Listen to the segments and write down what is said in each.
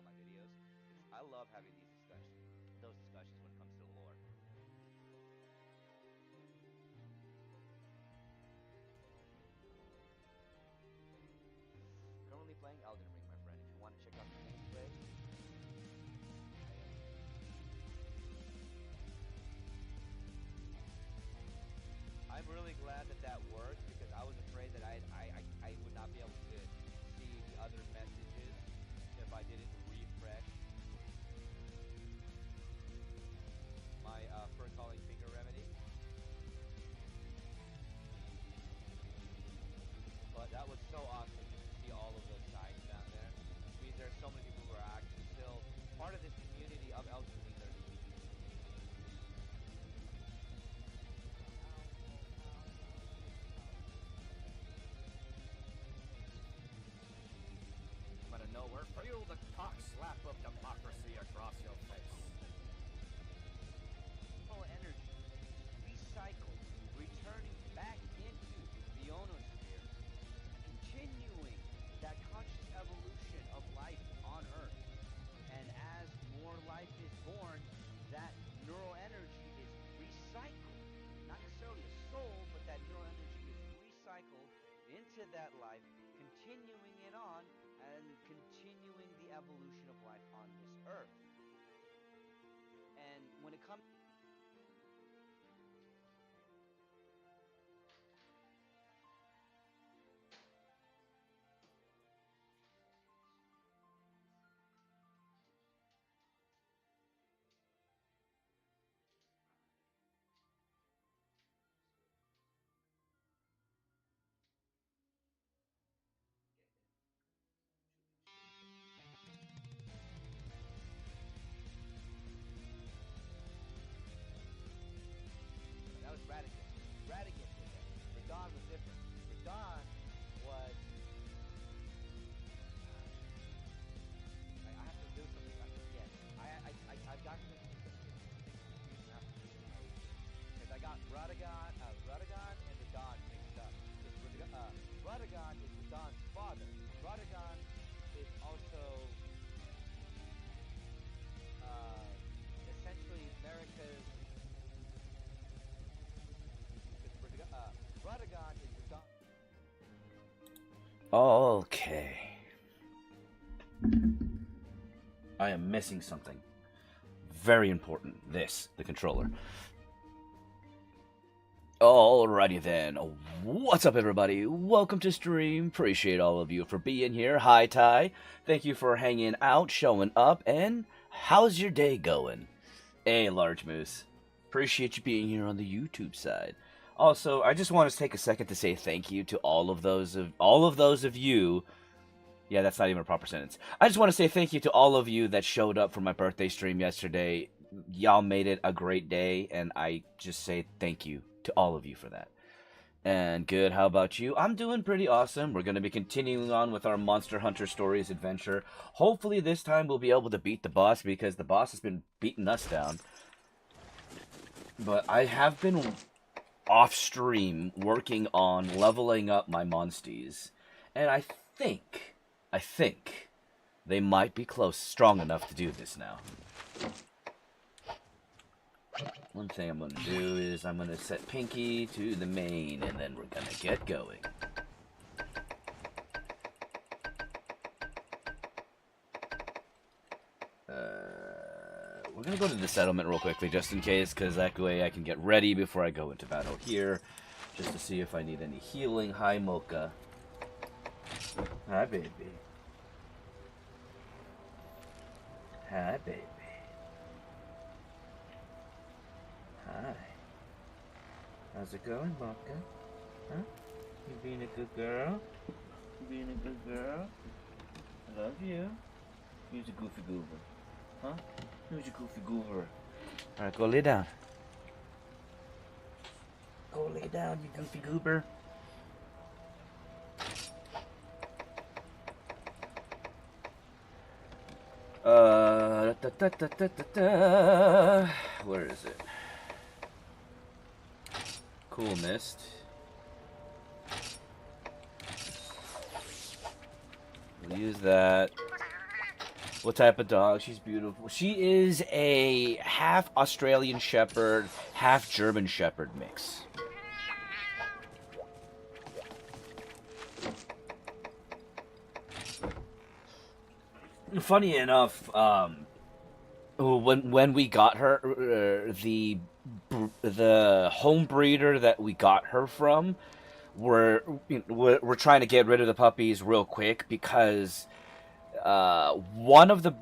on my videos. I love having these discussions, those discussions when it comes to the lore. Currently playing Elden Ring, my friend. If you want to check out the gameplay, I'm really glad that that worked because I was afraid that I would not be able to see the other messages if I didn't refresh my fur calling finger remedy. But that was so awesome just to see all of those signs down there. It means there's so many people who are actually still part of this community of Elden Ring. I'm gonna nowhere feel the cock slap of democracy across your face. Full energy, recycled, returning back into the ionosphere, continuing that conscious evolution of life on Earth. And as more life is born, that neural energy is recycled. Not necessarily a soul, but that neural energy is recycled into that life, continuing it on and continuing the evolution of life on this Earth. And when it comes that was Radigan. Radigan did that. Radon was different. Radon was. I have to do something. Yeah, I've got to because I got Radagon and Radon mixed up. Radagon is Radon's father. Radagon is also essentially America's. Radagon is Radon. Okay. I am missing something. Very important. This, the controller. Alrighty then. What's up, everybody? Welcome to stream. Appreciate all of you for being here. Hi, Ty. Thank you for hanging out, showing up, and how's your day going? Hey, Large Moose. Appreciate you being here on the YouTube side. Also, I just want to take a second to say thank you to all of those of you. Yeah, that's not even a proper sentence. I just want to say thank you to all of you that showed up for my birthday stream yesterday. Y'all made it a great day, and I just say thank you to all of you for that. And good, how about you? I'm doing pretty awesome. We're going to be continuing on with our Monster Hunter Stories adventure. Hopefully this time we'll be able to beat the boss, because the boss has been beating us down. But I have been off stream working on leveling up my monsties, and I think they might be strong enough to do this now. One thing I'm going to do is I'm going to set Pinky to the main, and then we're going to get going. We're going to go to the settlement real quickly, just in case, because that way I can get ready before I go into battle here, just to see if I need any healing. Hi, Mocha. Hi, baby. Hi, baby. Hi. How's it going, Mocha? Huh? You being a good girl? You being a good girl? I love you. Who's a goofy goober? Huh? Who's a goofy goober? Alright, go lay down. Go lay down, you goofy goober. Where is it? Cool mist. We'll use that. What type of dog? She's beautiful. She is a half Australian Shepherd, half German Shepherd mix. Funny enough, when we got her, the home breeder that we got her from, we're trying to get rid of the puppies real quick because one of the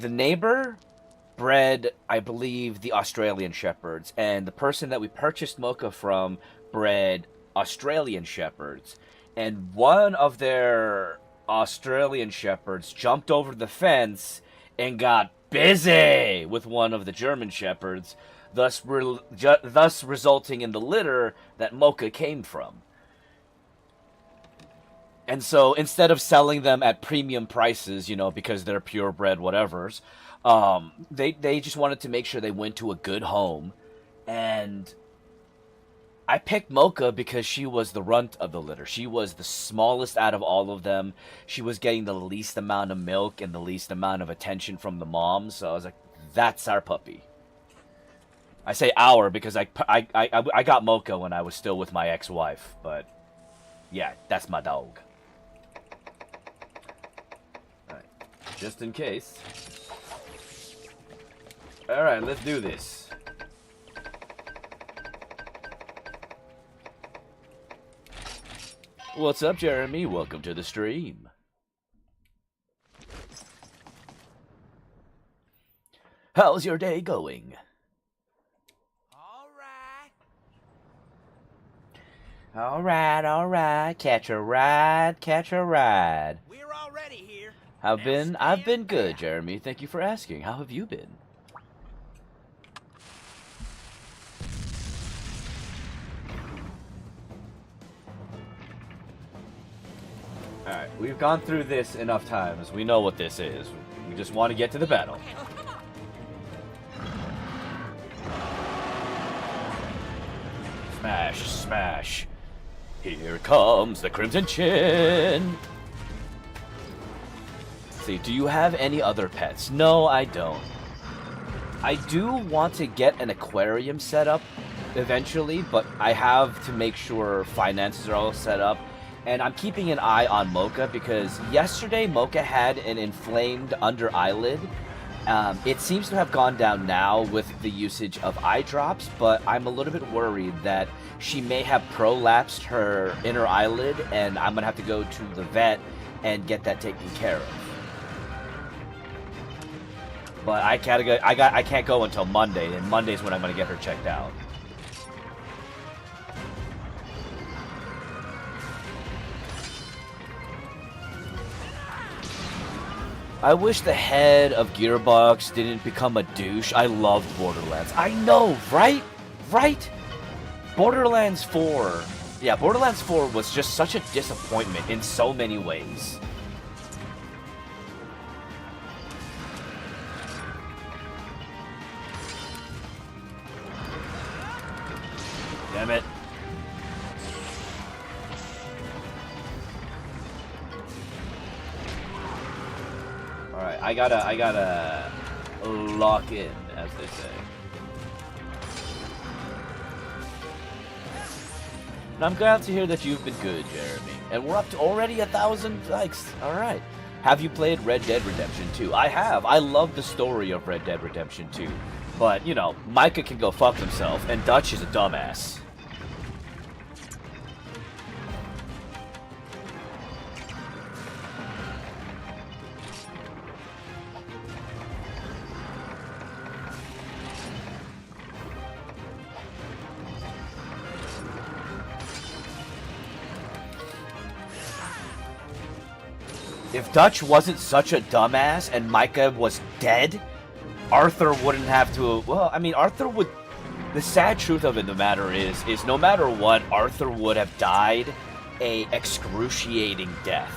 neighbor bred, I believe, the Australian Shepherds, and the person that we purchased Mocha from bred Australian Shepherds, and one of their Australian Shepherds jumped over the fence and got busy with one of the German Shepherds, thus resulting in the litter that Mocha came from. And so instead of selling them at premium prices, you know, because they're purebred whatevers, they just wanted to make sure they went to a good home. And I picked Mocha because she was the runt of the litter. She was the smallest out of all of them. She was getting the least amount of milk and the least amount of attention from the mom. So I was like, that's our puppy. I say our because I got Mocha when I was still with my ex-wife. But yeah, that's my dog. Alright, just in case. Alright, let's do this. What's up, Jeremy? Welcome to the stream. How's your day going? Alright. Catch a ride. We're already here. I've been good, Jeremy. Thank you for asking. How have you been? Alright, we've gone through this enough times. We know what this is. We just want to get to the battle. Smash. Here comes the Crimson Chin. See, do you have any other pets? No, I don't. I do want to get an aquarium set up eventually, but I have to make sure finances are all set up. And I'm keeping an eye on Mocha because yesterday Mocha had an inflamed under eyelid. It seems to have gone down now with the usage of eye drops, but I'm a little bit worried that she may have prolapsed her inner eyelid, and I'm gonna have to go to the vet and get that taken care of. But I can't go until Monday, and Monday's when I'm gonna get her checked out. I wish the head of Gearbox didn't become a douche. I loved Borderlands. I know, right? Borderlands 4. Yeah, Borderlands 4 was just such a disappointment in so many ways. Damn it. Alright, I gotta lock in, as they say. And I'm glad to hear that you've been good, Jeremy. And we're up to already 1,000 likes. Alright. Have you played Red Dead Redemption 2? I have. I love the story of Red Dead Redemption 2. But, you know, Micah can go fuck himself, and Dutch is a dumbass. If Dutch wasn't such a dumbass and Micah was dead, Arthur wouldn't have to... Well, I mean, Arthur would... The sad truth of the matter is no matter what, Arthur would have died a excruciating death.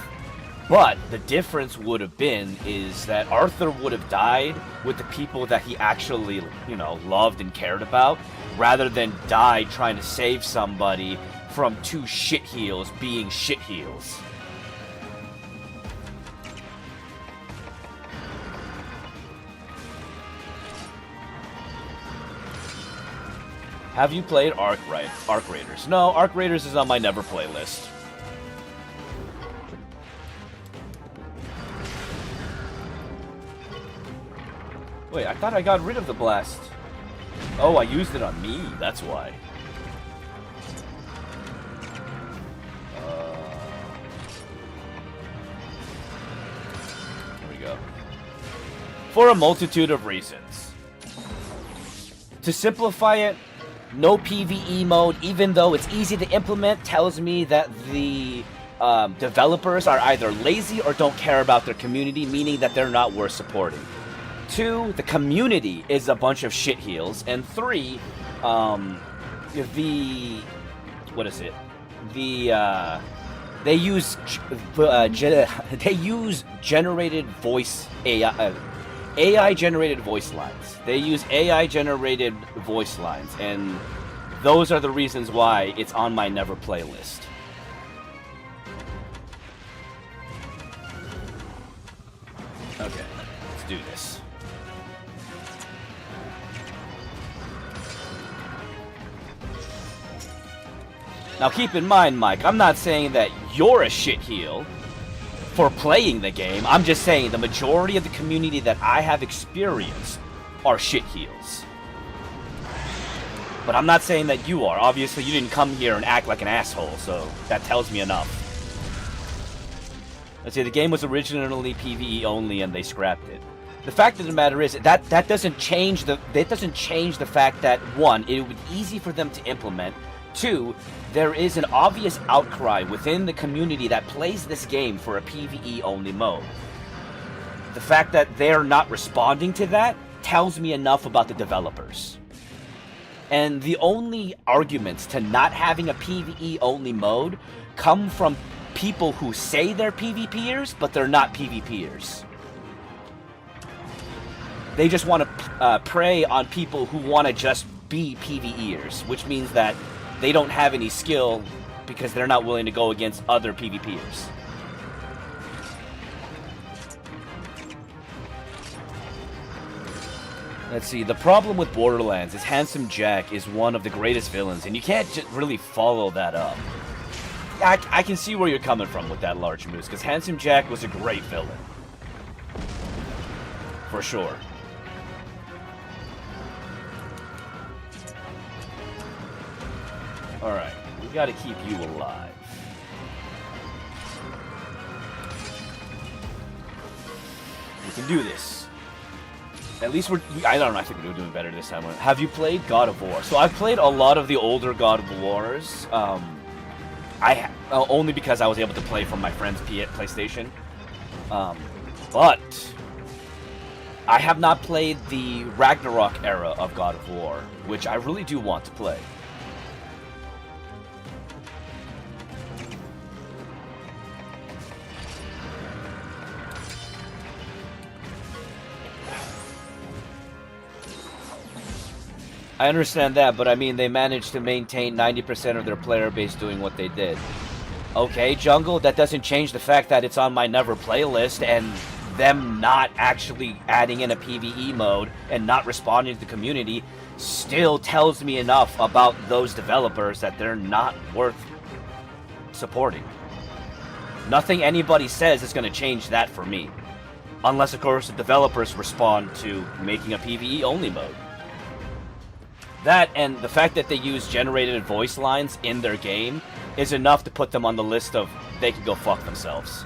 But the difference would have been is that Arthur would have died with the people that he actually, you know, loved and cared about, rather than die trying to save somebody from two shitheels being shitheels. Have you played Arc Raiders? No, Arc Raiders is on my never playlist. Wait, I thought I got rid of the blast. Oh, I used it on me. That's why. Here we go. For a multitude of reasons. To simplify it, no PvE mode, even though it's easy to implement, tells me that the developers are either lazy or don't care about their community, meaning that they're not worth supporting. 2, the community is a bunch of shit-heels. And 3, they use generated voice AI generated voice lines. They use AI generated voice lines, and those are the reasons why it's on my never playlist. Okay, let's do this. Now keep in mind, Mike, I'm not saying that you're a shitheel for playing the game. I'm just saying the majority of the community that I have experienced are shitheels. But I'm not saying that you are. Obviously, you didn't come here and act like an asshole, so that tells me enough. Let's see, the game was originally PvE only and they scrapped it. The fact of the matter is that doesn't change the fact that 1, it would be easy for them to implement. 2, there is an obvious outcry within the community that plays this game for a PvE only mode. The fact that they're not responding to that tells me enough about the developers. And the only arguments to not having a PvE only mode come from people who say they're PvPers, but they're not PvPers. They just want to prey on people who want to just be PvEers, which means that they don't have any skill because they're not willing to go against other PvPers. Let's see, the problem with Borderlands is Handsome Jack is one of the greatest villains, and you can't just really follow that up. I can see where you're coming from with that, Large Moose, because Handsome Jack was a great villain. For sure. Alright, we gotta keep you alive. We can do this. At least I don't know, I think we're doing better this time. Have you played God of War? So I've played a lot of the older God of Wars. Only because I was able to play from my friend's PlayStation. But I have not played the Ragnarok era of God of War, which I really do want to play. I understand that, but I mean, they managed to maintain 90% of their player base doing what they did. Okay, Jungle, that doesn't change the fact that it's on my never playlist, and them not actually adding in a PvE mode and not responding to the community still tells me enough about those developers that they're not worth supporting. Nothing anybody says is going to change that for me. Unless, of course, the developers respond to making a PvE only mode. That, and the fact that they use generated voice lines in their game is enough to put them on the list of they can go fuck themselves.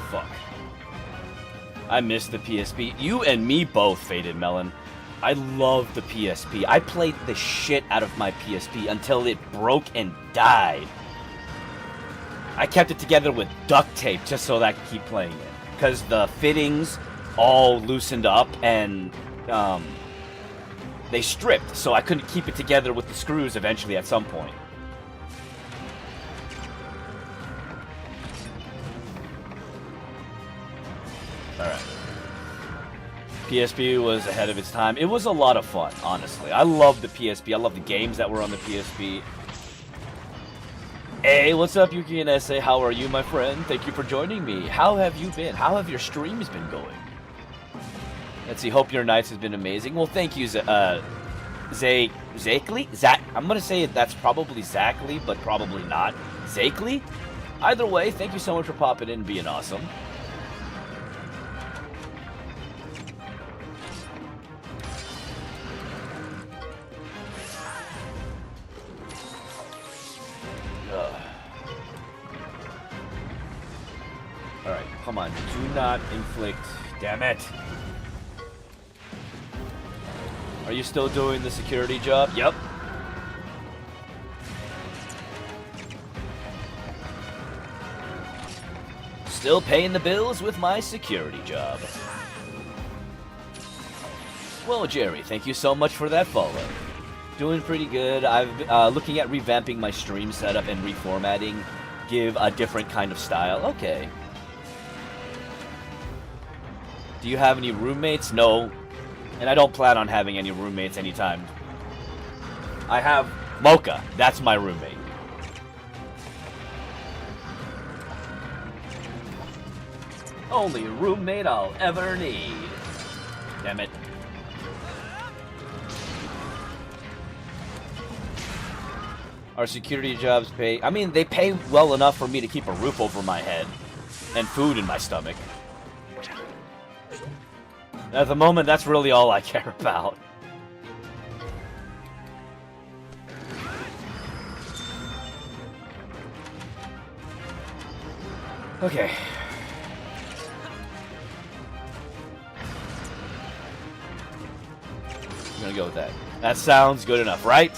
Fuck. I miss the PSP. You and me both, Faded Melon. I love the PSP. I played the shit out of my PSP until it broke and died. I kept it together with duct tape just so that I could keep playing it. Because the fittings all loosened up and they stripped, so I couldn't keep it together with the screws eventually at some point. Alright. PSP was ahead of its time. It was a lot of fun, honestly. I love the PSP. I love the games that were on the PSP. Hey, what's up, Yuki and SA? How are you, my friend? Thank you for joining me. How have you been? How have your streams been going? Let's see. Hope your nights has been amazing. Well, thank you, Zakely? I'm gonna say that's probably Zackley, but probably not. Zakely? Either way, thank you so much for popping in and being awesome. Alright, come on. Do not inflict. Damn it. Are you still doing the security job? Yep. Still paying the bills with my security job. Well, Jerry, thank you so much for that follow. Doing pretty good. I've looking at revamping my stream setup and reformatting. Give a different kind of style. Okay. Do you have any roommates? No. And I don't plan on having any roommates anytime. I have Mocha. That's my roommate. Only roommate I'll ever need. Damn it. Our security jobs pay... I mean, they pay well enough for me to keep a roof over my head. And food in my stomach. At the moment, that's really all I care about. Okay. I'm gonna go with that. That sounds good enough, right?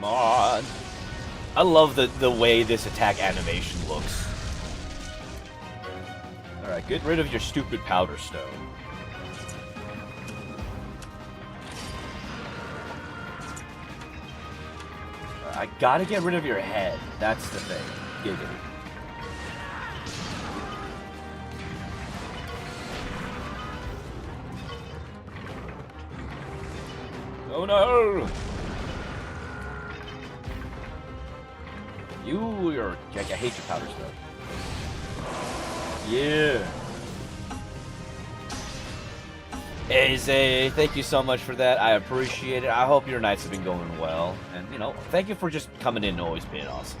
On. I love the way this attack animation looks. Alright, get rid of your stupid powder stone. I gotta get rid of your head. That's the thing. Giggity. Oh no! You're... I hate your powder stuff. Yeah. Eze, thank you so much for that. I appreciate it. I hope your nights have been going well. And, you know, thank you for just coming in and always being awesome.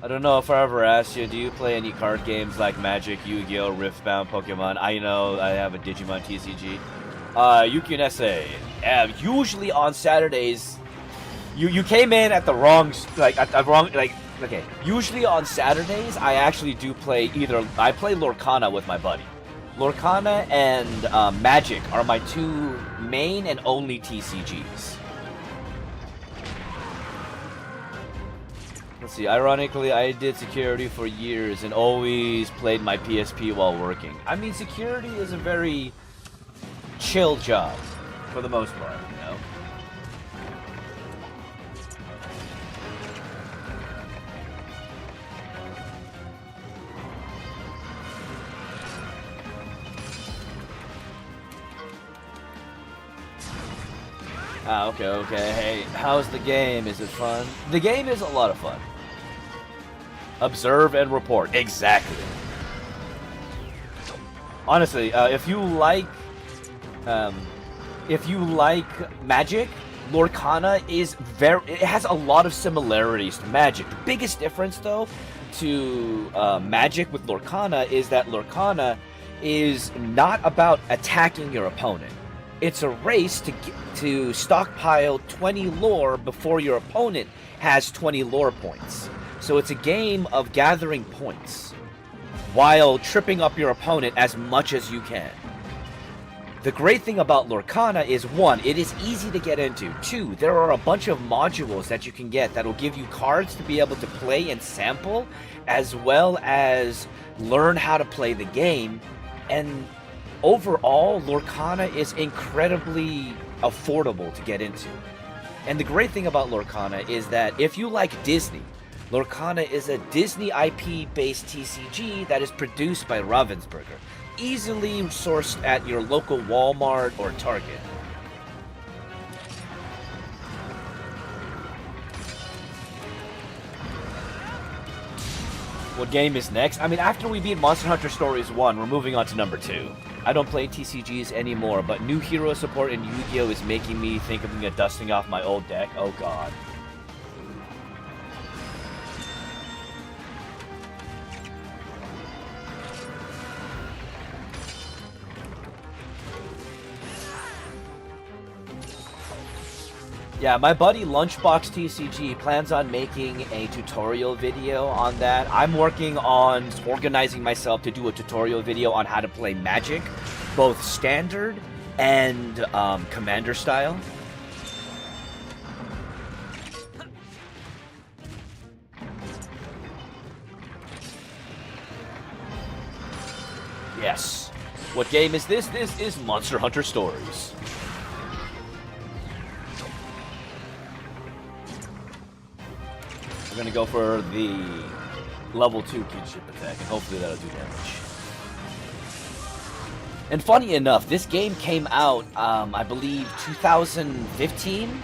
I don't know if I ever asked you, do you play any card games like Magic, Yu-Gi-Oh, Riftbound, Pokemon? I know I have a Digimon TCG. Yuki and SA. Usually on Saturdays... You came in at the wrong, okay. Usually on Saturdays, I actually do play I play Lorcana with my buddy. Lorcana and Magic are my two main and only TCGs. Let's see, ironically, I did security for years and always played my PSP while working. I mean, security is a very chill job, for the most part, you know? Ah, okay. Hey, how's the game? Is it fun? The game is a lot of fun. Observe and report. Exactly. Honestly, if you like Magic, Lorcana is it has a lot of similarities to Magic. The biggest difference, though, to Magic with Lorcana is that Lorcana is not about attacking your opponent. It's a race to stockpile 20 lore before your opponent has 20 lore points. So it's a game of gathering points while tripping up your opponent as much as you can. The great thing about Lorcana is, 1, it is easy to get into. 2, there are a bunch of modules that you can get that'll give you cards to be able to play and sample, as well as learn how to play the game. And overall, Lorcana is incredibly affordable to get into. And the great thing about Lorcana is that if you like Disney, Lorcana is a Disney IP-based TCG that is produced by Ravensburger, easily sourced at your local Walmart or Target. What game is next? I mean, after we beat Monster Hunter Stories 1, we're moving on to number 2. I don't play TCGs anymore, but new hero support in Yu-Gi-Oh! Is making me think of dusting off my old deck. Oh god. Yeah, my buddy Lunchbox TCG plans on making a tutorial video on that. I'm working on organizing myself to do a tutorial video on how to play Magic, both standard and Commander style. Yes. What game is this? This is Monster Hunter Stories. We're gonna go for the level 2 kinship attack, and hopefully that'll do damage. And funny enough, this game came out, I believe, 2015.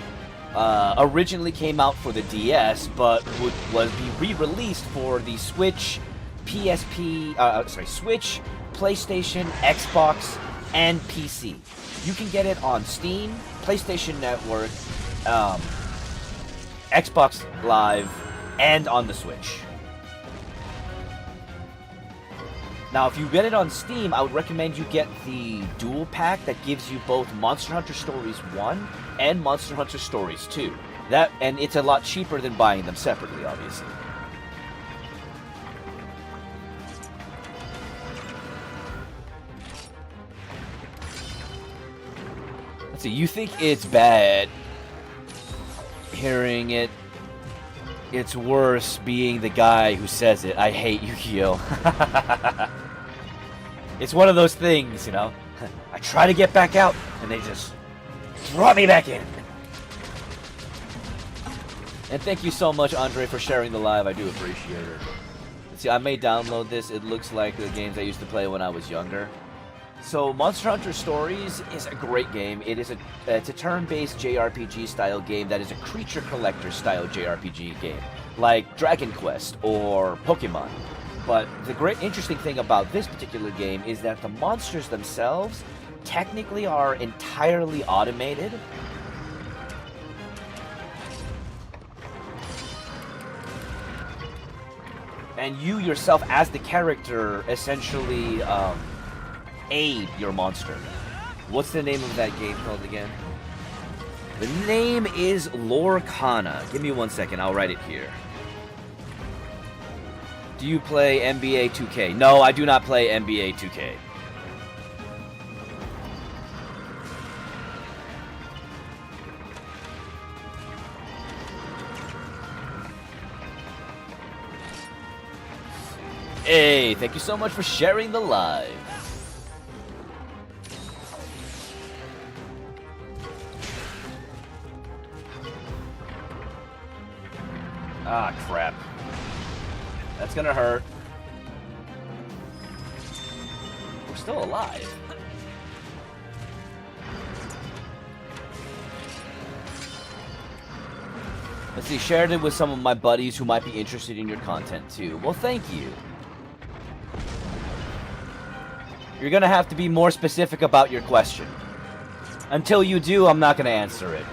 Originally came out for the DS, but was be re-released for the Switch, Switch, PlayStation, Xbox, and PC. You can get it on Steam, PlayStation Network, Xbox Live, and on the Switch. Now, if you get it on Steam, I would recommend you get the dual pack that gives you both Monster Hunter Stories 1 and Monster Hunter Stories 2. And it's a lot cheaper than buying them separately, obviously. Let's see, you think it's bad hearing it. It's worse being the guy who says it. I hate Yu-Gi-Oh! It's one of those things, you know. I try to get back out, and they just draw me back in. And thank you so much, Andre, for sharing the live. I do appreciate it. See, I may download this. It looks like the games I used to play when I was younger. So, Monster Hunter Stories is a great game. It's a turn-based JRPG style game that is a creature collector style JRPG game, like Dragon Quest or Pokemon. But the great interesting thing about this particular game is that the monsters themselves technically are entirely automated. And you yourself, as the character, essentially aid your monster. What's the name of that game called again? The name is Lorcana. Give me 1 second, I'll write it here. Do you play NBA 2K? No, I do not play NBA 2K. Hey, thank you so much for sharing the live. Ah, crap. That's gonna hurt. We're still alive. Let's see, shared it with some of my buddies who might be interested in your content too. Well, thank you. You're gonna have to be more specific about your question. Until you do, I'm not gonna answer it.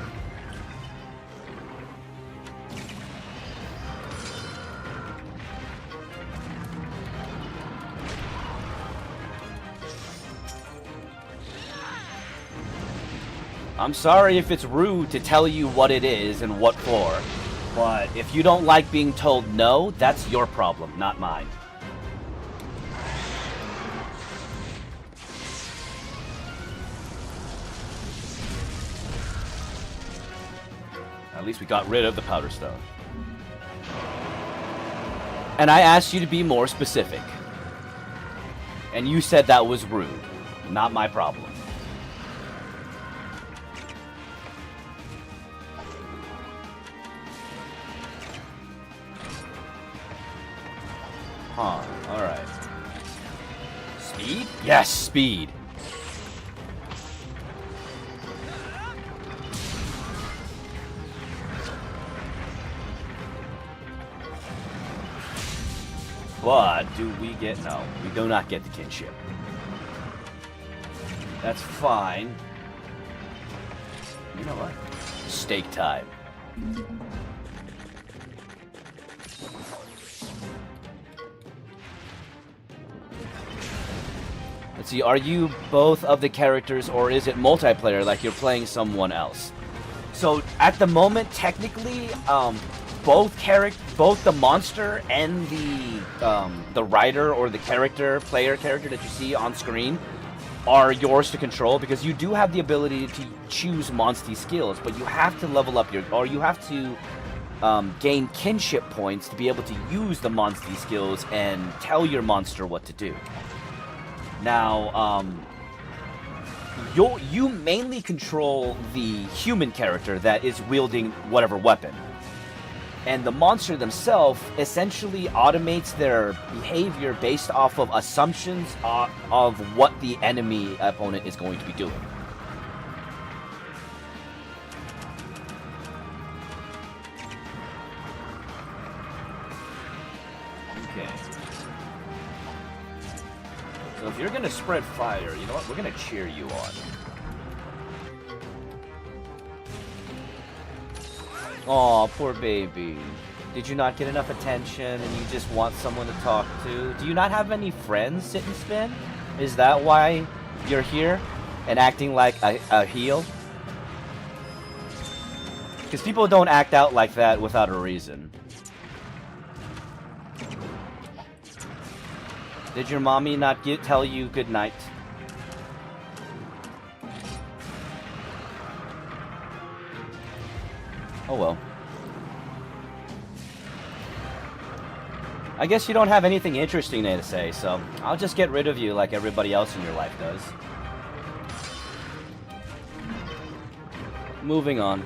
I'm sorry if it's rude to tell you what it is and what for, but if you don't like being told no, that's your problem, not mine. At least we got rid of the powder stone. And I asked you to be more specific. And you said that was rude. Not my problem. Huh. Alright. Speed? Yes, speed. But do we get... No, we do not get the kinship. That's fine. You know what? Steak time. Let's see, are you both of the characters, or is it multiplayer, like you're playing someone else? So, at the moment, technically, both the monster and the rider or the player character that you see on screen are yours to control, because you do have the ability to choose monster skills, but you have to level up you have to gain kinship points to be able to use the monster skills and tell your monster what to do. Now, you mainly control the human character that is wielding whatever weapon. And the monster themselves essentially automates their behavior based off of assumptions of what the enemy opponent is going to be doing. Okay. So if you're going to spread fire, you know what? We're going to cheer you on. Aw, poor baby. Did you not get enough attention and you just want someone to talk to? Do you not have any friends, Sit and Spin? Is that why you're here and acting like a heel? Because people don't act out like that without a reason. Did your mommy not tell you good night? Oh well. I guess you don't have anything interesting to say, so I'll just get rid of you like everybody else in your life does. Moving on.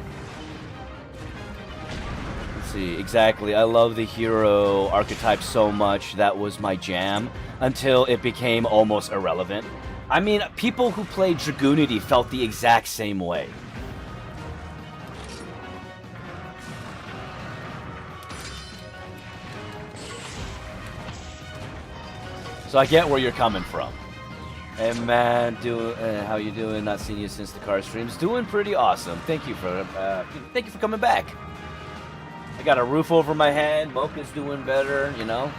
Let's see, exactly. I love the hero archetype so much. That was my jam until it became almost irrelevant. I mean, people who played Dragoonity felt the exact same way. So I get where you're coming from. Hey man, how you doing? Not seen you since the car streams. Doing pretty awesome. Thank you for coming back. I got a roof over my head. Mocha's doing better, you know.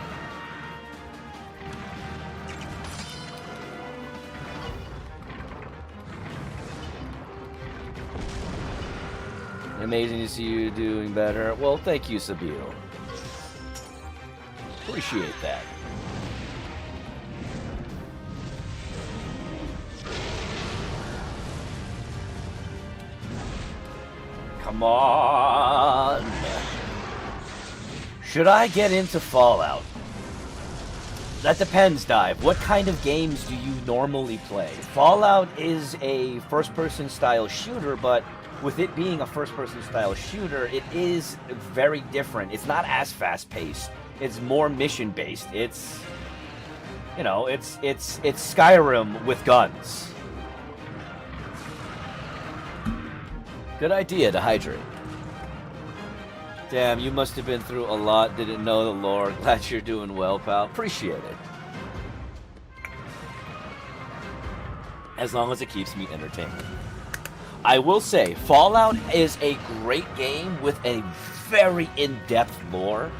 Amazing to see you doing better. Well, thank you, Sabilo. Appreciate that. Come on. Should I get into Fallout? That depends, Dive. What kind of games do you normally play? Fallout is a first-person style shooter, but with it being a first-person style shooter, it is very different. It's not as fast-paced. It's more mission-based. It's, you know, it's Skyrim with guns. Good idea to hydrate. Damn, you must have been through a lot. Didn't know the lore. Glad you're doing well, pal. Appreciate it. As long as it keeps me entertained. I will say, Fallout is a great game with a very in-depth lore.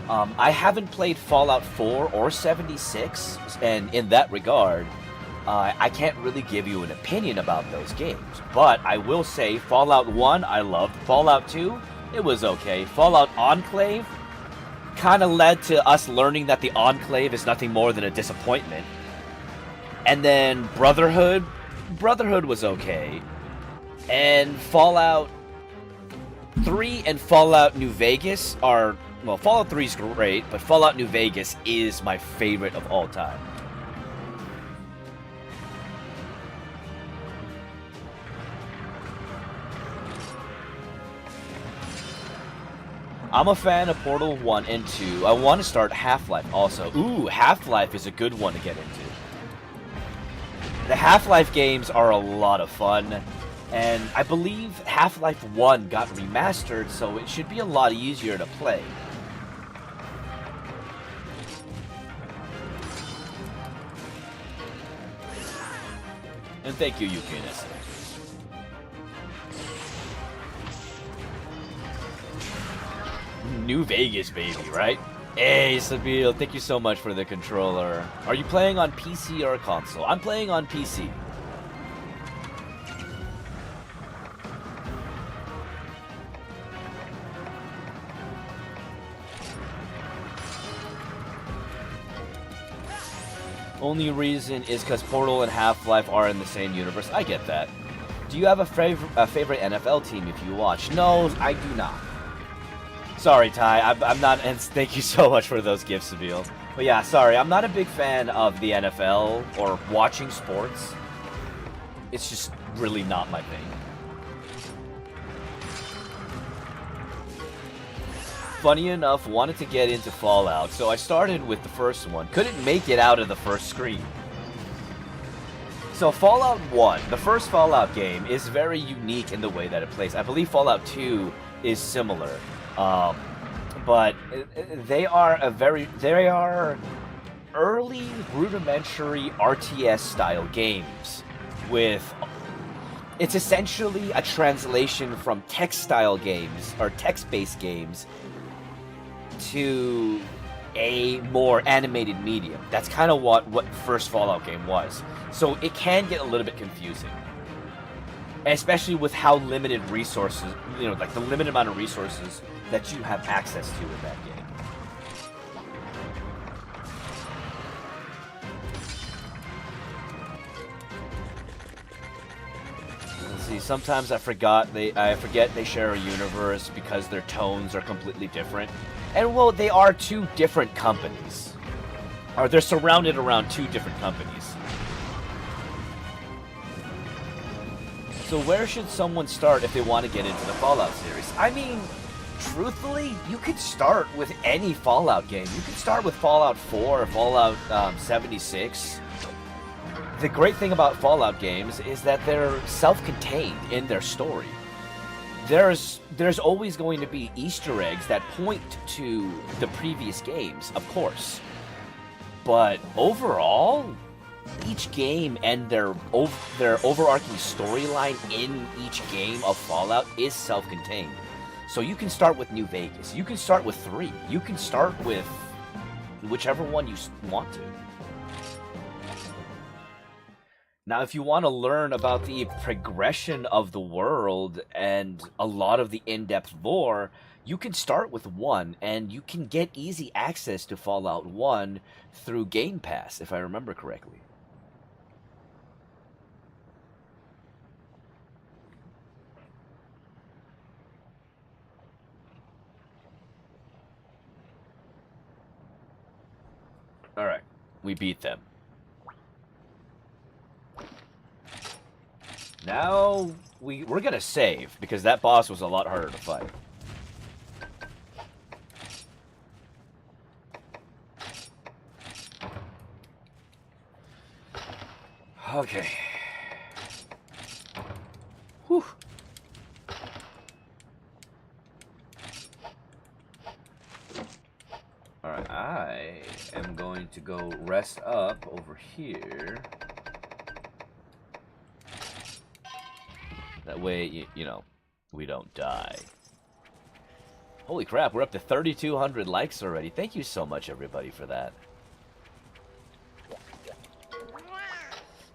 I haven't played Fallout 4 or 76, and in that regard, I can't really give you an opinion about those games. But I will say, Fallout 1, I loved. Fallout 2, it was okay. Fallout Enclave kind of led to us learning that the Enclave is nothing more than a disappointment. And then Brotherhood was okay. And Fallout 3 and Fallout New Vegas are... Well, Fallout 3 is great, but Fallout New Vegas is my favorite of all time. I'm a fan of Portal 1 and 2. I want to start Half-Life also. Ooh, Half-Life is a good one to get into. The Half-Life games are a lot of fun, and I believe Half-Life 1 got remastered, so it should be a lot easier to play. And thank you, Yukinis. New Vegas, baby, right? Hey, Sabil, thank you so much for the controller. Are you playing on PC or console? I'm playing on PC. Only reason is because Portal and Half-Life are in the same universe. I get that. Do you have a favorite NFL team if you watch? No, I do not. Sorry, Ty, I'm not, and thank you so much for those gifts, Sabil. But yeah, sorry, I'm not a big fan of the NFL or watching sports. It's just really not my thing. Funny enough, wanted to get into Fallout, so I started with the first one. Couldn't make it out of the first screen. So Fallout 1, the first Fallout game, is very unique in the way that it plays. I believe Fallout 2 is similar. But they are early rudimentary RTS style games with, it's essentially a translation from text style games or text based games to a more animated medium. That's kind of what first Fallout game was. So it can get a little bit confusing. Especially with how limited resources, you know, like the limited amount of resources that you have access to in that game. Let's see, sometimes I forget they share a universe because their tones are completely different. And well, they are two different companies. Or they're surrounded around two different companies. So where should someone start if they want to get into the Fallout series? I mean, truthfully, you could start with any Fallout game. You could start with Fallout 4 or Fallout 76. The great thing about Fallout games is that they're self-contained in their story. There's always going to be Easter eggs that point to the previous games, of course. But overall, each game and their overarching storyline in each game of Fallout is self-contained. So you can start with New Vegas. You can start with 3. You can start with whichever one you want to. Now, if you want to learn about the progression of the world and a lot of the in-depth lore, you can start with 1, and you can get easy access to Fallout 1 through Game Pass, if I remember correctly. Alright, we beat them. Now, we're gonna save, because that boss was a lot harder to fight. Okay. Whew. Alright, I am going to go rest up over here. That way, you know, we don't die. Holy crap, we're up to 3,200 likes already. Thank you so much, everybody, for that.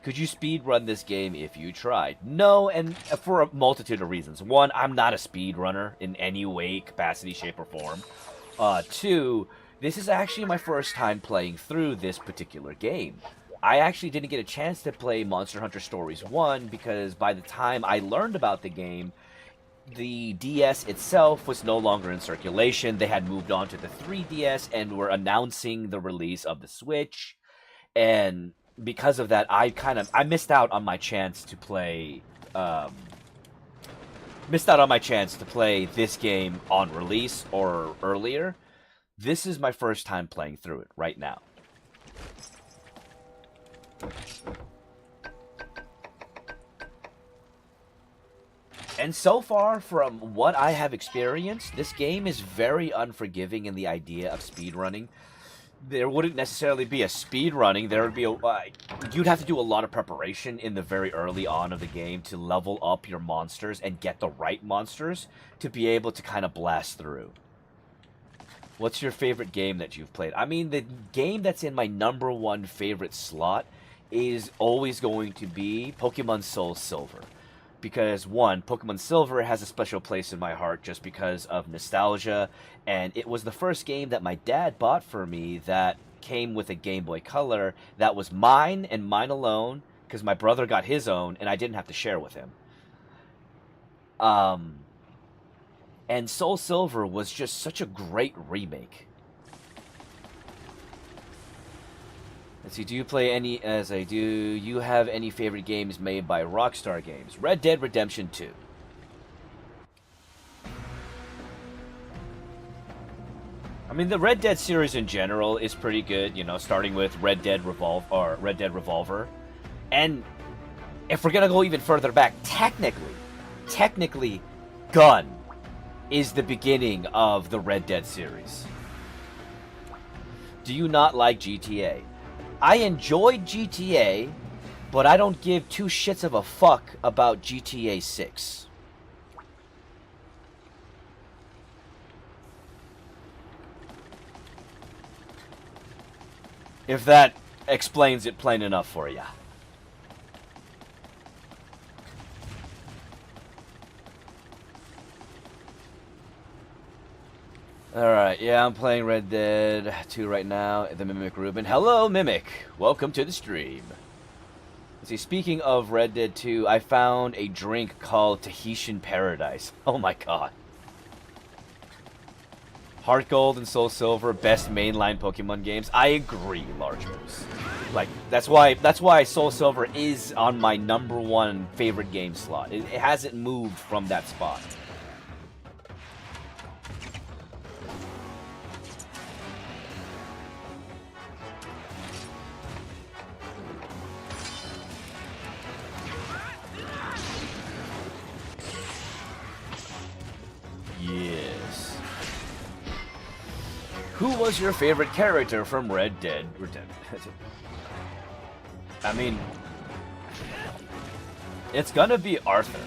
Could you speedrun this game if you tried? No, and for a multitude of reasons. 1, I'm not a speedrunner in any way, capacity, shape, or form. 2, this is actually my first time playing through this particular game. I actually didn't get a chance to play Monster Hunter Stories 1 because by the time I learned about the game, the DS itself was no longer in circulation. They had moved on to the 3DS and were announcing the release of the Switch. And because of that, I missed out on my chance to play missed out on my chance to play this game on release or earlier. This is my first time playing through it right now. And so far, from what I have experienced, this game is very unforgiving in the idea of speedrunning. There wouldn't necessarily be a speedrunning. There would be you'd have to do a lot of preparation in the very early on of the game to level up your monsters and get the right monsters to be able to kind of blast through. What's your favorite game that you've played? I mean, the game that's in my #1 favorite slot is always going to be Pokemon Soul Silver. Because, one, Pokemon Silver has a special place in my heart just because of nostalgia, and it was the first game that my dad bought for me that came with a Game Boy Color that was mine and mine alone, because my brother got his own, and I didn't have to share with him. And Soul Silver was just such a great remake. Let's see, do you play any, as I do, you have any favorite games made by Rockstar Games? Red Dead Redemption 2. I mean, the Red Dead series in general is pretty good, you know, starting with Red Dead Revolver. And if we're gonna go even further back, technically, Gun is the beginning of the Red Dead series. Do you not like GTA? I enjoyed GTA, but I don't give two shits of a fuck about GTA 6. If that explains it plain enough for ya. Alright, yeah, I'm playing Red Dead 2 right now. The Mimic Ruben. Hello, Mimic! Welcome to the stream. See, speaking of Red Dead 2, I found a drink called Tahitian Paradise. Oh my god. Heart Gold and Soul Silver, best mainline Pokemon games. I agree, Large Moose. Like, that's why Soul Silver is on my #1 favorite game slot. It hasn't moved from that spot. Yes. Who was your favorite character from Red Dead Redemption? I mean, it's gonna be Arthur.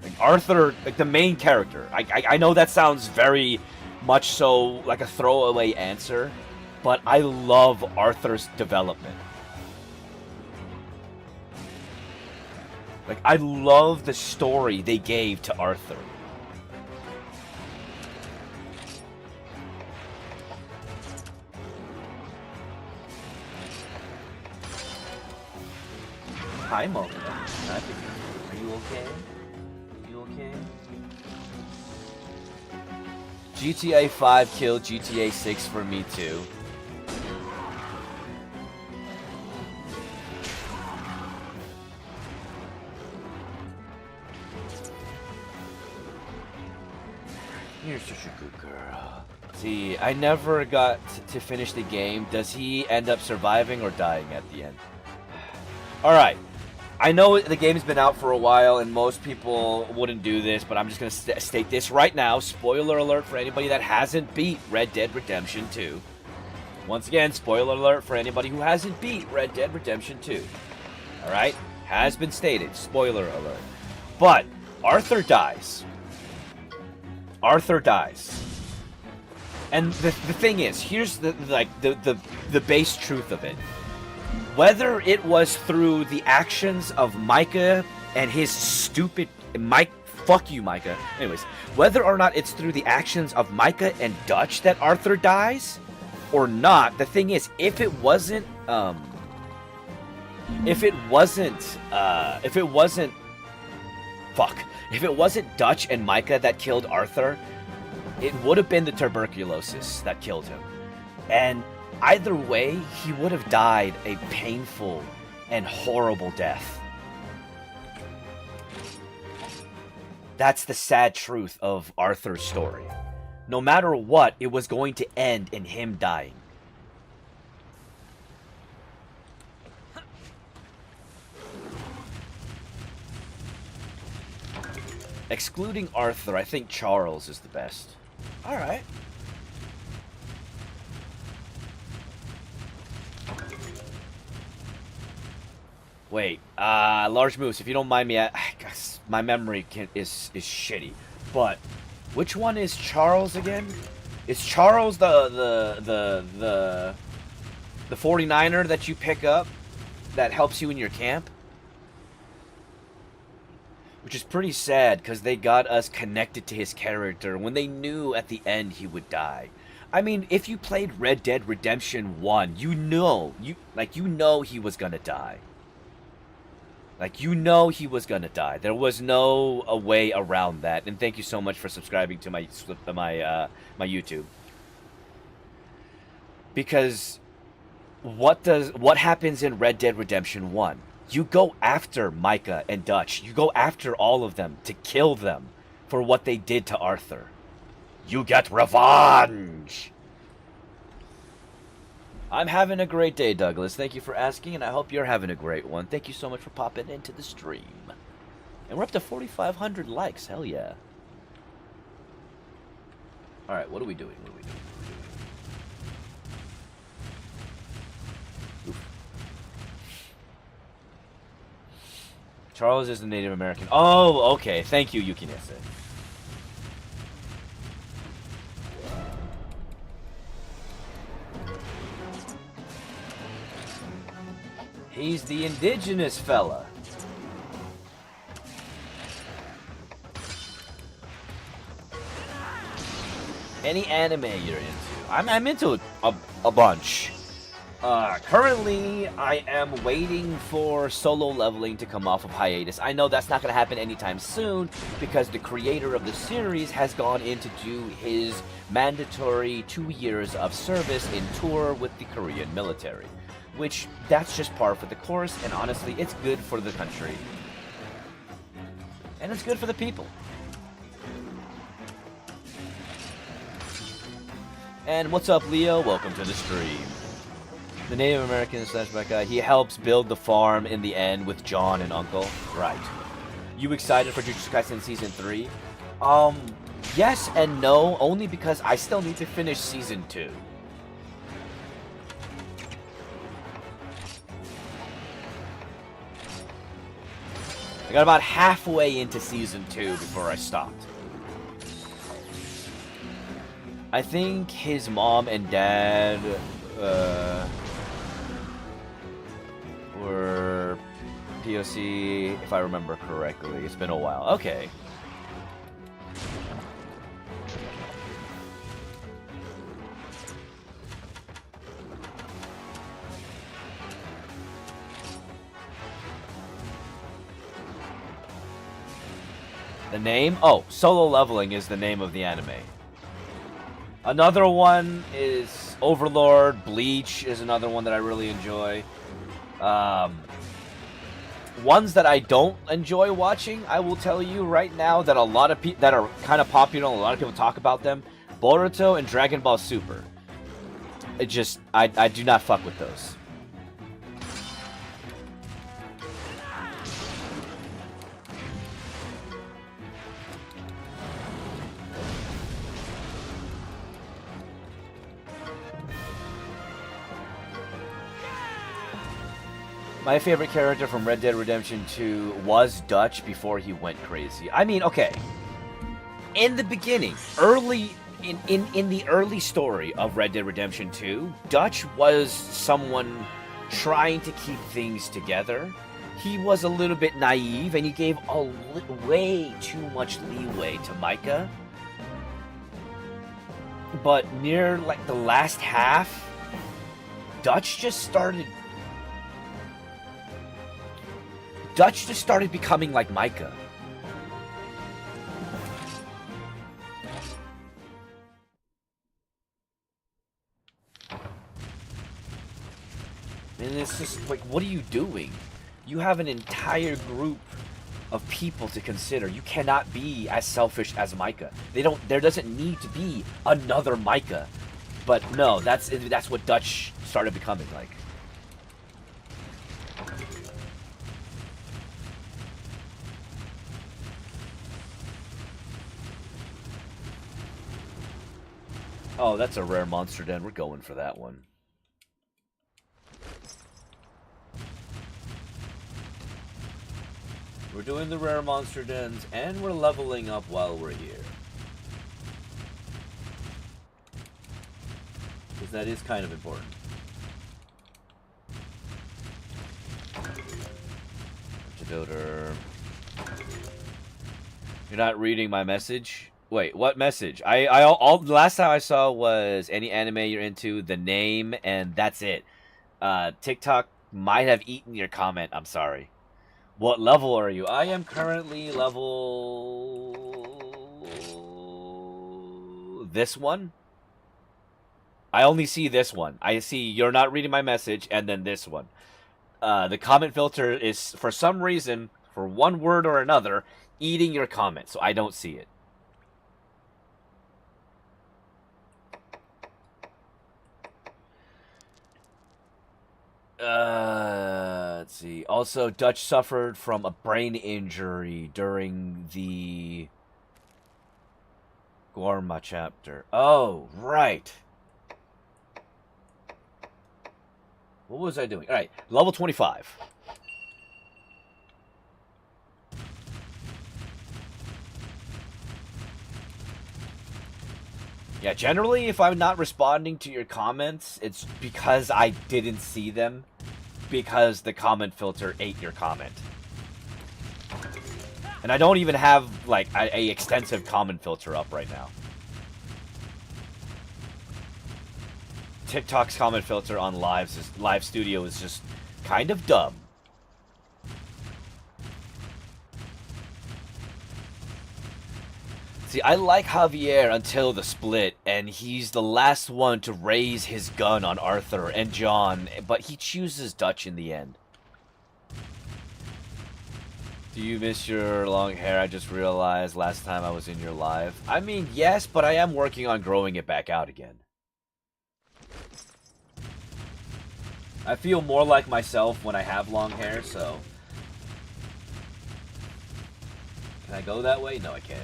Like Arthur, like the main character. I know that sounds very much so like a throwaway answer, but I love Arthur's development. Like, I love the story they gave to Arthur. Hi, Mona. Are you okay? Are you okay? GTA 5 killed GTA 6 for me, too. You're such a good girl. See, I never got to finish the game. Does he end up surviving or dying at the end? Alright. I know the game's been out for a while and most people wouldn't do this, but I'm just going to state this right now. Spoiler alert for anybody that hasn't beat Red Dead Redemption 2. Once again, spoiler alert for anybody who hasn't beat Red Dead Redemption 2. Alright? Has been stated. Spoiler alert. But Arthur dies. Arthur dies. And the thing is, here's the base truth of it. Whether it was through the actions of Micah and his stupid fuck you, Micah. Anyways, whether or not it's through the actions of Micah and Dutch that Arthur dies or not, the thing is, if it wasn't Dutch and Micah that killed Arthur, it would have been the tuberculosis that killed him. And either way, he would have died a painful and horrible death. That's the sad truth of Arthur's story. No matter what, it was going to end in him dying. Excluding Arthur, I think Charles is the best. Alright. Wait, Large Moose, if you don't mind me, I guess my memory is shitty. But which one is Charles again? Is Charles the 49er that you pick up that helps you in your camp? Which is pretty sad because they got us connected to his character when they knew at the end he would die. I mean, if you played Red Dead Redemption 1, you know he was gonna die. Like, you know he was gonna die. There was no a way around that. And thank you so much for subscribing to my YouTube. Because what happens in Red Dead Redemption 1? You go after Micah and Dutch. You go after all of them to kill them for what they did to Arthur. You get revenge! I'm having a great day, Douglas. Thank you for asking, and I hope you're having a great one. Thank you so much for popping into the stream. And we're up to 4,500 likes. Hell yeah. Alright, what are we doing? Oof. Charles is the Native American. Oh, okay. Thank you, Yukinese. He's the indigenous fella. Any anime you're into? I'm into a bunch. Currently, I am waiting for Solo Leveling to come off of hiatus. I know that's not going to happen anytime soon because the creator of the series has gone in to do his mandatory 2 years of service in tour with the Korean military. Which, that's just par for the course, and honestly, it's good for the country. And it's good for the people. And what's up, Leo? Welcome to the stream. The Native American / guy, he helps build the farm in the end with John and Uncle. Right. You excited for Jujutsu Kaisen Season 3? Yes and no, only because I still need to finish Season 2. I got about halfway into Season 2 before I stopped. I think his mom and dad were POC, if I remember correctly. It's been a while. Okay. The name? Oh, Solo Leveling is the name of the anime. Another one is Overlord. Bleach is another one that I really enjoy. Ones that I don't enjoy watching, I will tell you right now that a lot of people that are kind of popular, a lot of people talk about them. Boruto and Dragon Ball Super. It just, I do not fuck with those. My favorite character from Red Dead Redemption 2 was Dutch before he went crazy. I mean, okay. In the beginning, in the early story of Red Dead Redemption 2, Dutch was someone trying to keep things together. He was a little bit naive, and he gave way too much leeway to Micah. But near, like, the last half, Dutch just started becoming like Micah. And it's just like, what are you doing? You have an entire group of people to consider. You cannot be as selfish as Micah. There doesn't need to be another Micah. But no, that's what Dutch started becoming like. Oh, that's a rare monster den. We're going for that one. We're doing the rare monster dens, and we're leveling up while we're here. Because that is kind of important. Antidoter. You're not reading my message? Wait, what message? All the last time I saw was any anime you're into, the name, and that's it. TikTok might have eaten your comment. I'm sorry. What level are you? I am currently level... this one? I only see this one. I see you're not reading my message, and then this one. The comment filter is, for some reason, for one word or another, eating your comment, so I don't see it. Let's see. Also, Dutch suffered from a brain injury during the Gorma chapter. Oh, right. What was I doing? All right, level 25. Yeah, generally, if I'm not responding to your comments, it's because I didn't see them. Because the comment filter ate your comment. And I don't even have, like, a extensive comment filter up right now. TikTok's comment filter on Live Studio is just kind of dumb. See, I like Javier until the split, and he's the last one to raise his gun on Arthur and John, but he chooses Dutch in the end. Do you miss your long hair? I just realized last time I was in your live. I mean, yes, but I am working on growing it back out again. I feel more like myself when I have long hair, so... Can I go that way? No, I can't.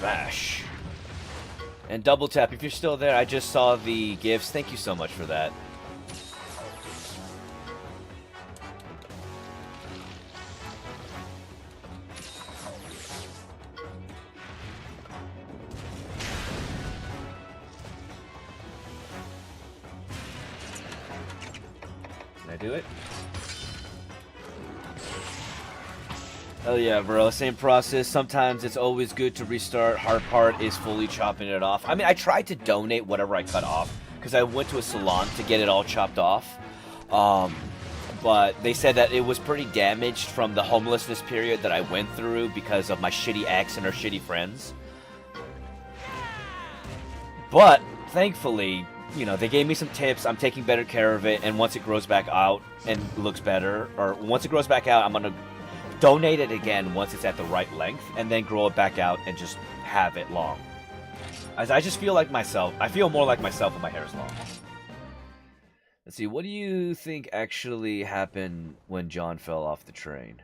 Smash. And double tap if you're still there. I just saw the gifts. Thank you so much for that. Can I do it? Oh yeah, bro, same process. Sometimes it's always good to restart. Hard part is fully chopping it off. I mean, I tried to donate whatever I cut off, because I went to a salon to get it all chopped off. But they said that it was pretty damaged from the homelessness period that I went through because of my shitty ex and her shitty friends. But, thankfully, you know, they gave me some tips. I'm taking better care of it, and once it grows back out and looks better, or once it grows back out, I'm gonna donate it again once it's at the right length, and then grow it back out and just have it long. As I just feel like myself. I feel more like myself when my hair is long. Let's see, what do you think actually happened when John fell off the train?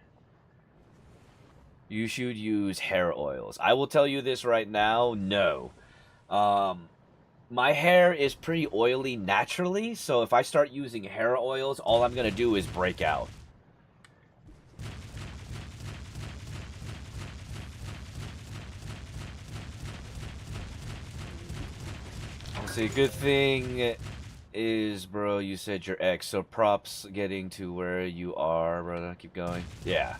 You should use hair oils. I will tell you this right now, no. My hair is pretty oily naturally, so if I start using hair oils, all I'm going to do is break out. See, good thing is, bro, you said your ex, so props getting to where you are, brother. Keep going. Yeah.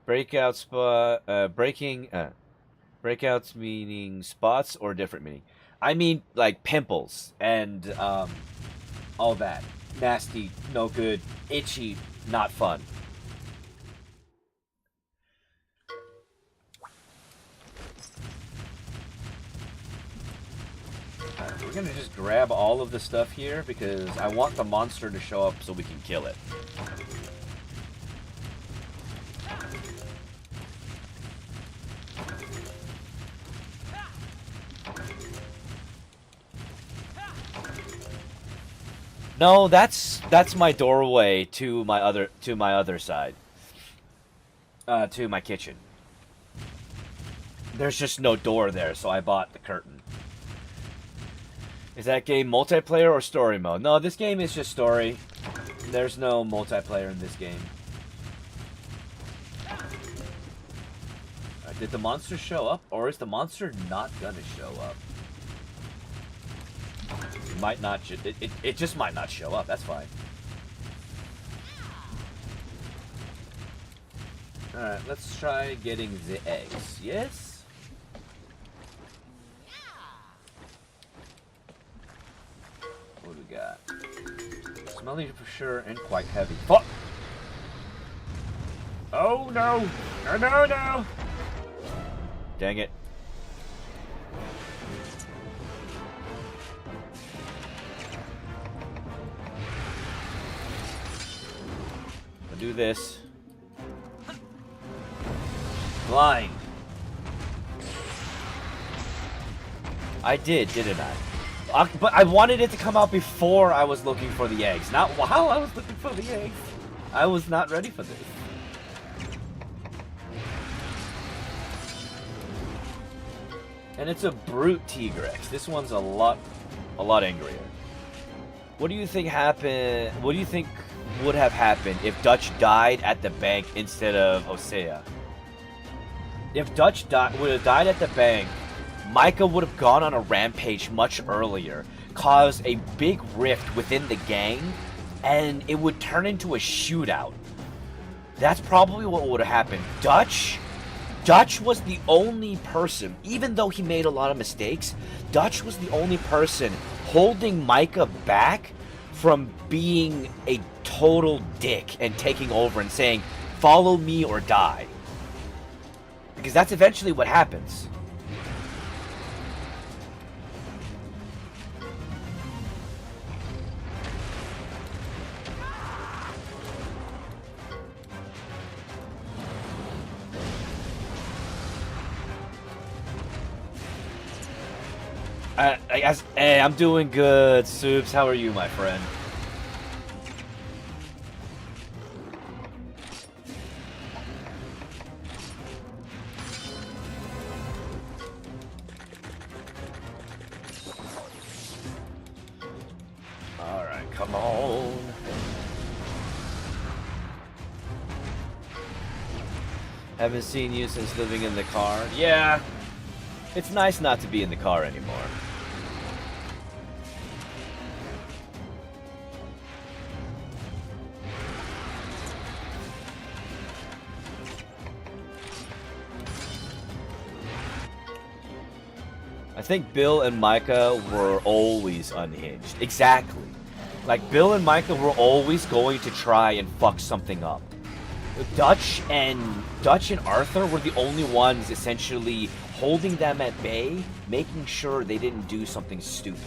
Breakout spot, breakouts meaning spots or different meaning? I mean, like, pimples and, all that. Nasty, no good, itchy, not fun. gonna just grab all of the stuff here because I want the monster to show up so we can kill it. No, that's my doorway to my other side. To my kitchen. There's just no door there, so I bought the curtain. Is that game multiplayer or story mode? No, this game is just story. There's no multiplayer in this game. Did the monster show up, or is the monster not gonna show up? It might not. It just might not show up. That's fine. Alright, let's try getting the eggs. Yes? What do we got? Smelly for sure and quite heavy. Fuck! Oh no! No, no, no! Dang it. I'll do this. Blind. I did, didn't I? But I wanted it to come out before I was looking for the eggs, not while I was looking for the eggs. I was not ready for this. And it's a brute Tigrex. This one's a lot angrier. What do you think happened? What do you think would have happened if Dutch died at the bank instead of Hosea? If Dutch would have died at the bank, Micah would have gone on a rampage much earlier, caused a big rift within the gang, and it would turn into a shootout. That's probably what would have happened. Dutch was the only person, even though he made a lot of mistakes, Dutch was the only person holding Micah back from being a total dick and taking over and saying, "Follow me or die." Because that's eventually what happens. Hey, I'm doing good, Soups. How are you, my friend? Alright, come on. Haven't seen you since living in the car. Yeah. It's nice not to be in the car anymore. I think Bill and Micah were always unhinged. Exactly. Like, Bill and Micah were always going to try and fuck something up. Dutch and Arthur were the only ones essentially holding them at bay, making sure they didn't do something stupid.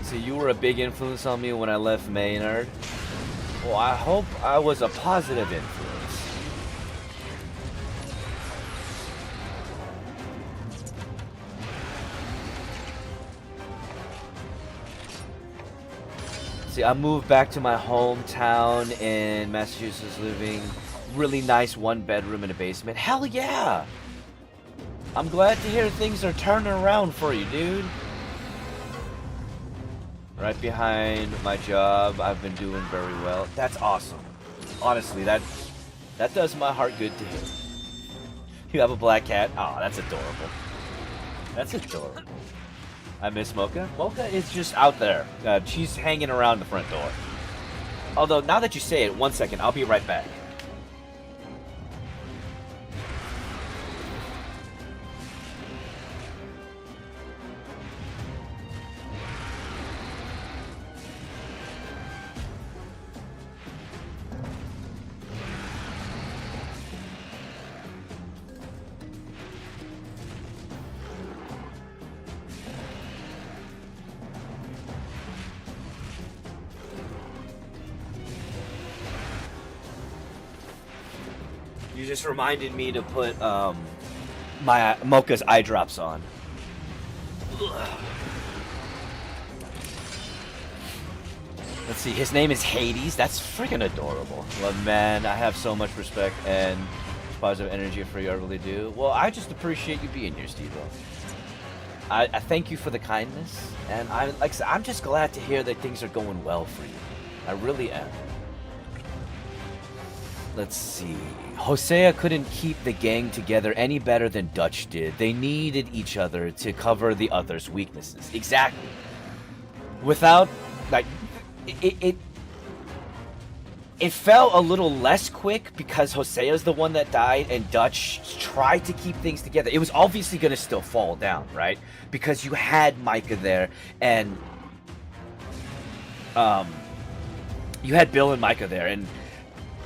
So you were a big influence on me when I left Maynard. Well, I hope I was a positive influence. See, I moved back to my hometown in Massachusetts, living really nice 1-bedroom in a basement. Hell yeah! I'm glad to hear things are turning around for you, dude. Right behind my job, I've been doing very well. That's awesome. Honestly, that does my heart good to hear. You have a black cat? Oh, that's adorable. That's adorable. I miss Mocha. Mocha is just out there. She's hanging around the front door. Although, now that you say it, 1 second, I'll be right back. You just reminded me to put my Mocha's eye drops on. Ugh. Let's see, his name is Hades. That's freaking adorable. Well, man, I have so much respect and positive energy for you. I really do. Well, I just appreciate you being here, Steve. I thank you for the kindness, and like I said, I'm just glad to hear that things are going well for you. I really am. Let's see. Hosea couldn't keep the gang together any better than Dutch did. They needed each other to cover the other's weaknesses. Exactly. Without, like, it felt a little less quick because Hosea's the one that died and Dutch tried to keep things together. It was obviously going to still fall down, right? Because you had Micah there and you had Bill and Micah there, and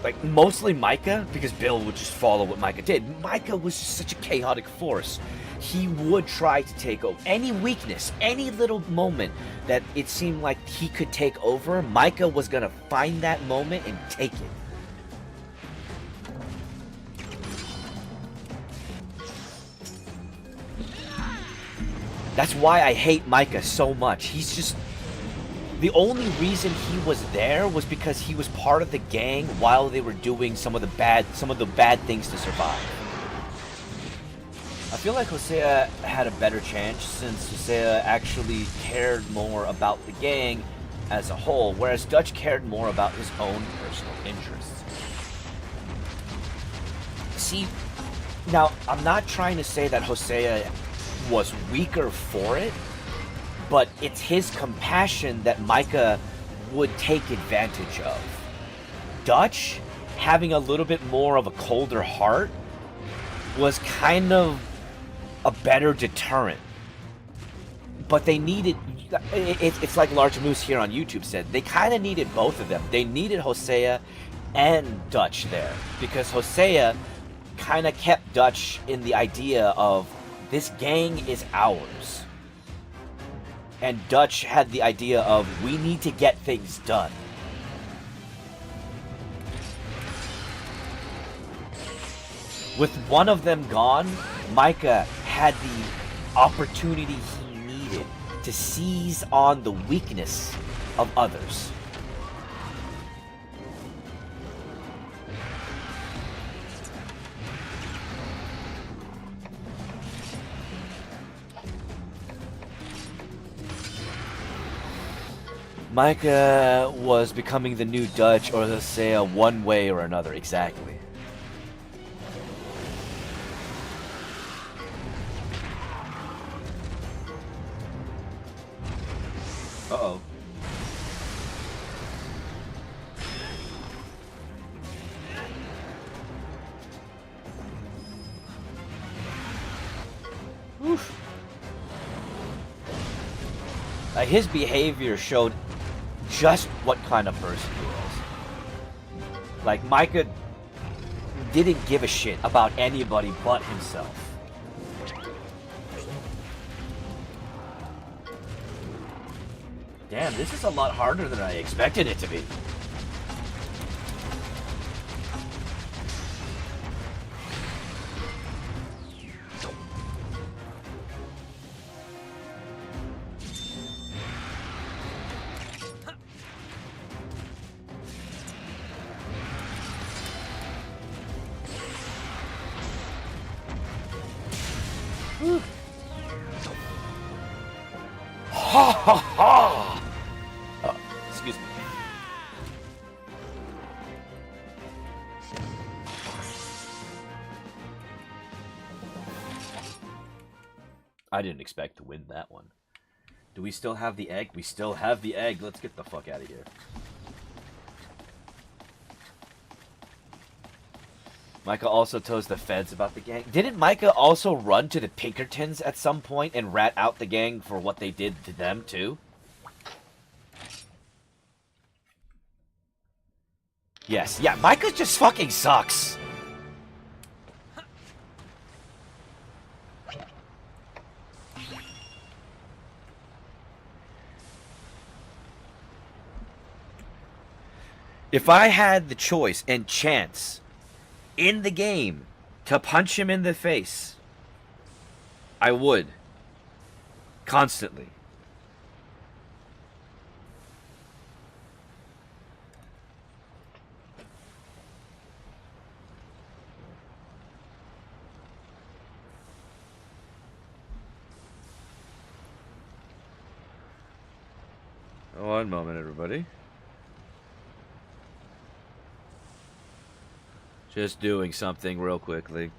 like mostly Micah because Bill would just follow what Micah did. Micah was just such a chaotic force. He would try to take over any weakness, any little moment that it seemed like he could take over. Micah was gonna find that moment and take it. That's why I hate Micah so much. He's just... The only reason he was there was because he was part of the gang while they were doing some of the bad things to survive. I feel like Hosea had a better chance since Hosea actually cared more about the gang as a whole, whereas Dutch cared more about his own personal interests. See, now I'm not trying to say that Hosea was weaker for it, but it's his compassion that Micah would take advantage of. Dutch, having a little bit more of a colder heart, was kind of a better deterrent. But they needed... It's like Large Moose here on YouTube said. They kind of needed both of them. They needed Hosea and Dutch there. Because Hosea kind of kept Dutch in the idea of, this gang is ours. And Dutch had the idea of, we need to get things done. With one of them gone, Micah had the opportunity he needed to seize on the weakness of others. Micah was becoming the new Dutch or Hosea one way or another, exactly. Uh-oh. Oof. His behavior showed just what kind of person he was. Like, Micah didn't give a shit about anybody but himself. Damn, this is a lot harder than I expected it to be. Ha ha ha! Excuse me. I didn't expect to win that one. Do we still have the egg? We still have the egg. Let's get the fuck out of here. Micah also tells the feds about the gang. Didn't Micah also run to the Pinkertons at some point and rat out the gang for what they did to them, too? Yes. Yeah, Micah just fucking sucks. If I had the choice and chance in the game to punch him in the face, I would. Constantly. One moment, everybody. Just doing something real quickly.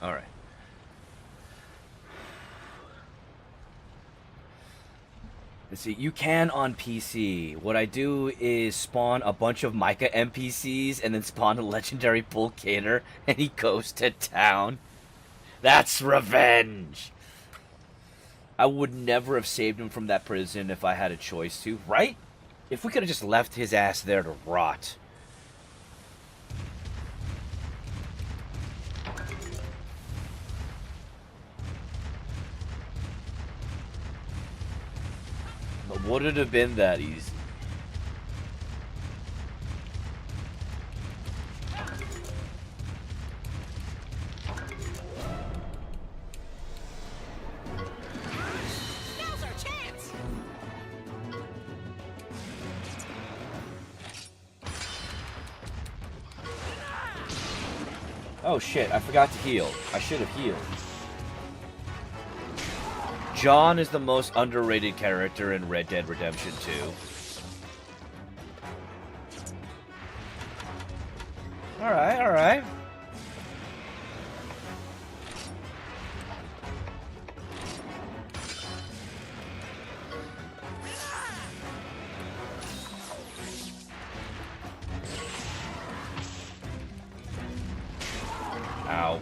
All right. Let's see. You can on PC. What I do is spawn a bunch of Micah NPCs and then spawn a legendary Pulcator, and he goes to town. That's revenge. I would never have saved him from that prison if I had a choice to, right? If we could have just left his ass there to rot. Would it have been that easy? Now's our chance. Oh shit, I forgot to heal. I should have healed. John is the most underrated character in Red Dead Redemption 2. Alright, alright. Ow.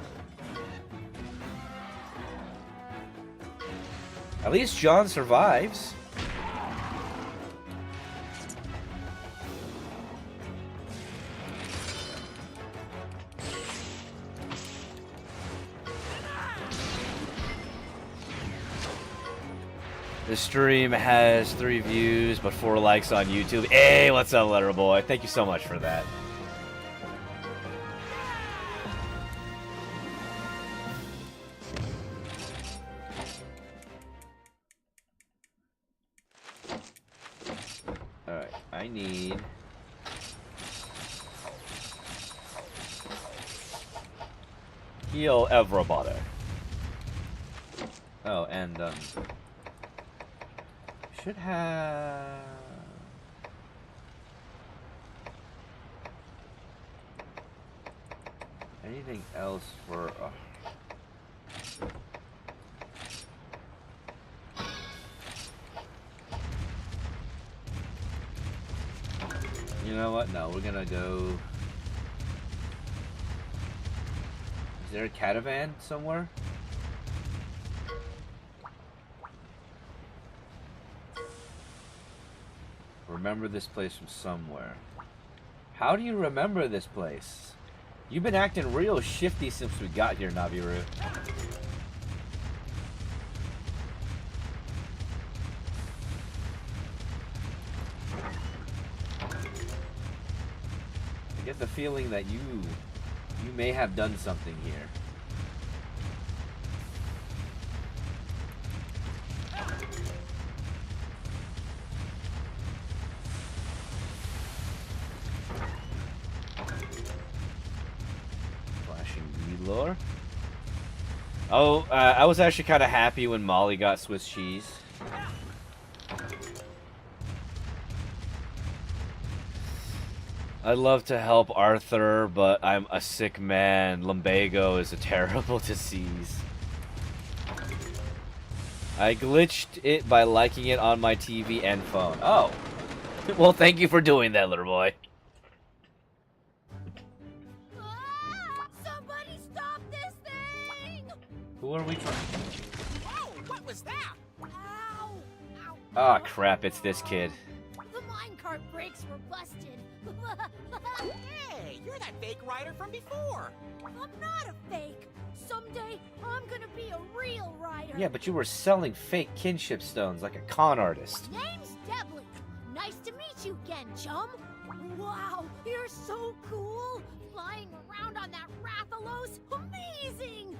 At least John survives. The stream has 3 views but 4 likes on YouTube. Hey, what's up, Letter Boy? Thank you so much for that. Alright, I need... heal everybody. Oh, and, should have... anything else for... You know what? No, we're gonna go... Is there a caravan somewhere? Remember this place from somewhere. How do you remember this place? You've been acting real shifty since we got here, Naviru. I get the feeling that you may have done something here. lore. Oh, I was actually kind of happy when Molly got Swiss cheese. I'd love to help Arthur, but I'm a sick man. Lumbago is a terrible disease. I glitched it by liking it on my TV and phone. Oh. Well, thank you for doing that, little boy. Ah, somebody stop this thing! Who are we trying? Whoa, what was that? Ow! Ow! Ah, crap, it's this kid. The minecart brakes were busted. Hey, you're that fake rider from before. I'm not a fake. Someday I'm gonna be a real rider. Yeah, but you were selling fake kinship stones like a con artist. Name's Debley. Nice to meet you again, chum. Wow, you're so cool. Flying around on that Rathalos, amazing.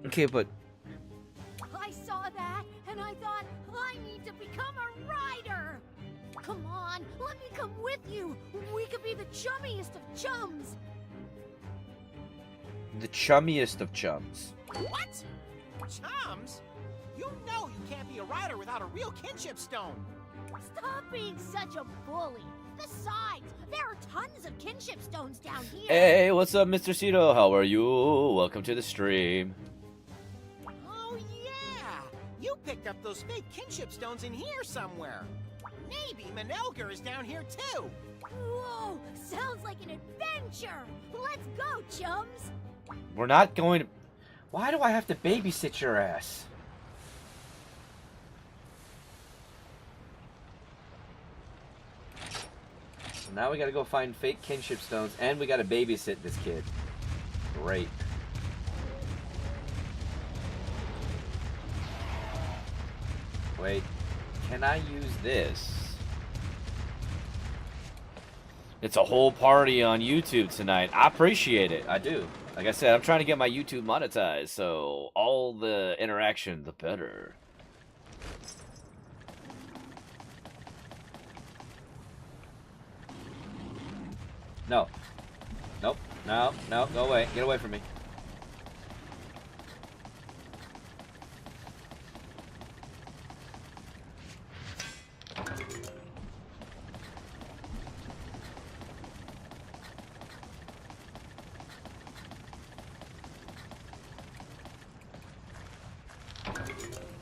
Okay, but I saw that and I thought I need to become a rider. Come on, let me come with you. We could be the chummiest of chums. the chummiest of chums. What? Chums? You know you can't be a rider without a real kinship stone. Stop being such a bully. Besides, there are tons of kinship stones down here. Hey, what's up, Mr. Cito? How are you? Welcome to the stream. Oh yeah! You picked up those fake kinship stones in here somewhere. Maybe Manelger is down here too. Whoa, sounds like an adventure. Let's go, chums. We're not going to... Why do I have to babysit your ass? So now we gotta go find fake kinship stones, and we gotta babysit this kid. Great. Wait, can I use this? It's a whole party on YouTube tonight. I appreciate it. I do. Like I said, I'm trying to get my YouTube monetized, so all the interaction, the better. No. Nope. No. No. Go away. Get away from me.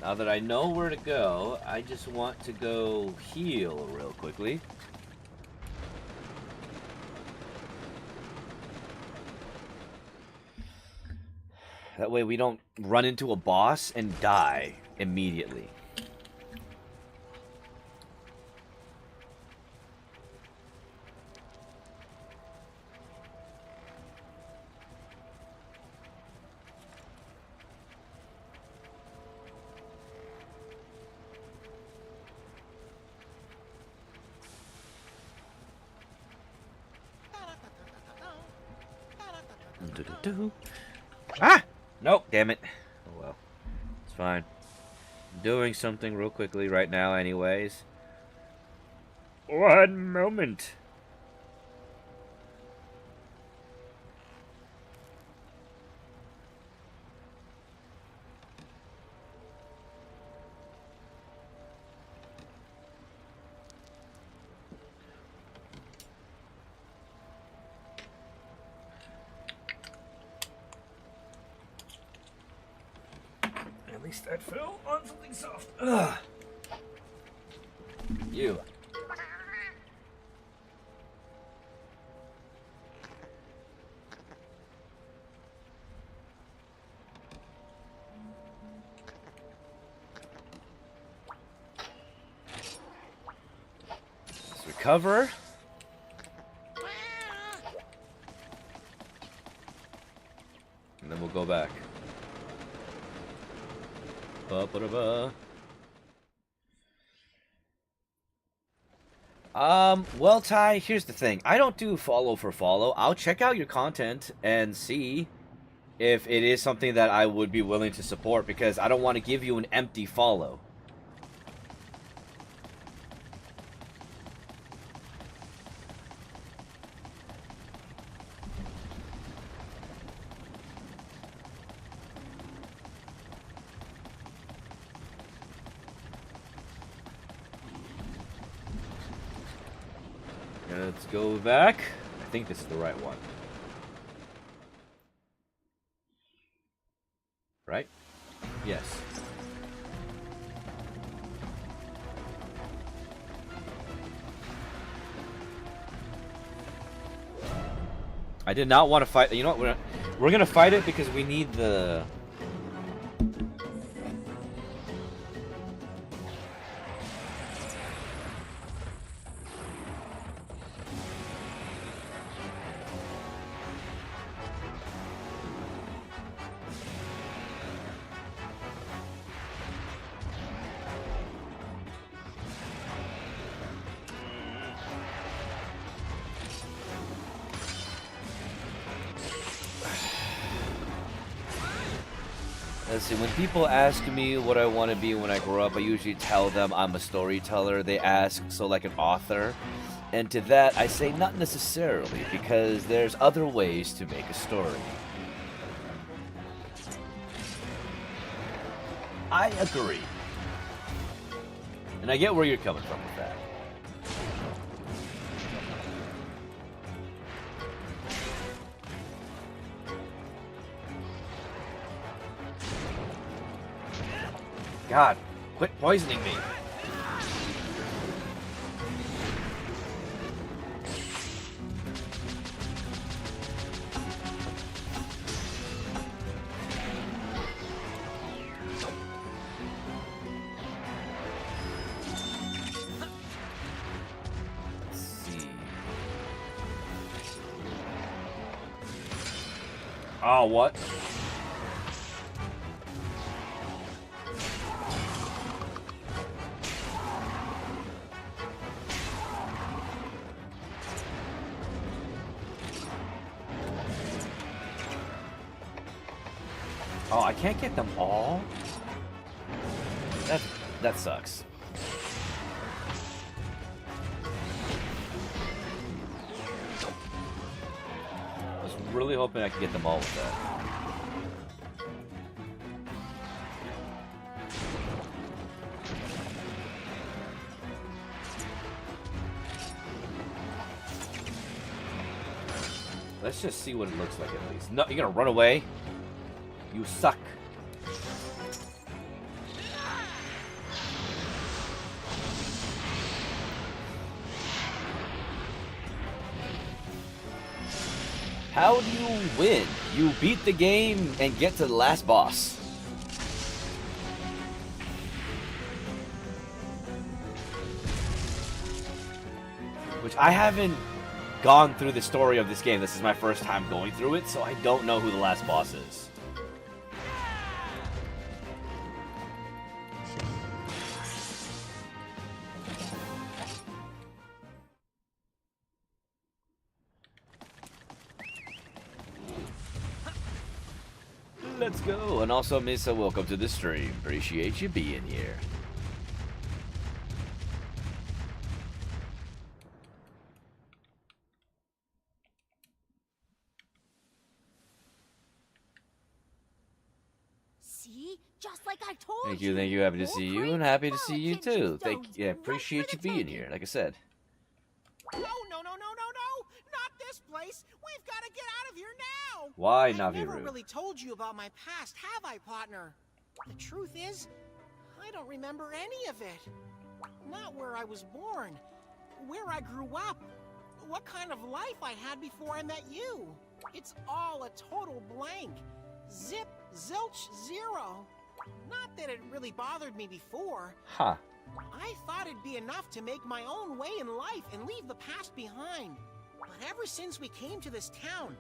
Now that I know where to go, I just want to go heal real quickly. That way we don't run into a boss and die immediately. Ah! Nope, damn it. Oh well. It's fine. I'm doing something real quickly right now anyways. One moment. At least that fell on something soft. Ugh. You. Let's recover. And then we'll go back. Ba-ba-da-ba. Well, Ty, here's the thing. I don't do follow for follow. I'll check out your content and see if it is something that I would be willing to support, because I don't want to give you an empty follow. Let's go back. I think this is the right one. Right? Yes. I did not want to fight. You know what? We're gonna fight it because we need the. Let's see, when people ask me what I want to be when I grow up, I usually tell them I'm a storyteller. They ask, so like an author. And to that, I say not necessarily, because there's other ways to make a story. I agree. And I get where you're coming from with that. God, quit poisoning me. Let's see. Oh, what? Oh, I can't get them all? That sucks. I was really hoping I could get them all with that. Let's just see what it looks like at least. No, you're gonna run away? You suck. How do you win? You beat the game and get to the last boss. Which I haven't gone through the story of this game. This is my first time going through it, so I don't know who the last boss is. Let's go. And also, Misa, welcome to the stream. Appreciate you being here. See? Just like I told you. Thank you, thank you. Happy to see you, and happy to see you too. Yeah, appreciate you being here, like I said. No, no, no, no, no, no! Not this place! We've got to get out of here now! Why, I've never Naviru? really told you about my past, have I, partner? The truth is, I don't remember any of it. Not where I was born, where I grew up, what kind of life I had before I met you. It's all a total blank. Zip, zilch, zero. Not that it really bothered me before. Huh. I thought it'd be enough to make my own way in life and leave the past behind. But ever since we came to this town,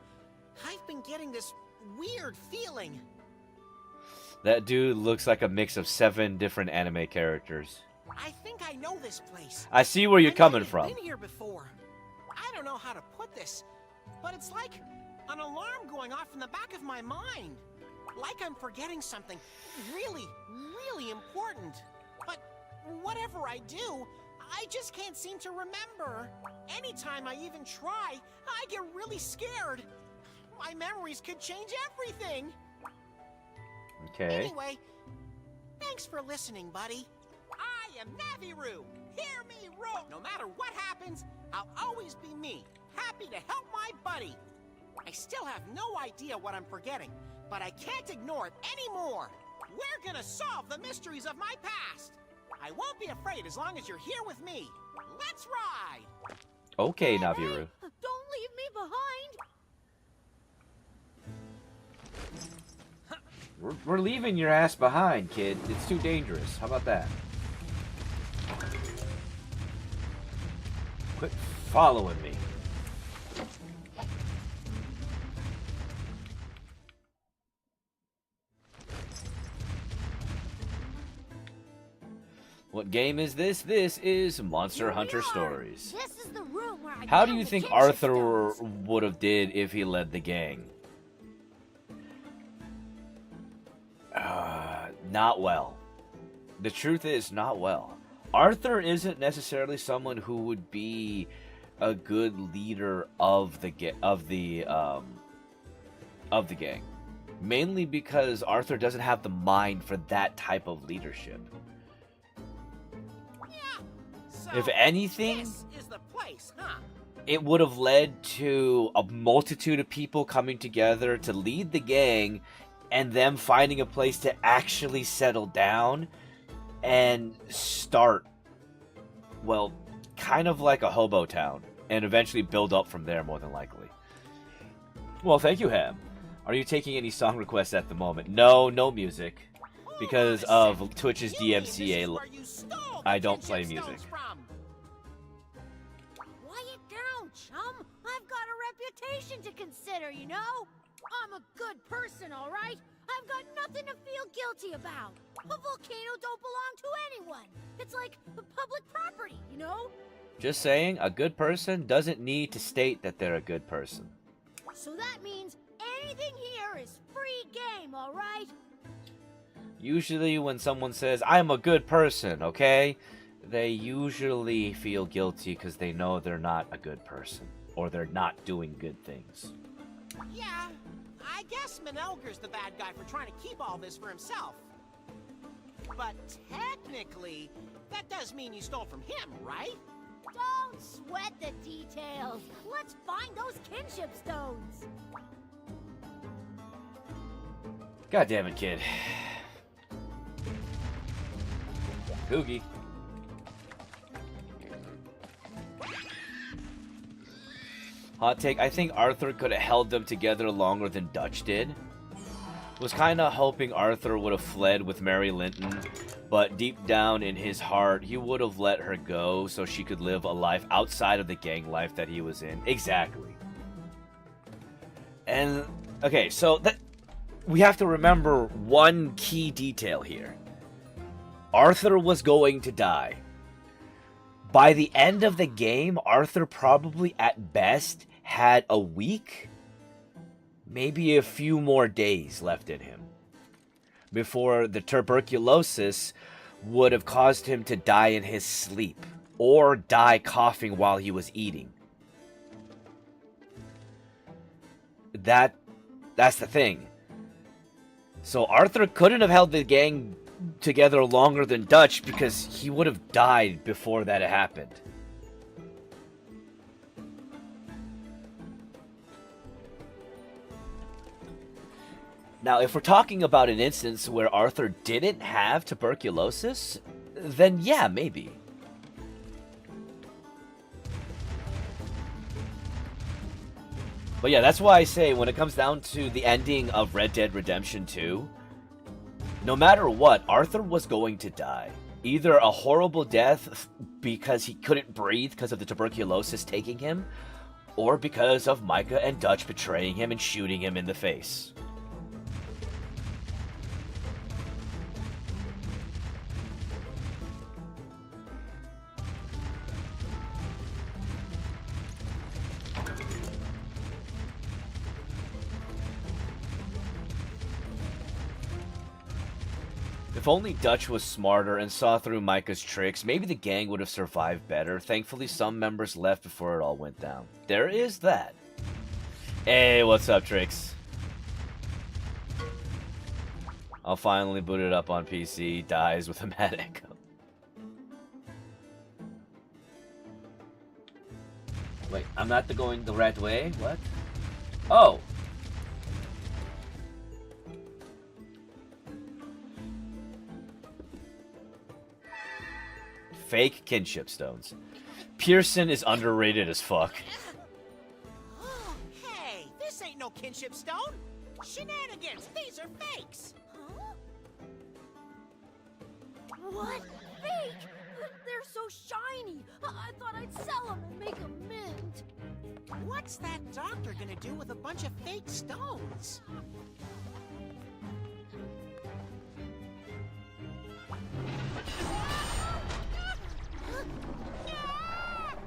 I've been getting this weird feeling. That dude looks like a mix of 7 different anime characters. I think I know this place. I see where you're coming I've from. been here before. I don't know how to put this, but it's like an alarm going off in the back of my mind. Like I'm forgetting something really, really important. But whatever I do, I just can't seem to remember. Anytime I even try, I get really scared. My memories could change everything. Okay. Anyway, thanks for listening, buddy. I am Naviru. Hear me roar. No matter what happens, I'll always be me, happy to help my buddy. I still have no idea what I'm forgetting, but I can't ignore it anymore. We're gonna solve the mysteries of my past. I won't be afraid as long as you're here with me. Let's ride! Okay, Hey, Naviru. don't leave me behind. We're leaving your ass behind, kid. It's too dangerous. How about that? Quit following me. What game is this? This is Monster Here we Hunter are. Stories. This is the room where I How do found you the think kinship Arthur stones. would have did if he led the gang? Not well. The truth is, not well. Arthur isn't necessarily someone who would be a good leader of the gang, mainly because Arthur doesn't have the mind for that type of leadership. So, If anything, this is the place, huh? it would have led to a multitude of people coming together to lead the gang and them finding a place to actually settle down and start, well, kind of like a hobo town, and eventually build up from there, more than likely. Well, thank you, Ham. Are you taking any song requests at the moment? No, no music. Because Hold on a of sec. Twitch's You mean this DMCA, is where you stole the I don't kinship play stones music. from. Quiet down, chum. I've got a reputation to consider, you know? I'm a good person, all right? I've got nothing to feel guilty about. A volcano don't belong to anyone. It's like public property, you know? Just saying, a good person doesn't need to state that they're a good person. So that means anything here is free game, all right? Usually when someone says, I'm a good person, okay? They usually feel guilty because they know they're not a good person. Or they're not doing good things. Yeah, I guess Menelger's the bad guy for trying to keep all this for himself. But technically, that does mean you stole from him, right? Don't sweat the details. Let's find those kinship stones. God damn it, kid. Googie. Hot take, I think Arthur could have held them together longer than Dutch did. Was kind of hoping Arthur would have fled with Mary Linton, but deep down in his heart, he would have let her go so she could live a life outside of the gang life that he was in. Exactly. And, okay, so that we have to remember one key detail here. Arthur was going to die. By the end of the game, Arthur probably at best had a week, maybe a few more days left in him, before the tuberculosis would have caused him to die in his sleep, or die coughing while he was eating. That's the thing. So Arthur couldn't have held the gang together longer than Dutch because he would have died before that had happened. Now, if we're talking about an instance where Arthur didn't have tuberculosis, then yeah, maybe. But yeah, that's why I say when it comes down to the ending of Red Dead Redemption 2, no matter what, Arthur was going to die. Either a horrible death because he couldn't breathe because of the tuberculosis taking him, or because of Micah and Dutch betraying him and shooting him in the face. If only Dutch was smarter and saw through Micah's tricks, maybe the gang would have survived better. Thankfully, some members left before it all went down. There is that. Hey, what's up, Tricks? I'll finally boot it up on PC. Dies with a mad echo. I'm not going the right way? What? Oh! Fake kinship stones. Pearson is underrated as fuck. Hey, this ain't no kinship stone. Shenanigans, these are fakes. Huh? What? Fake? They're so shiny. I thought I'd sell them and make a mint. What's that doctor gonna do with a bunch of fake stones?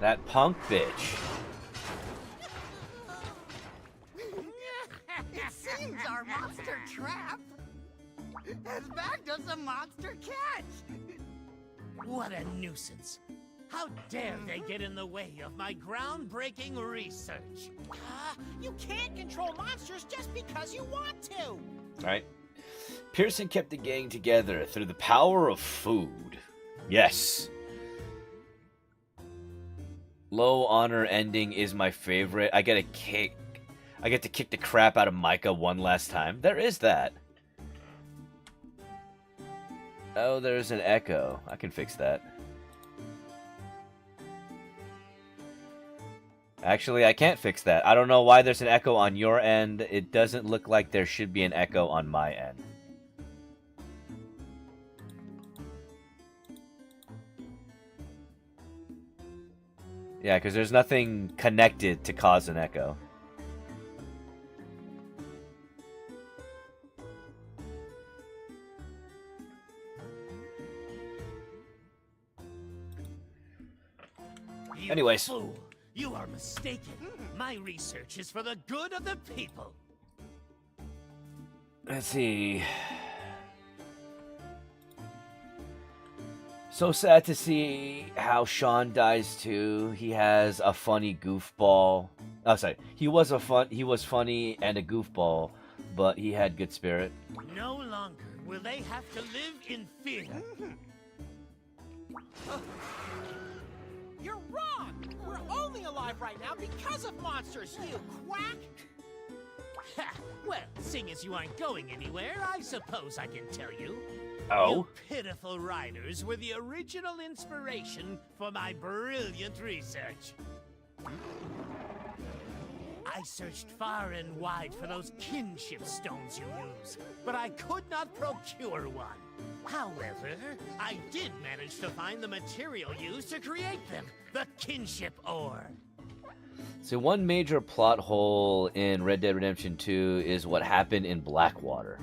That punk bitch. It seems our monster trap has bagged us a monster catch. What a nuisance. How dare they get in the way of my groundbreaking research? You can't control monsters just because you want to. Right? Pearson kept the gang together through the power of food. Yes. Low honor ending is my favorite. I get to kick the crap out of Micah one last time. There is that. Oh, there's an echo. I can fix that. Actually, I can't fix that. I don't know why there's an echo on your end. It doesn't look like there should be an echo on my end. Yeah, because there's nothing connected to cause an echo. You Anyways. fool. You are mistaken. My research is for the good of the people. Let's see. So sad to see how Sean dies too. He has a funny goofball. Oh, sorry. He was funny and a goofball, but he had good spirit. No longer will they have to live in fear. You're wrong. We're only alive right now because of monsters, you quack. Ha! Well, seeing as you aren't going anywhere, I suppose I can tell you. Oh? You pitiful riders were the original inspiration for my brilliant research. I searched far and wide for those kinship stones you use, but I could not procure one. However, I did manage to find the material used to create them, the kinship ore. So one major plot hole in Red Dead Redemption 2 is what happened in Blackwater.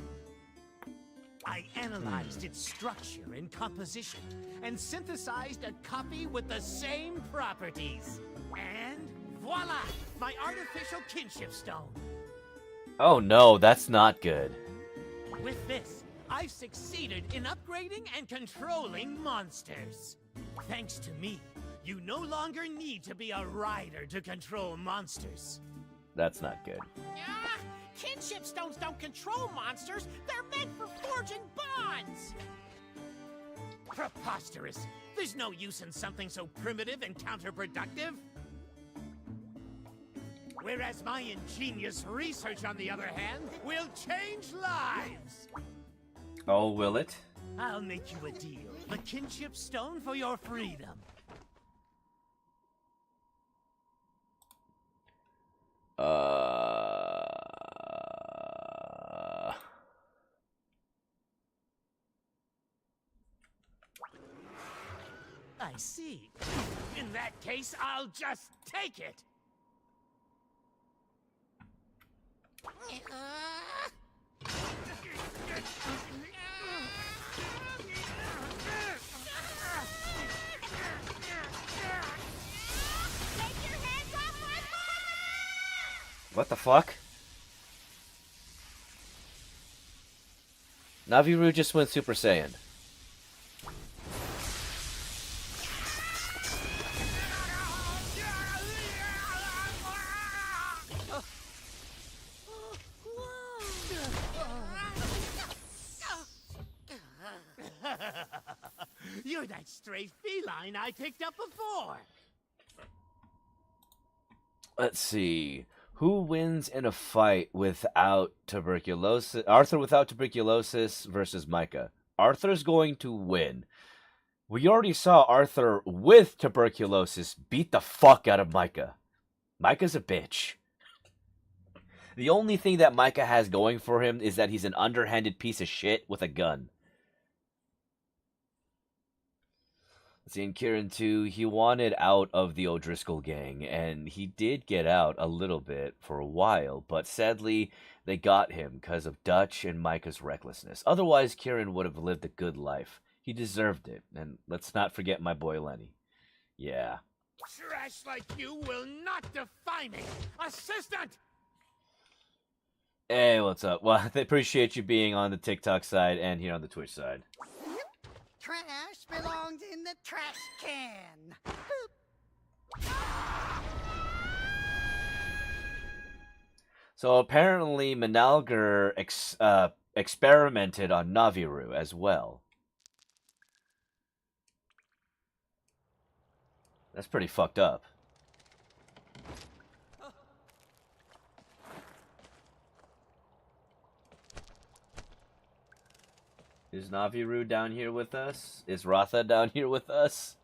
I analyzed its structure and composition, and synthesized a copy with the same properties. And voila! My artificial kinship stone. Oh no, that's not good. With this, I've succeeded in upgrading and controlling monsters. Thanks to me, you no longer need to be a rider to control monsters. That's not good. Ah, kinship stones don't control monsters. They're meant for forging bonds. Preposterous! There's no use in something so primitive and counterproductive. Whereas my ingenious research, on the other hand, will change lives! Oh, will it? I'll make you a deal. The kinship stone for your freedom. I see. In that case, I'll just take it. What the fuck? Naviru just went Super Saiyan. You're that stray feline I picked up before. Let's see. Who wins in a fight without tuberculosis? Arthur without tuberculosis versus Micah. Arthur's going to win. We already saw Arthur with tuberculosis beat the fuck out of Micah. Micah's a bitch. The only thing that Micah has going for him is that he's an underhanded piece of shit with a gun. See, in Kieran 2, he wanted out of the O'Driscoll gang, and he did get out a little bit for a while, but sadly, they got him because of Dutch and Micah's recklessness. Otherwise, Kieran would have lived a good life. He deserved it, and let's not forget my boy Lenny. Yeah. Trash like you will not defy me! Assistant! Hey, what's up? Well, I appreciate you being on the TikTok side and here on the Twitch side. Trash belongs in the trash can. So apparently Menalgar experimented on Naviru as well. That's pretty fucked up. Is Naviru down here with us? Is Ratha down here with us?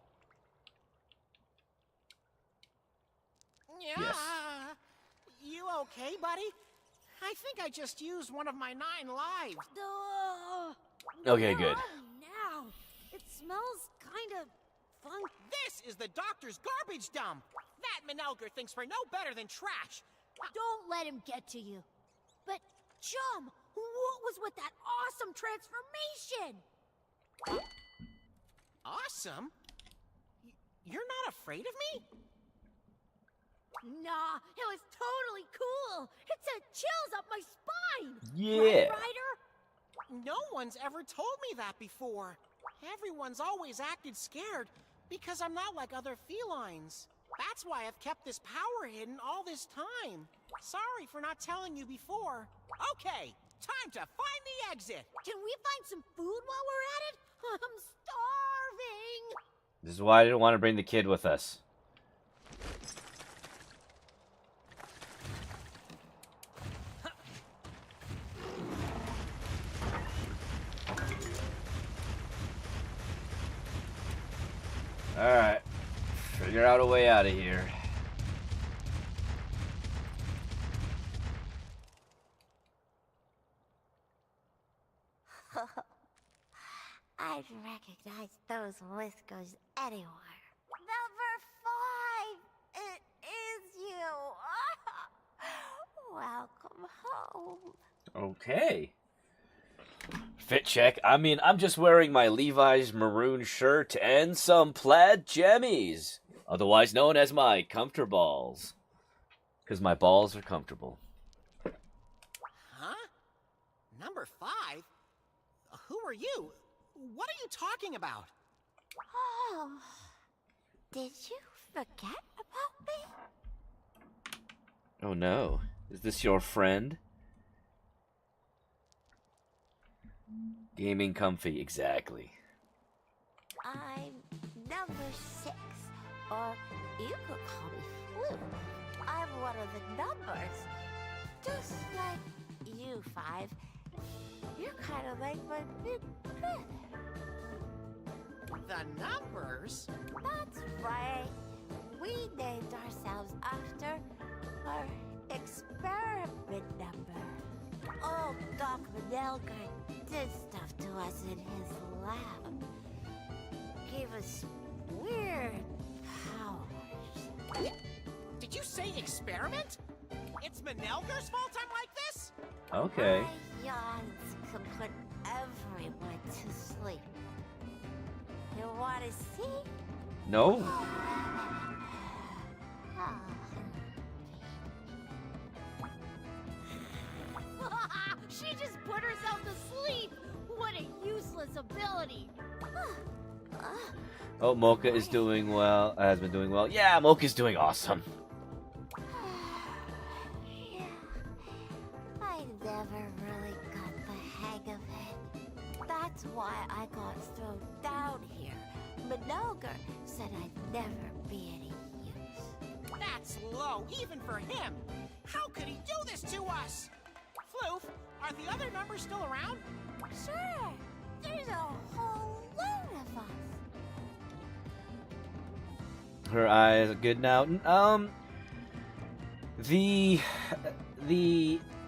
Yeah. Yes. You okay, buddy? I think I just used one of my 9 lives. Okay, good. Now, it smells kind of funky. This is the doctor's garbage dump. That Menelgar thinks we're no better than trash. Don't let him get to you. But, Chum, what was with that awesome transformation? Awesome? You're not afraid of me? Nah, it was totally cool. It sent chills up my spine. Yeah. Right, Ryder? No one's ever told me that before. Everyone's always acted scared because I'm not like other felines. That's why I've kept this power hidden all this time. Sorry for not telling you before. Okay, time to find the exit. Can we find some food while we're at it? I'm starving. This is why I didn't want to bring the kid with us. Alright. Figure out a way out of here. I'd recognize those whiskers anywhere. Number 5! It is you! Welcome home. Okay. Fit check. I mean, I'm just wearing my Levi's maroon shirt and some plaid jammies, otherwise known as my comfortballs, because my balls are comfortable. Huh? Number 5? Who are you? What are you talking about? Oh, did you forget about me? Oh no. Is this your friend? Gaming comfy, exactly. I'm number 6, or you could call me Flu. I'm one of the numbers. Just like you, 5. You're kind of like my big brother. The numbers? That's right. We named ourselves after our experiment number. Old Doc Menelgar did stuff to us in his lab. Gave us weird powers. Did you say experiment? It's Menelgar's fault I'm like this? Okay. My yawns can put everyone to sleep. You want to see? No? She just put herself to sleep! What a useless ability! Oh, Mocha is doing well. Has been doing well. Yeah, Mocha's doing awesome. Yeah, I never really got the hang of it. That's why I got thrown down here. Menelgar said I'd never be any use. That That's low, even for him. How could he do this to us? Floof, are the other numbers still around? Sure. There's a whole load of us. Her eyes are good now. The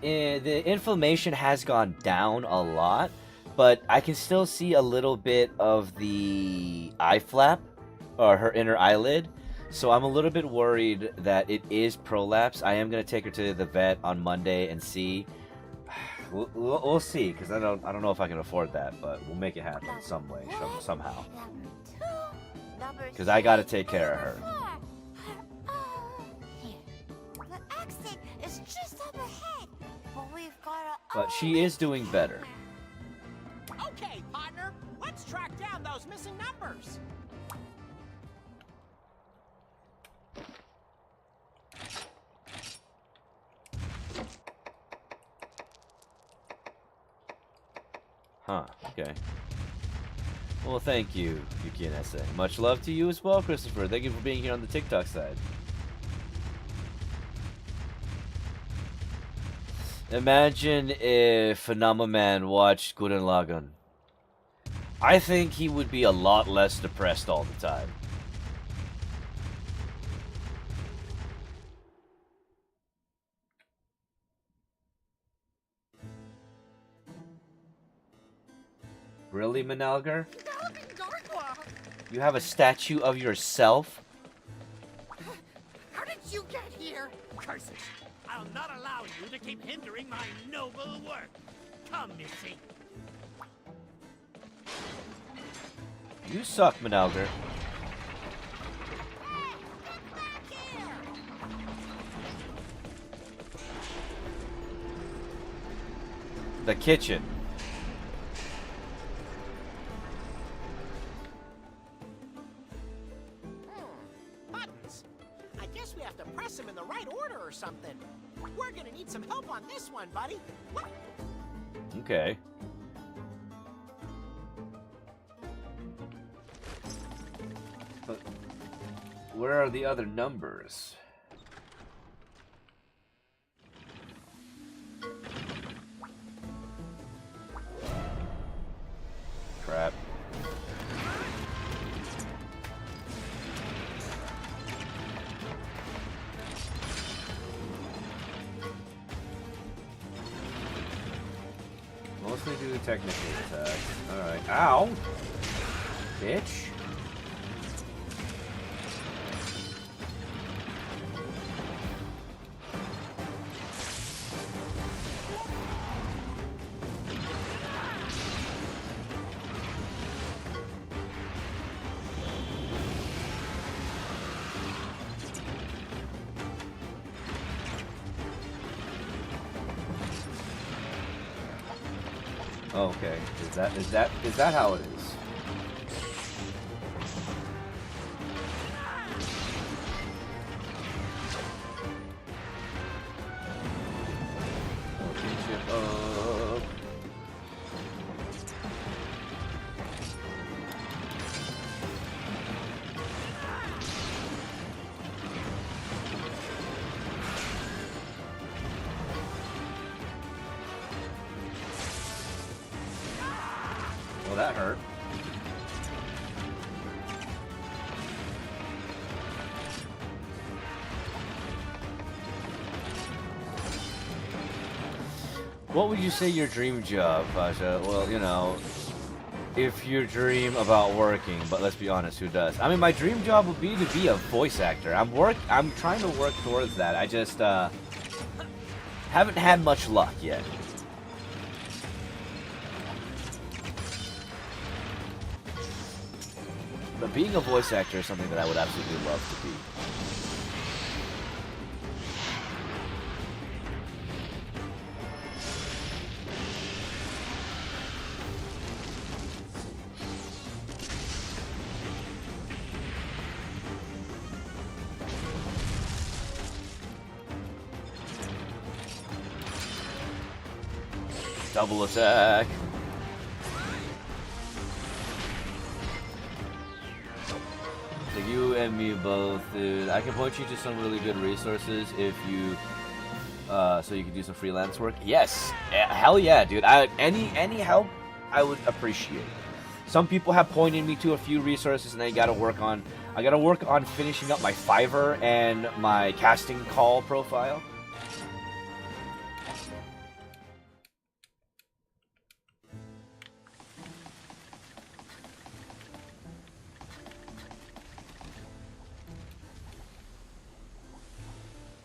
inflammation has gone down a lot, but I can still see a little bit of the eye flap, or her inner eyelid. So I'm a little bit worried that it is prolapse. I am gonna take her to the vet on Monday and see. We'll see, because I don't know if I can afford that, but we'll make it happen some way, somehow. Because I gotta take care of her. The exit is just up ahead, but we've gotta. But she is doing better. Okay, partner, let's track down those missing numbers. Huh, okay. Well, thank you, Yuki and Essa. Much love to you as well, Christopher. Thank you for being here on the TikTok side. Imagine if Phenomenon watched Gurren Lagann. I think he would be a lot less depressed all the time. Really, Manalgar? You have a statue of yourself? How did you get here? Curses! I'll not allow you to keep hindering my noble work. Come, Missy. You suck, Manalgar. The kitchen. Buttons. I guess we have to press them in the right order or something. We're gonna need some help on this one, buddy. Okay. But where are the other numbers? Crap. Mostly do the technical attack. Alright. Ow! Bitch. Oh, okay. Is that how it is? Oh, well, that hurt. What would you say your dream job, Pasha? Well, you know, if you dream about working, but let's be honest, who does? I mean, my dream job would be to be a voice actor. I'm trying to work towards that. I just haven't had much luck yet. But being a voice actor is something that I would absolutely love to be. Double attack. Like you and me both, dude. I can point you to some really good resources if you, so you can do some freelance work. Yes, hell yeah, dude. Any help I would appreciate. Some people have pointed me to a few resources, and I gotta work on finishing up my Fiverr and my casting call profile.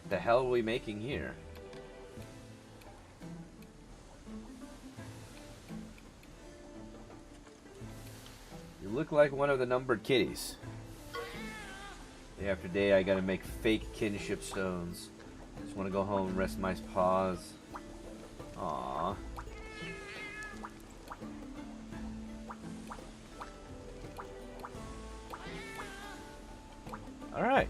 The hell are we making here? You look like one of the numbered kitties. Day after day I gotta make fake kinship stones. Just wanna go home and rest my paws. Aww. Alright.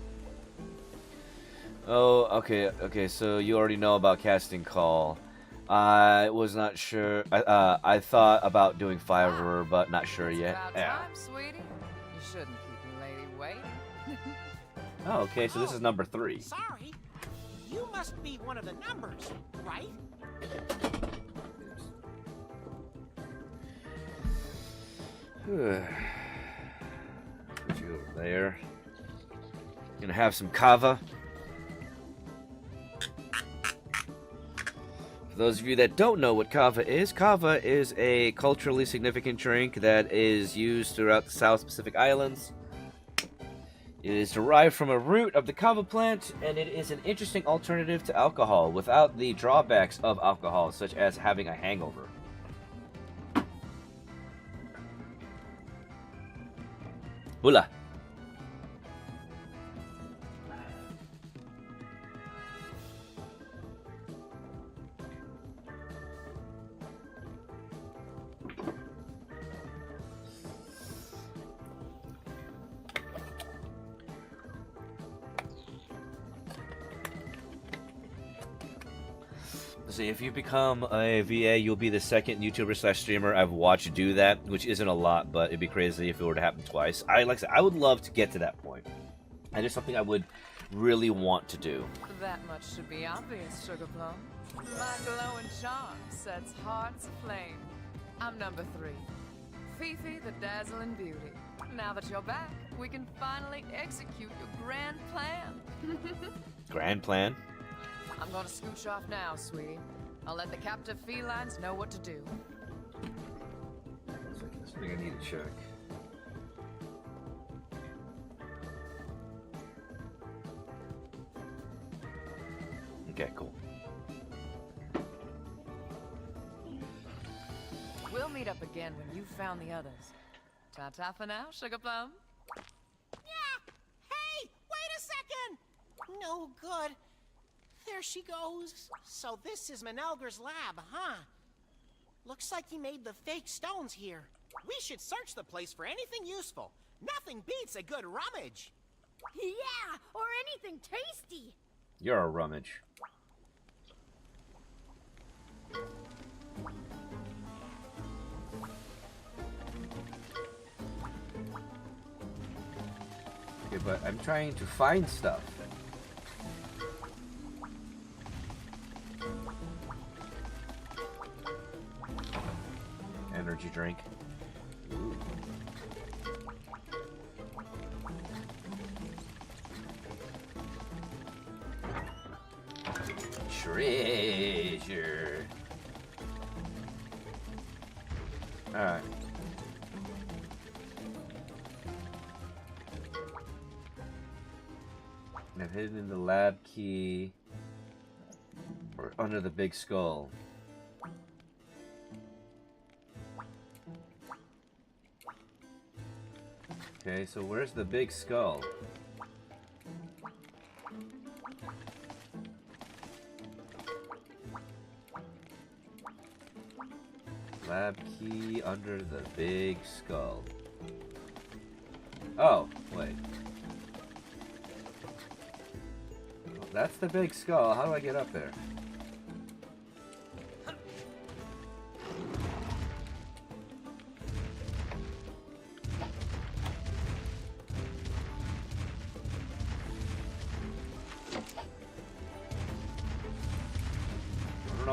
Oh, okay, so you already know about casting call. I was not sure. I thought about doing Fiverr, but not sure yet. About time, sweetie. You shouldn't keep a lady waiting. Oh, okay, so this is number 3. Sorry. You must be one of the numbers, right? Put you over there. Gonna have some kava. For those of you that don't know what kava is a culturally significant drink that is used throughout the South Pacific Islands. It is derived from a root of the kava plant, and it is an interesting alternative to alcohol without the drawbacks of alcohol, such as having a hangover. Bula. See, if you become a VA, you'll be the second YouTuber/streamer I've watched do that, which isn't a lot, but it'd be crazy if it were to happen twice. Like I said, I would love to get to that point. And it's something I would really want to do. That much should be obvious, Sugar Plum. My glowing charm sets hearts aflame. I'm number 3. Fifi, the dazzling beauty. Now that you're back, we can finally execute your grand plan. Grand plan? I'm gonna scooch off now, sweetie. I'll let the captive felines know what to do. That's something I need to check. Okay, cool. We'll meet up again when you've found the others. Ta-ta for now, Sugar Plum. Yeah! Hey! Wait a second! No good. There she goes. So this is Manelger's lab, huh? Looks like he made the fake stones here. We should search the place for anything useful. Nothing beats a good rummage. Yeah, or anything tasty. You're a rummage. Okay, but I'm trying to find stuff. Energy drink. Ooh. Treasure. Alright. I've hidden the lab key or under the big skull. Okay, so where's the big skull? Lab key under the big skull. Oh, wait. That's the big skull. How do I get up there?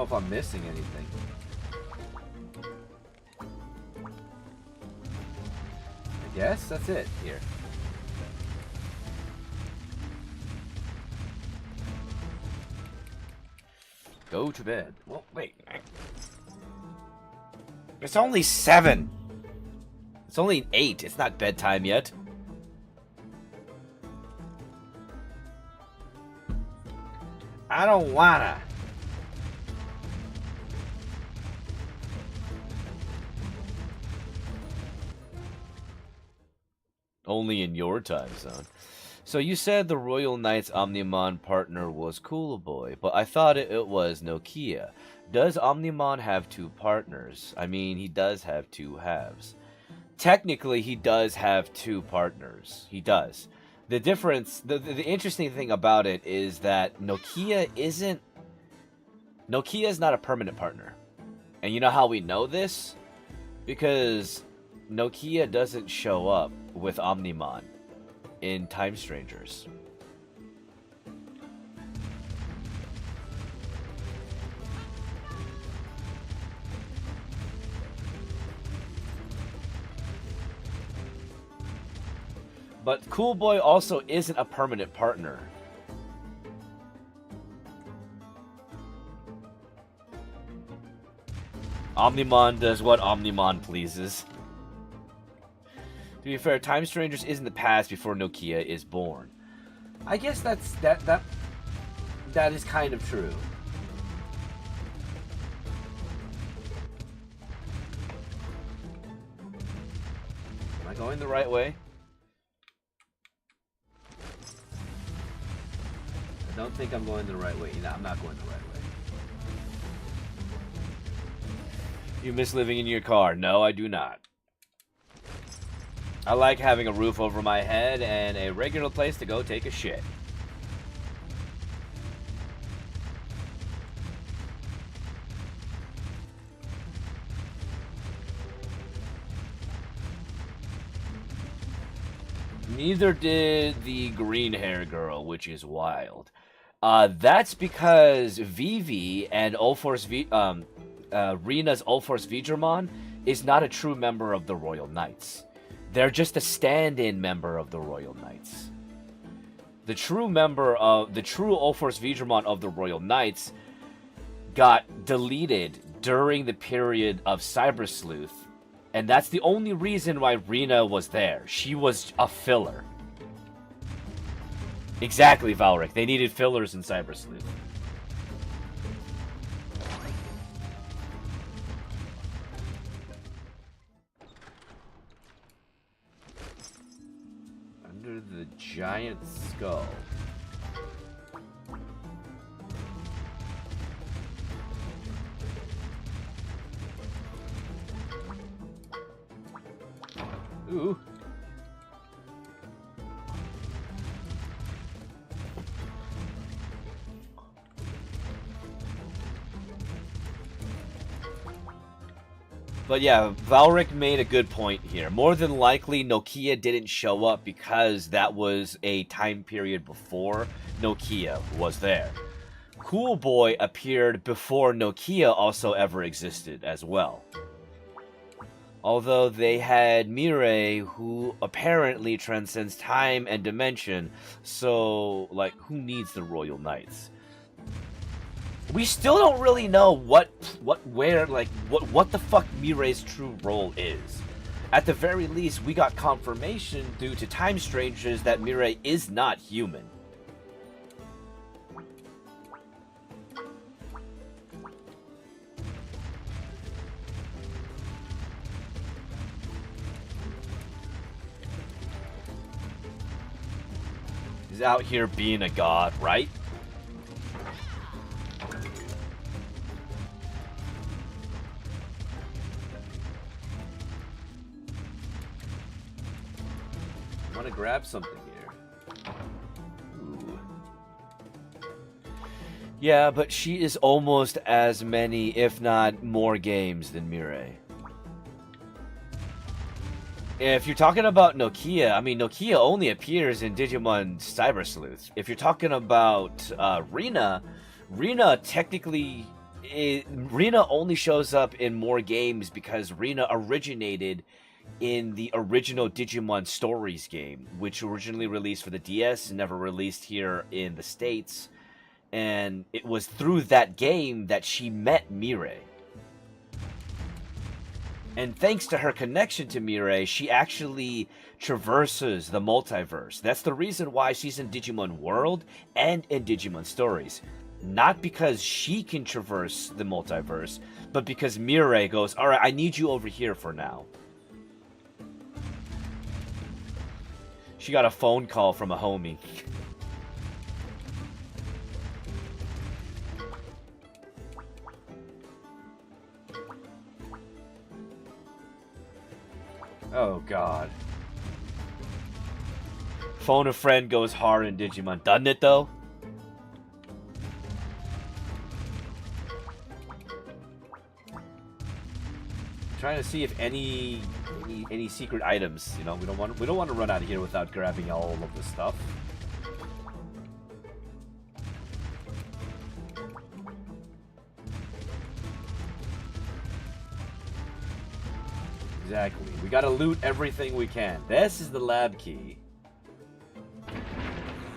if I'm missing anything. I guess that's it here. Go to bed. Well, wait. It's only 7. It's only 8. It's not bedtime yet. I don't wanna. Only in your time zone. So you said the Royal Knights Omnimon partner was Cool Boy, but I thought it was Nokia. Does Omnimon have 2 partners? I mean, he does have 2 halves. Technically, he does have 2 partners. He does. The difference, the interesting thing about it is that Nokia is not a permanent partner. And you know how we know this? Because Nokia doesn't show up with Omnimon in Time Strangers. But Cool Boy also isn't a permanent partner. Omnimon does what Omnimon pleases. To be fair, Time Strangers is in the past before Nokia is born. I guess that is kind of true. Am I going the right way? I don't think I'm going the right way. No, I'm not going the right way. You miss living in your car? No, I do not. I like having a roof over my head and a regular place to go take a shit. Neither did the green hair girl, which is wild. That's because Vivi and Rina's Ulforce Vidramon is not a true member of the Royal Knights. They're just a stand-in member of the Royal Knights. The true Ulforce Vidramon of the Royal Knights got deleted during the period of Cyber Sleuth, and that's the only reason why Rina was there. She was a filler. Exactly, Valric. They needed fillers in Cyber Sleuth. Under the giant skull. Ooh. But yeah, Valric made a good point here. More than likely, Nokia didn't show up because that was a time period before Nokia was there. Cool Boy appeared before Nokia also ever existed as well. Although they had Mirai, who apparently transcends time and dimension, so, like, who needs the Royal Knights? We still don't really know what the fuck Mirai's true role is. At the very least, we got confirmation due to Time Strangers that Mirai is not human. He's out here being a god, right? I want to grab something here. Ooh. Yeah, but she is almost as many, if not more games than Mirai. If you're talking about Nokia, I mean, Nokia only appears in Digimon Cyber Sleuth. If you're talking about Rina technically Rena only shows up in more games because Rena originated in the original Digimon Stories game, which originally released for the DS and never released here in the States. And it was through that game that she met Mirai. And thanks to her connection to Mirai, she actually traverses the multiverse. That's the reason why she's in Digimon World and in Digimon Stories. Not because she can traverse the multiverse, but because Mirai goes, alright, I need you over here for now. She got a phone call from a homie. Oh god. Phone a friend goes hard in Digimon. Doesn't it though? Trying to see if any secret items, you know, we don't want to run out of here without grabbing all of the stuff. Exactly. We gotta loot everything we can. This is the lab key.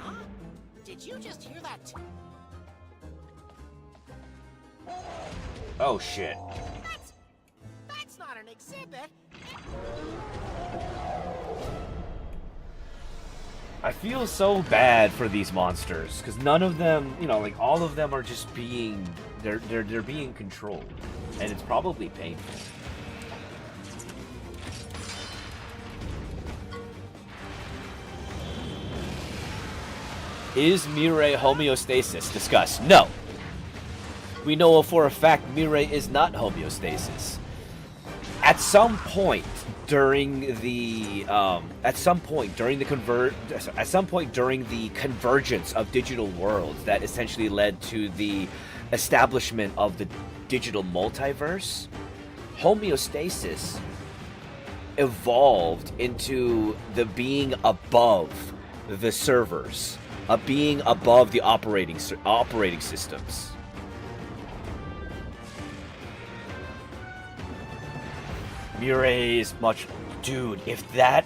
Huh? Did you just hear that? Oh shit. That's not an exhibit. I feel so bad for these monsters because none of them, you know, like all of them are just being they're being controlled, and it's probably painful. Is Mirai homeostasis? Discuss. No. We know for a fact Mirai is not homeostasis. At some point during the convergence of digital worlds that essentially led to the establishment of the digital multiverse, homeostasis evolved into the being above the servers. Being above the operating systems. Mirai is much... Dude, if that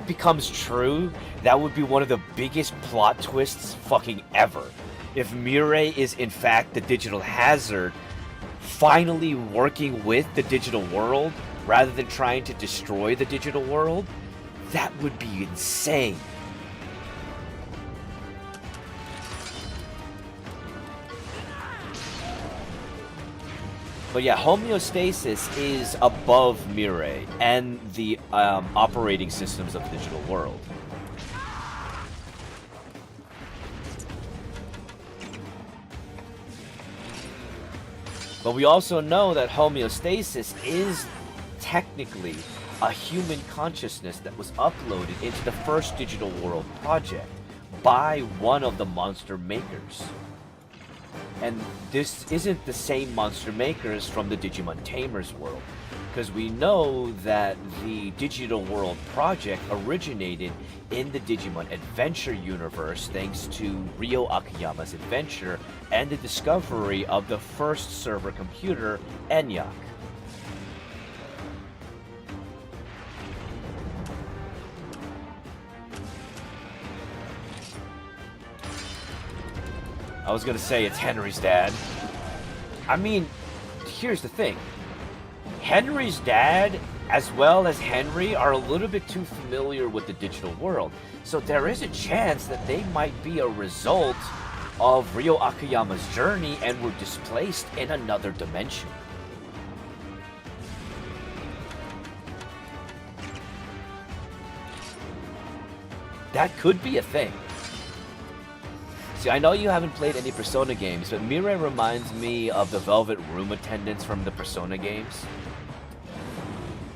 becomes true, that would be one of the biggest plot twists fucking ever. If Mirai is in fact the digital hazard, finally working with the digital world, rather than trying to destroy the digital world, that would be insane. But yeah, homeostasis is above Mirai and the operating systems of the digital world. But we also know that homeostasis is technically a human consciousness that was uploaded into the first digital world project by one of the monster makers. And this isn't the same monster makers from the Digimon Tamers world, because we know that the Digital World project originated in the Digimon Adventure universe thanks to Ryo Akiyama's adventure and the discovery of the first server computer, ENIAC. I was gonna say it's Henry's dad. I mean, here's the thing. Henry's dad, as well as Henry, are a little bit too familiar with the digital world. So there is a chance that they might be a result of Ryo Akiyama's journey and were displaced in another dimension. That could be a thing. See, I know you haven't played any Persona games, but Mirai reminds me of the Velvet Room attendants from the Persona games.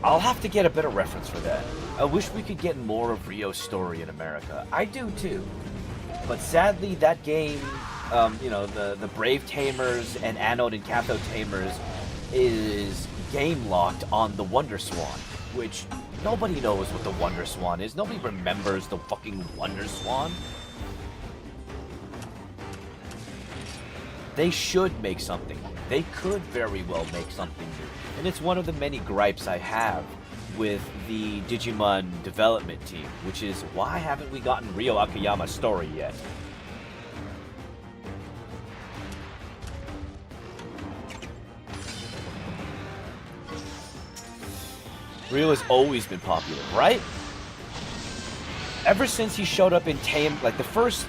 I'll have to get a better reference for that. I wish we could get more of Ryo's story in America. I do too. But sadly, that game, you know, the Brave Tamers and Anode and Cathode Tamers is game locked on the Wonder Swan, which nobody knows what the Wonder Swan is. Nobody remembers the fucking Wonder Swan. They should make something. They could very well make something new. And it's one of the many gripes I have with the Digimon development team, which is why haven't we gotten Ryo Akiyama's story yet? Ryo has always been popular, right? Ever since he showed up in Tame, like the first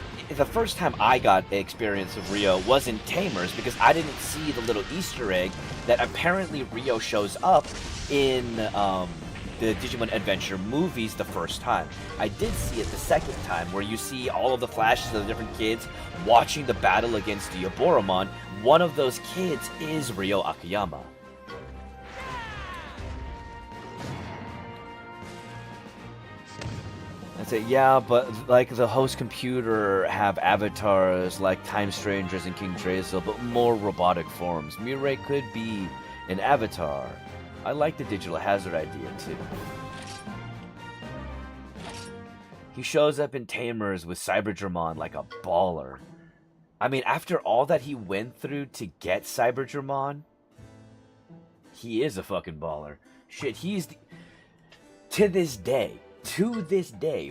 time I got the experience of Ryo was in Tamers, because I didn't see the little Easter egg that apparently Ryo shows up in the Digimon Adventure movies the first time. I did see it the second time, where you see all of the flashes of the different kids watching the battle against Diaboromon. One of those kids is Ryo Akiyama. I say, yeah, but like the host computer have avatars like Time Strangers and King Drazel, but more robotic forms. Mirai could be an avatar. I like the Digital Hazard idea too. He shows up in Tamers with Cyberdramon like a baller. I mean, after all that he went through to get Cyberdramon, he is a fucking baller. Shit, he's to this day,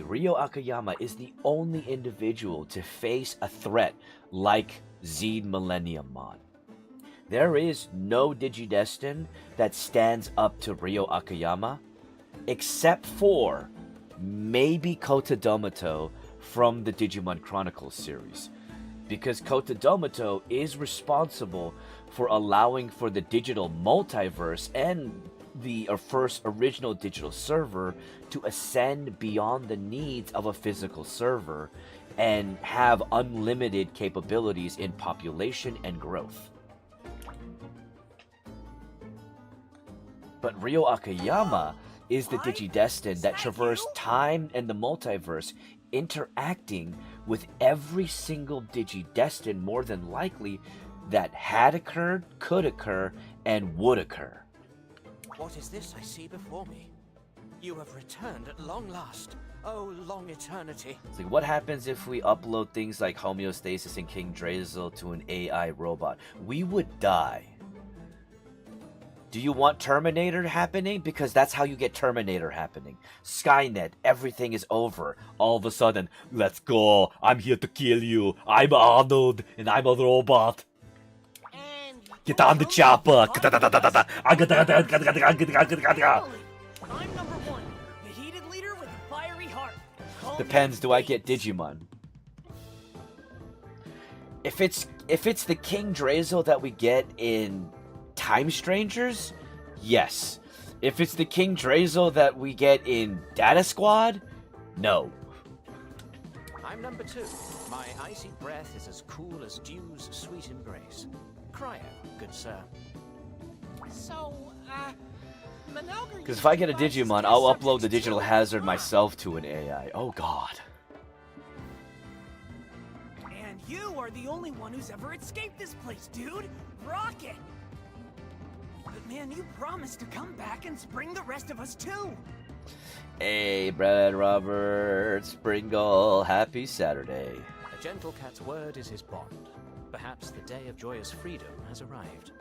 Ryo Akiyama is the only individual to face a threat like Zed Millenniummon. There is no Digidestin that stands up to Ryo Akiyama, except for maybe Kotodomoto from the Digimon Chronicles series. Because Kotodomoto is responsible for allowing for the digital multiverse and the first original digital server to ascend beyond the needs of a physical server and have unlimited capabilities in population and growth. But Ryo Akiyama is the Digidestin that traversed time and the multiverse, interacting with every single Digidestin more than likely that had occurred, could occur, and would occur. What is this I see before me? You have returned at long last. Oh, long eternity. It's like, what happens if we upload things like Homeostasis and King Drazel to an AI robot? We would die. Do you want Terminator happening? Because that's how you get Terminator happening. Skynet, everything is over. All of a sudden, let's go. I'm here to kill you. I'm Arnold, and I'm a robot. Get on the chopper. I'm number one, the heated leader with a fiery heart. Depends, do I get Digimon? If it's the King Drazel that we get in Time Strangers, yes. If it's the King Drazel that we get in Data Squad, no. I'm number two. My icy breath is as cool as dew's sweet embrace. Cryo, good sir. So, because if I get a Digimon, I'll upload the Digital Hazard myself to an AI. Oh god. And you are the only one who's ever escaped this place, dude! Rocket! But man, you promised to come back and spring the rest of us too! Hey, Brad Roberts, Springle, happy Saturday. A gentle cat's word is his bond. Perhaps the day of joyous freedom has arrived.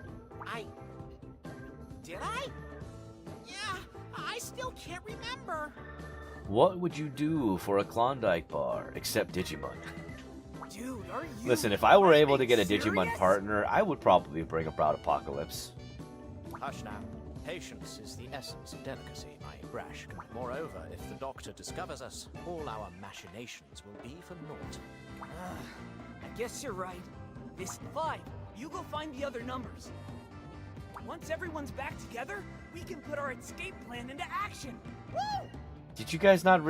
Did I? Yeah, I still can't remember. What would you do for a Klondike bar, except Digimon? Dude, are you... Listen, if I were able to get a Digimon partner, I would probably bring about Apocalypse. Hush now. Patience is the essence of delicacy, my brash. Moreover, if the Doctor discovers us, all our machinations will be for naught. I guess you're right. This 5, you go find the other numbers. Once everyone's back together, we can put our escape plan into action. Woo! Did you guys not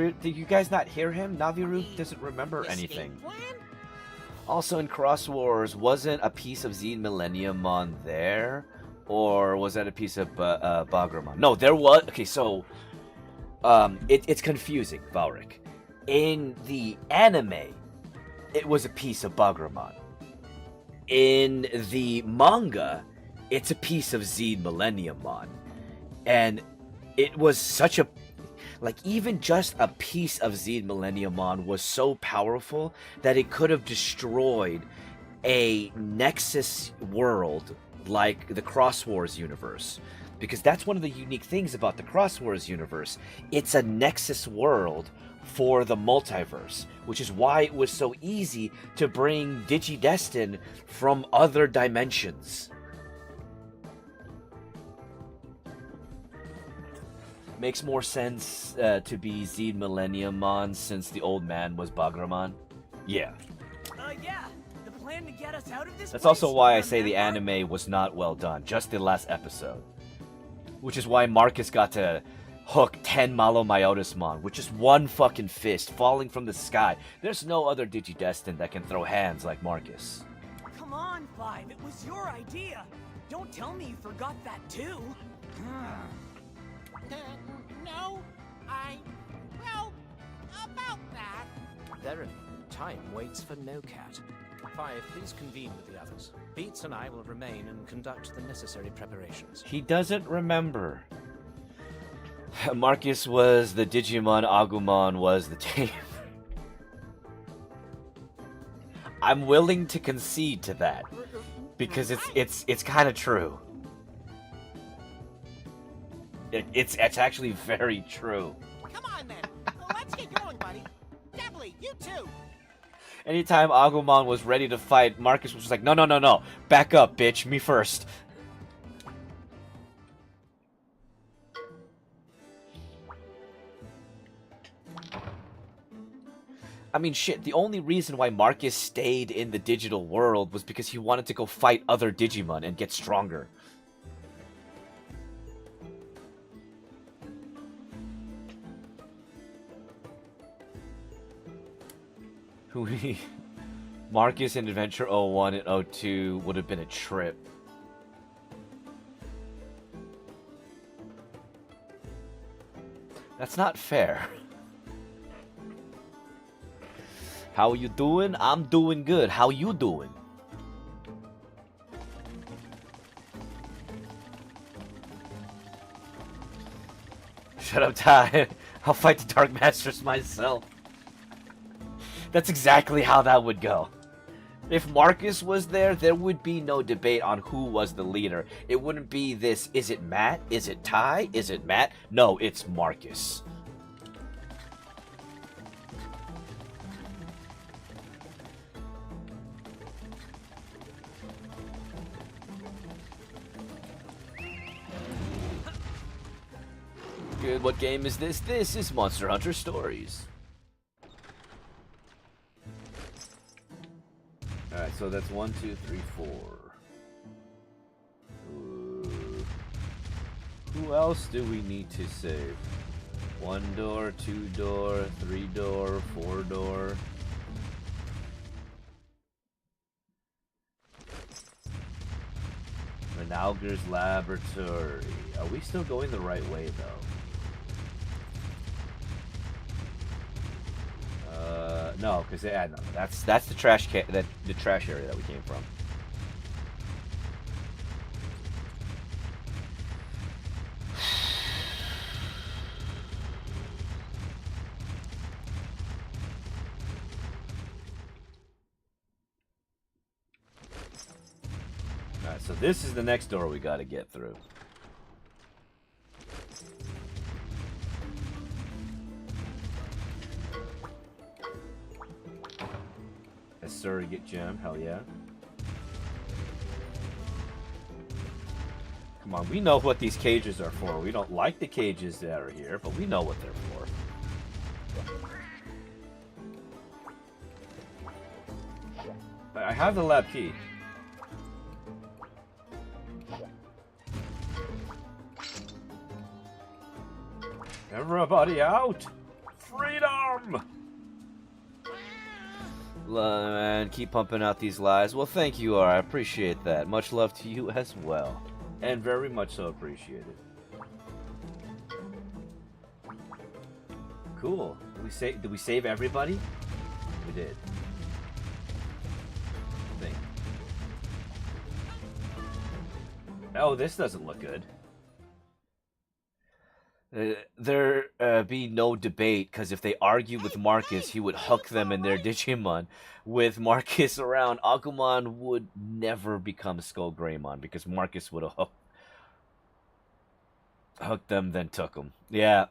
hear him? Naviru doesn't remember anything. Also in Cross Wars, wasn't a piece of Zed Millenniummon there? Or was that a piece of Bagramon? No, there was. Okay, so it's confusing, Valric. In the anime, it was a piece of Bagramon. In the manga, it's a piece of Zed Millenniummon. And it was such a... Like, even just a piece of Zed Millenniummon was so powerful that it could have destroyed a Nexus world like the Cross Wars universe. Because that's one of the unique things about the Cross Wars universe. It's a Nexus world for the multiverse, which is why it was so easy to bring Digidestin from other dimensions. Makes more sense to be Zed Millenniummon since the old man was Bagramon. Yeah. Yeah. The plan to get us out of this That's place, also why I say the remember? anime was not well done, just the last episode. Which is why Marcus got to hook 10 Malomyotismon with just one fucking fist falling from the sky. There's no other Digidestin that can throw hands like Marcus. Come on, Five. It was your idea. Don't tell me you forgot that too. No, well, about that. Verily, time waits for no cat. Five, please convene with the others. Beats and I will remain and conduct the necessary preparations. He doesn't remember. Marcus was the Digimon, Agumon was the tamer. I'm willing to concede to that because it's kind of true. It's actually very true. Come on then. Let's get going, buddy. Definitely, you too. Anytime Agumon was ready to fight, Marcus was just like, no. Back up, bitch. Me first. I mean, shit, the only reason why Marcus stayed in the digital world was because he wanted to go fight other Digimon and get stronger. Marcus in Adventure 01 and 02 would have been a trip. That's not fair. How you doing? I'm doing good. How you doing? Shut up, Ty. I'll fight the Dark Masters myself. That's exactly how that would go. If Marcus was there, there would be no debate on who was the leader. It wouldn't be this, is it Matt? Is it Ty? Is it Matt? No, it's Marcus. Good, what game is this? This is Monster Hunter Stories. Alright, so that's 1, 2, 3, 4. Who else do we need to save? 1 door, 2 door, 3 door, 4 door. Renalger's Laboratory. Are we still going the right way, though? No, because no, that's the trash the trash area that we came from. Alright, so this is the next door we gotta get through. A surrogate gem, hell yeah. Come on, we know what these cages are for. We don't like the cages that are here, but we know what they're for. I have the lab key. Everybody out! Freedom! And keep pumping out these lies. Well, thank you, R. I appreciate that. Much love to you as well. And very much so appreciated. Cool. Did we save everybody? We did. I think. Oh, this doesn't look good. There be no debate, because if they argue with Marcus, he would hook them in their Digimon. With Marcus around, Agumon would never become Skull Greymon, because Marcus would have hooked them, then took them. Yeah.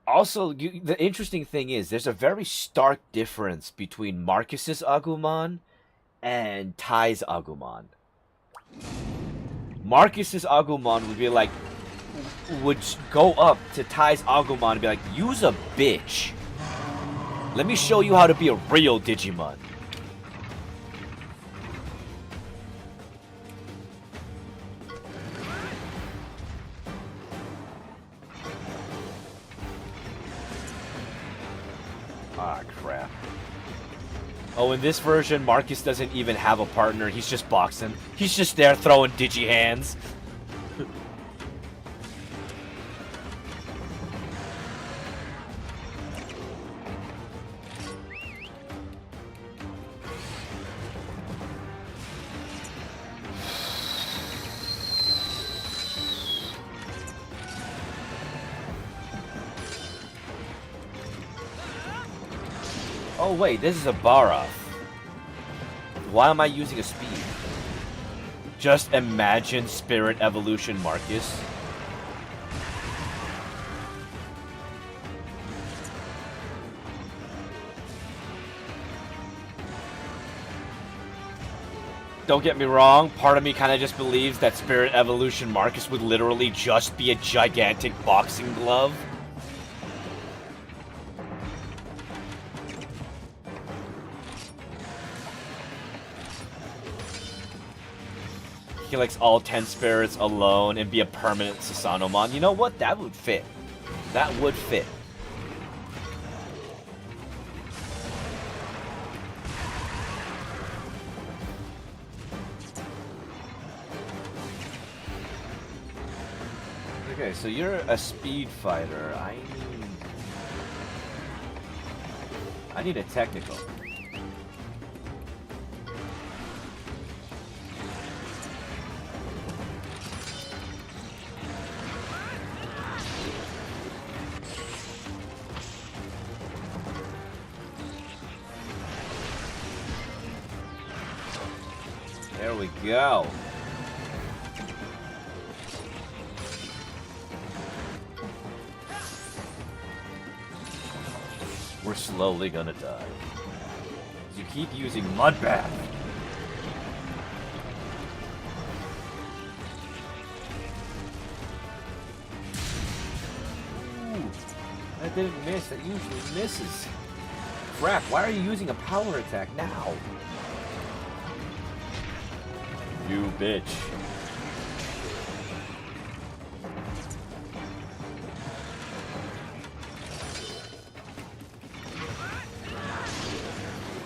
Also, the interesting thing is, there's a very stark difference between Marcus's Agumon and Tai's Agumon. Marcus's Agumon would be like, would go up to Tai's Agumon and be like, use a bitch. Let me show you how to be a real Digimon. Ah, crap. Oh, in this version, Marcus doesn't even have a partner. He's just boxing. He's just there throwing digi hands. Oh wait, this is a Barroth. Why am I using a speed? Just imagine Spirit Evolution Marcus. Don't get me wrong, part of me kind of just believes that Spirit Evolution Marcus would literally just be a gigantic boxing glove. He likes all 10 spirits alone and be a permanent Susanomon. You know what? That would fit. That would fit. Okay, so you're a speed fighter. I need a technical. There we go. We're slowly gonna die. You keep using Mud Bath. Ooh, that didn't miss. That usually misses. Crap, why are you using a power attack now? You bitch.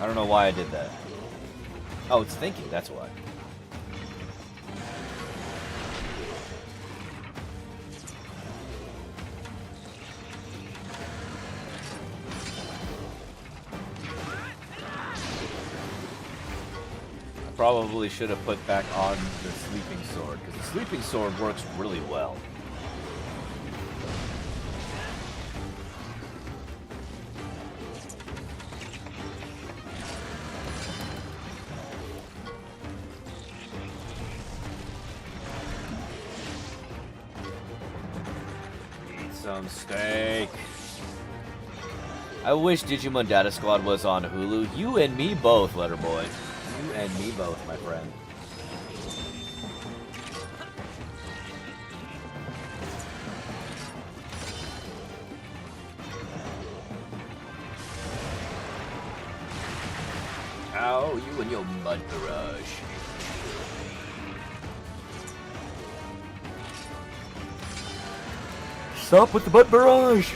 I don't know why I did that. Oh, it's thinking, that's why. Probably should have put back on the Sleeping Sword, because the Sleeping Sword works really well. Eat some steak. I wish Digimon Data Squad was on Hulu. You and me both, Letterboy. You and me both, my friend. Ow, you and your mud barrage. Stop with the butt barrage!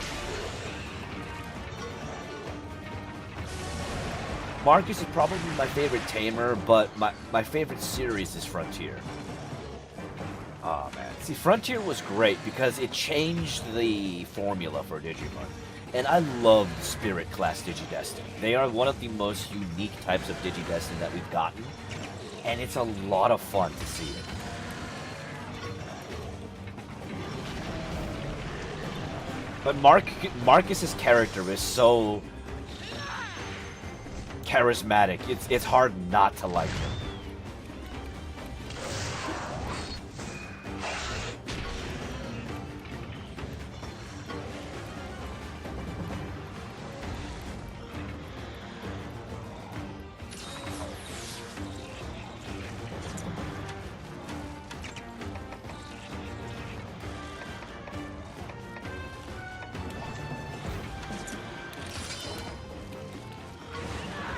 Marcus is probably my favorite tamer, but my favorite series is Frontier. Oh man. See, Frontier was great because it changed the formula for Digimon. And I love Spirit class Digidestin. They are one of the most unique types of Digidestin that we've gotten. And it's a lot of fun to see it. But Marcus's character is so charismatic. It's hard not to like him.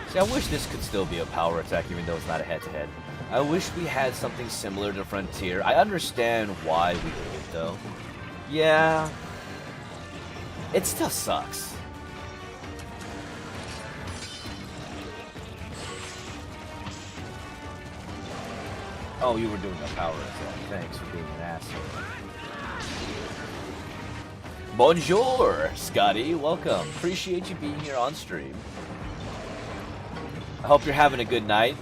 See, I wish this could still be a power attack even though it's not a head-to-head. I wish we had something similar to Frontier. I understand why we did it though. Yeah. It still sucks. Oh, you were doing a power attack. Thanks for being an asshole. Bonjour, Scotty. Welcome. Appreciate you being here on stream. I hope you're having a good night.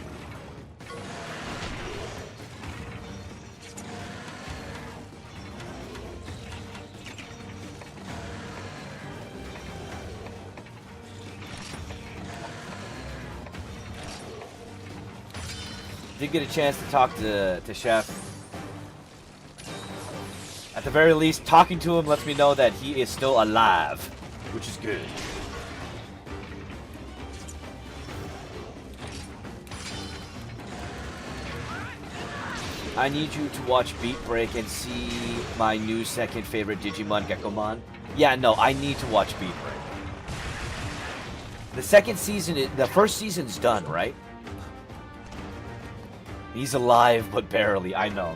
Did get a chance to talk to Chef. At the very least, talking to him lets me know that he is still alive, which is good. I need you to watch Beat Break and see my new second favorite Digimon, Gekkomon. Yeah, no, I need to watch Beat Break. The second season, the first season's done, right? He's alive, but barely, I know.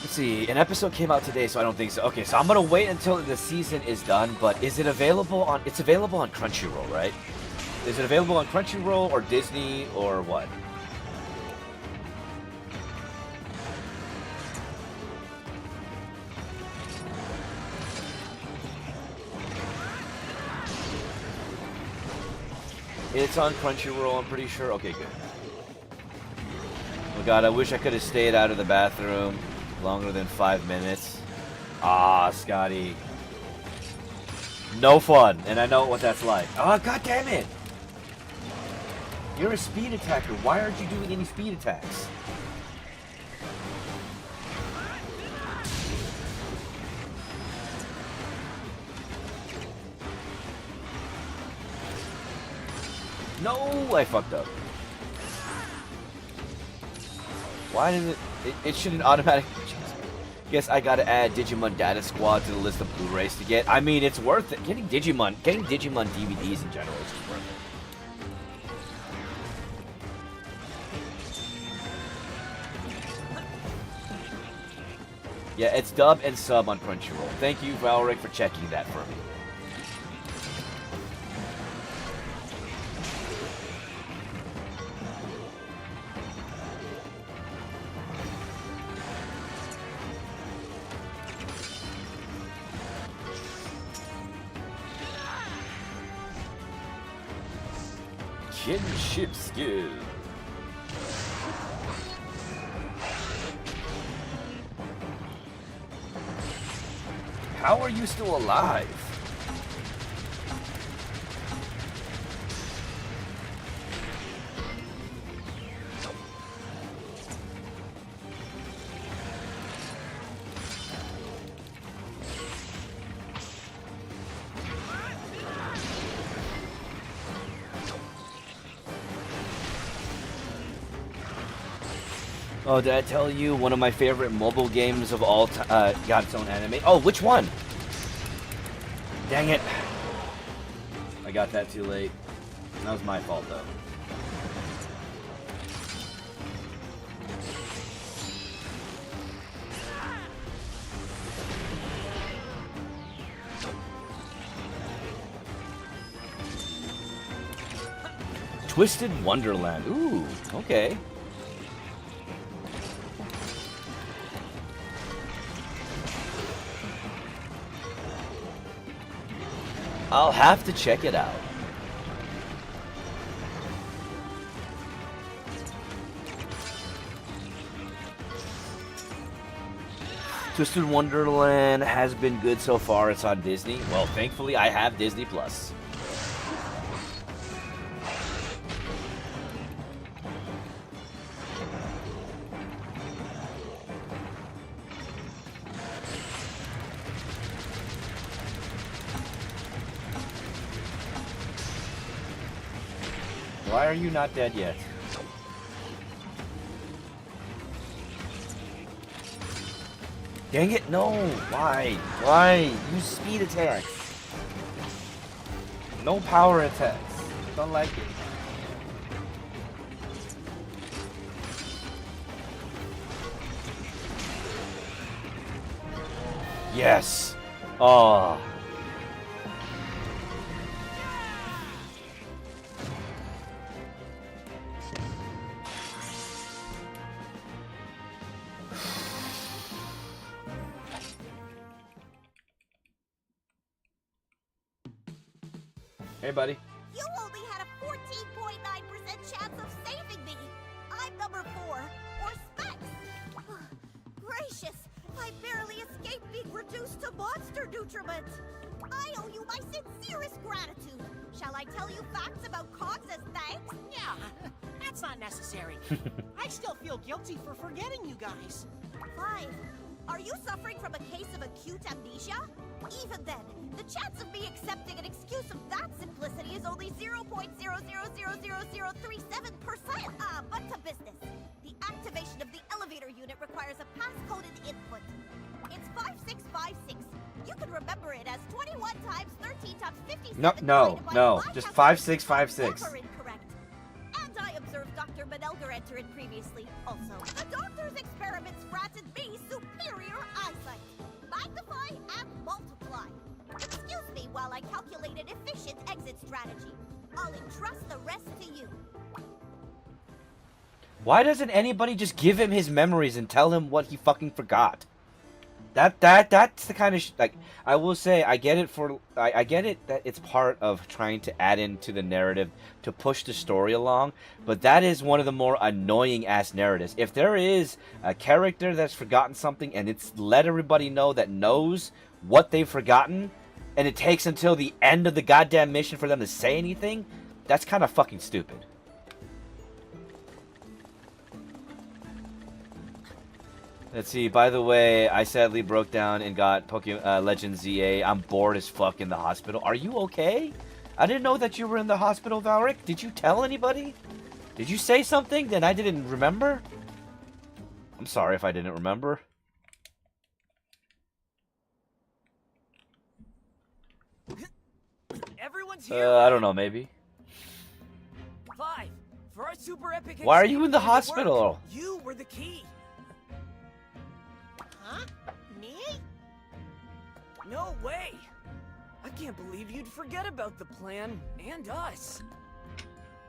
See, an episode came out today, so I don't think so. Okay, so I'm gonna wait until the season is done, but is it available on, it's available on Crunchyroll, right? Is it available on Crunchyroll or Disney or what? It's on Crunchyroll, I'm pretty sure. Okay, good. Oh god, I wish I could have stayed out of the bathroom longer than 5 minutes. Ah, Scotty. No fun, and I know what that's like. Oh, god damn it! You're a speed attacker. Why aren't you doing any speed attacks? No, I fucked up. Why did it shouldn't automatically. Guess I gotta add Digimon Data Squad to the list of Blu-rays to get. I mean, it's worth it. Getting Digimon DVDs in general is just worth it. Yeah, it's dub and sub on Crunchyroll. Thank you, Valric, for checking that for me. Kinship skill. How are you still alive? Oh, did I tell you one of my favorite mobile games of all time got its own anime? Oh, which one? Dang it. I got that too late. That was my fault, though. Twisted Wonderland. Ooh, okay. I'll have to check it out. Twisted Wonderland has been good so far. It's on Disney. Well, thankfully, I have Disney Plus. Why are you not dead yet? Dang it, no! Why? Why? Use speed attacks. No power attacks. Don't like it. Yes! Oh. Hey, buddy. You only had a 14.9% chance of saving me. I'm number 4, or Specs. Gracious, I barely escaped being reduced to monster nutriment. I owe you my sincerest gratitude. Shall I tell you facts about Cogs as thanks? Yeah, that's not necessary. I still feel guilty for forgetting you guys. 5. Are you suffering from a case of acute amnesia? Even then, the chance of me accepting an excuse of that simplicity is only 0.000037%. But to business. The activation of the elevator unit requires a passcoded input. It's 5656. You can remember it as 21 times 13 times 57. No, just 5656. Never incorrect. And I observed Dr. Manelger enter it previously. Also, the doctor's experiments granted me superior eyesight. Magnify and multiply. Excuse me while I calculate an efficient exit strategy. I'll entrust the rest to you. Why doesn't anybody just give him his memories and tell him what he fucking forgot? That's the kind of like, I will say I get it I get it that it's part of trying to add into the narrative to push the story along, but that is one of the more annoying ass narratives. If there is a character that's forgotten something and it's let everybody know that knows what they've forgotten, and it takes until the end of the goddamn mission for them to say anything, that's kind of fucking stupid. Let's see, by the way, I sadly broke down and got Pokemon Legends ZA. I'm bored as fuck in the hospital. Are you okay? I didn't know that you were in the hospital, Valric. Did you tell anybody? Did you say something that I didn't remember? I'm sorry if I didn't remember. Everyone's here. I don't know, maybe. 5. For our super epic. Why are you escape in the to work, hospital? You were the key. Huh? Me? No way. I can't believe you'd forget about the plan and us.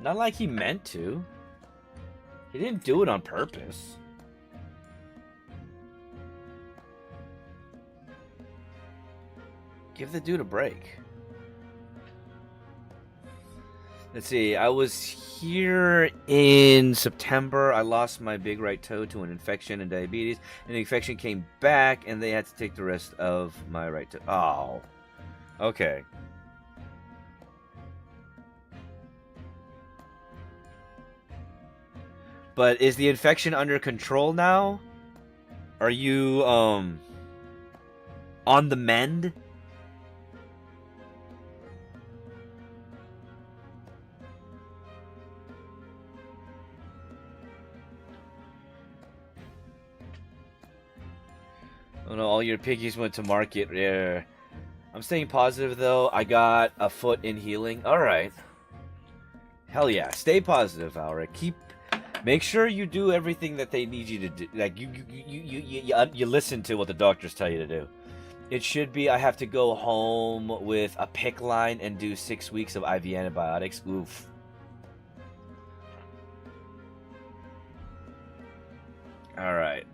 Not like he meant to. He didn't do it on purpose. Give the dude a break. Let's see, I was here in September. I lost my big right toe to an infection and diabetes, and the infection came back, and they had to take the rest of my right toe. Oh, okay. But is the infection under control now? Are you, on the mend? Oh no, all your piggies went to market. Yeah. I'm staying positive though. I got a foot in healing. Alright. Hell yeah. Stay positive, Valric. Make sure you do everything that they need you to do. Like, you listen to what the doctors tell you to do. It should be, I have to go home with a PICC line and do 6 weeks of IV antibiotics. Oof. Alright.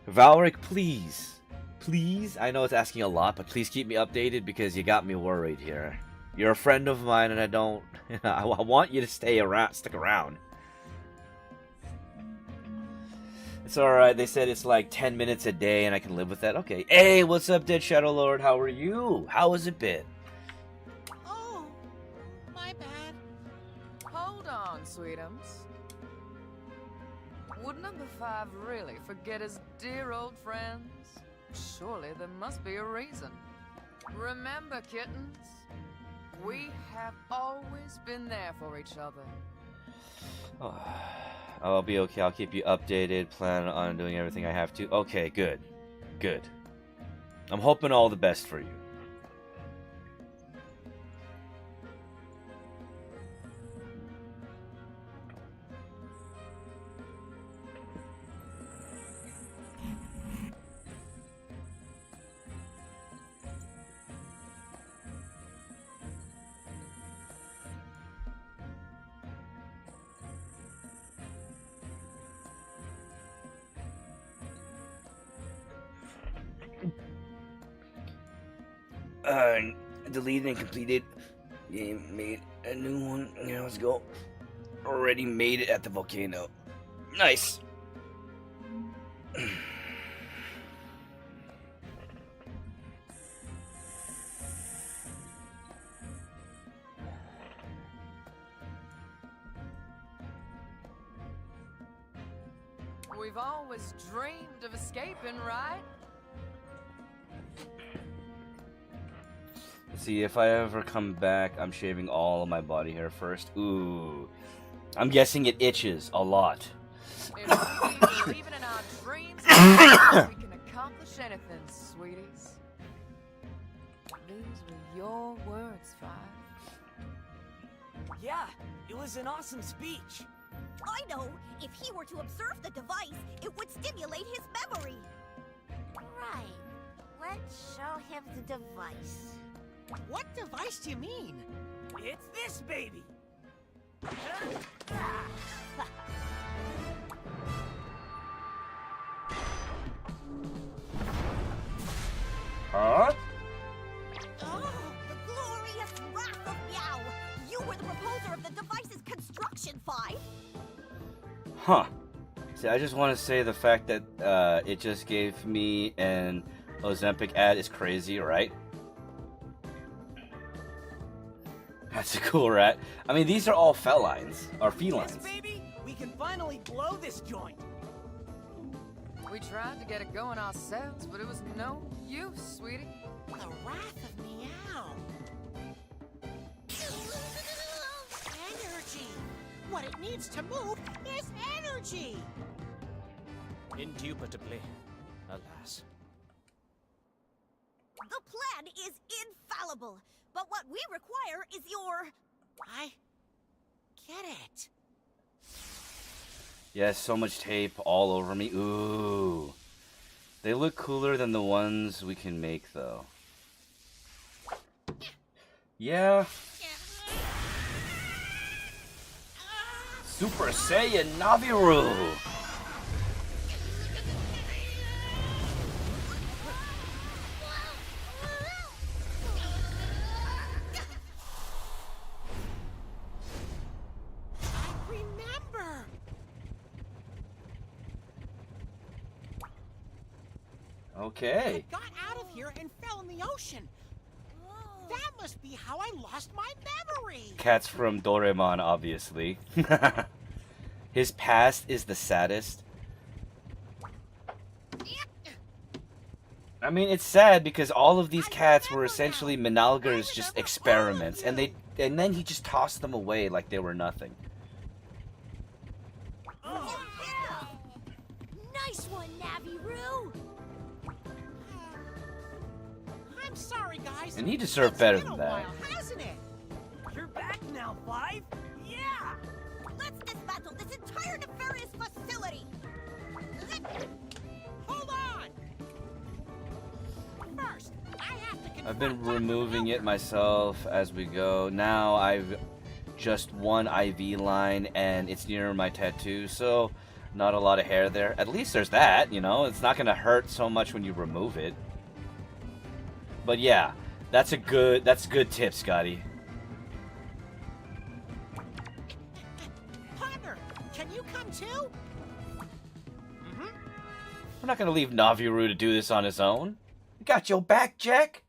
Valric, please. Please. I know it's asking a lot, but please keep me updated because you got me worried here. You're a friend of mine and I don't... I want you to stick around. It's alright. They said it's like 10 minutes a day and I can live with that. Okay. Hey, what's up, Dead Shadow Lord? How are you? How has it been? Oh, my bad. Hold on, sweetums. Would number 5 really forget his dear old friends? Surely there must be a reason. Remember, kittens, we have always been there for each other. Oh, I'll be okay. I'll keep you updated. Plan on doing everything I have to. Okay, good. Good. I'm hoping all the best for you. Deleted and completed. Game made a new one. Yeah, let's go. Already made it at the volcano. Nice. We've always dreamed of escaping, right? See, if I ever come back, I'm shaving all of my body hair first. Ooh. I'm guessing it itches a lot. If we keep believing in our dreams, we can accomplish anything, sweeties. These were your words, 5. Yeah, it was an awesome speech. I know. If he were to observe the device, it would stimulate his memory. Right. Let's show him the device. What device do you mean? It's this baby. Huh? Oh, the glorious wrath of Meow! You were the proposer of the device's construction, 5. Huh. See, I just want to say the fact that it just gave me an Ozempic ad is crazy, right? That's a cool rat. I mean, these are all felines, or felines. Yes, baby, we can finally blow this joint. We tried to get it going ourselves, but it was no use, sweetie. The wrath of Meow. Energy. What it needs to move is energy. Indubitably, alas. The plan is infallible, but what we require is your... I get it. Yes, so much tape all over me. Ooh. They look cooler than the ones we can make, though. Yeah. Super Saiyan Naviru! Okay. I got out of here and fell in the ocean. That must be how I lost my memory. Cat's from Doraemon, obviously. His past is the saddest. I mean, it's sad because all of these cats were essentially Minalgar's just experiments, and then he just tossed them away like they were nothing. Oh, yeah. Nice one, Naviru. I'm sorry, guys. And he deserved better than It's been a that. while, hasn't it? You're back now, 5? Yeah! Let's dismantle this entire nefarious facility. Hold on. First, I have to confront I've been Dr. removing it Melvin. myself as we go. Now I've just one IV line and it's near my tattoo, so not a lot of hair there. At least there's that, you know? It's not gonna hurt so much when you remove it. But yeah, that's good tip, Scotty. Partner, can you come too? We're not gonna leave Naviru to do this on his own. We got your back, Jack.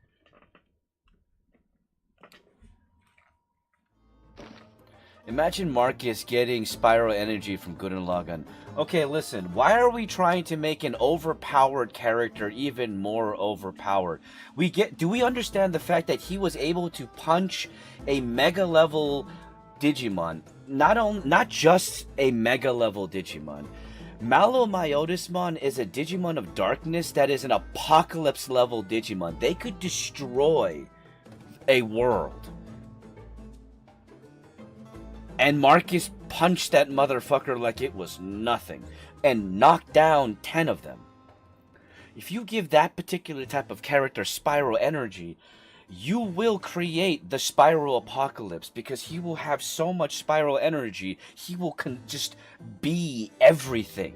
Imagine Marcus getting spiral energy from Gurren Lagann. Okay, listen, why are we trying to make an overpowered character even more overpowered? Do we understand the fact that he was able to punch a mega level Digimon? Not just a mega level Digimon. Malomyotismon is a Digimon of darkness that is an apocalypse level Digimon. They could destroy a world. And Marcus punched that motherfucker like it was nothing and knocked down 10 of them. If you give that particular type of character spiral energy, you will create the spiral apocalypse because he will have so much spiral energy, he will just be everything.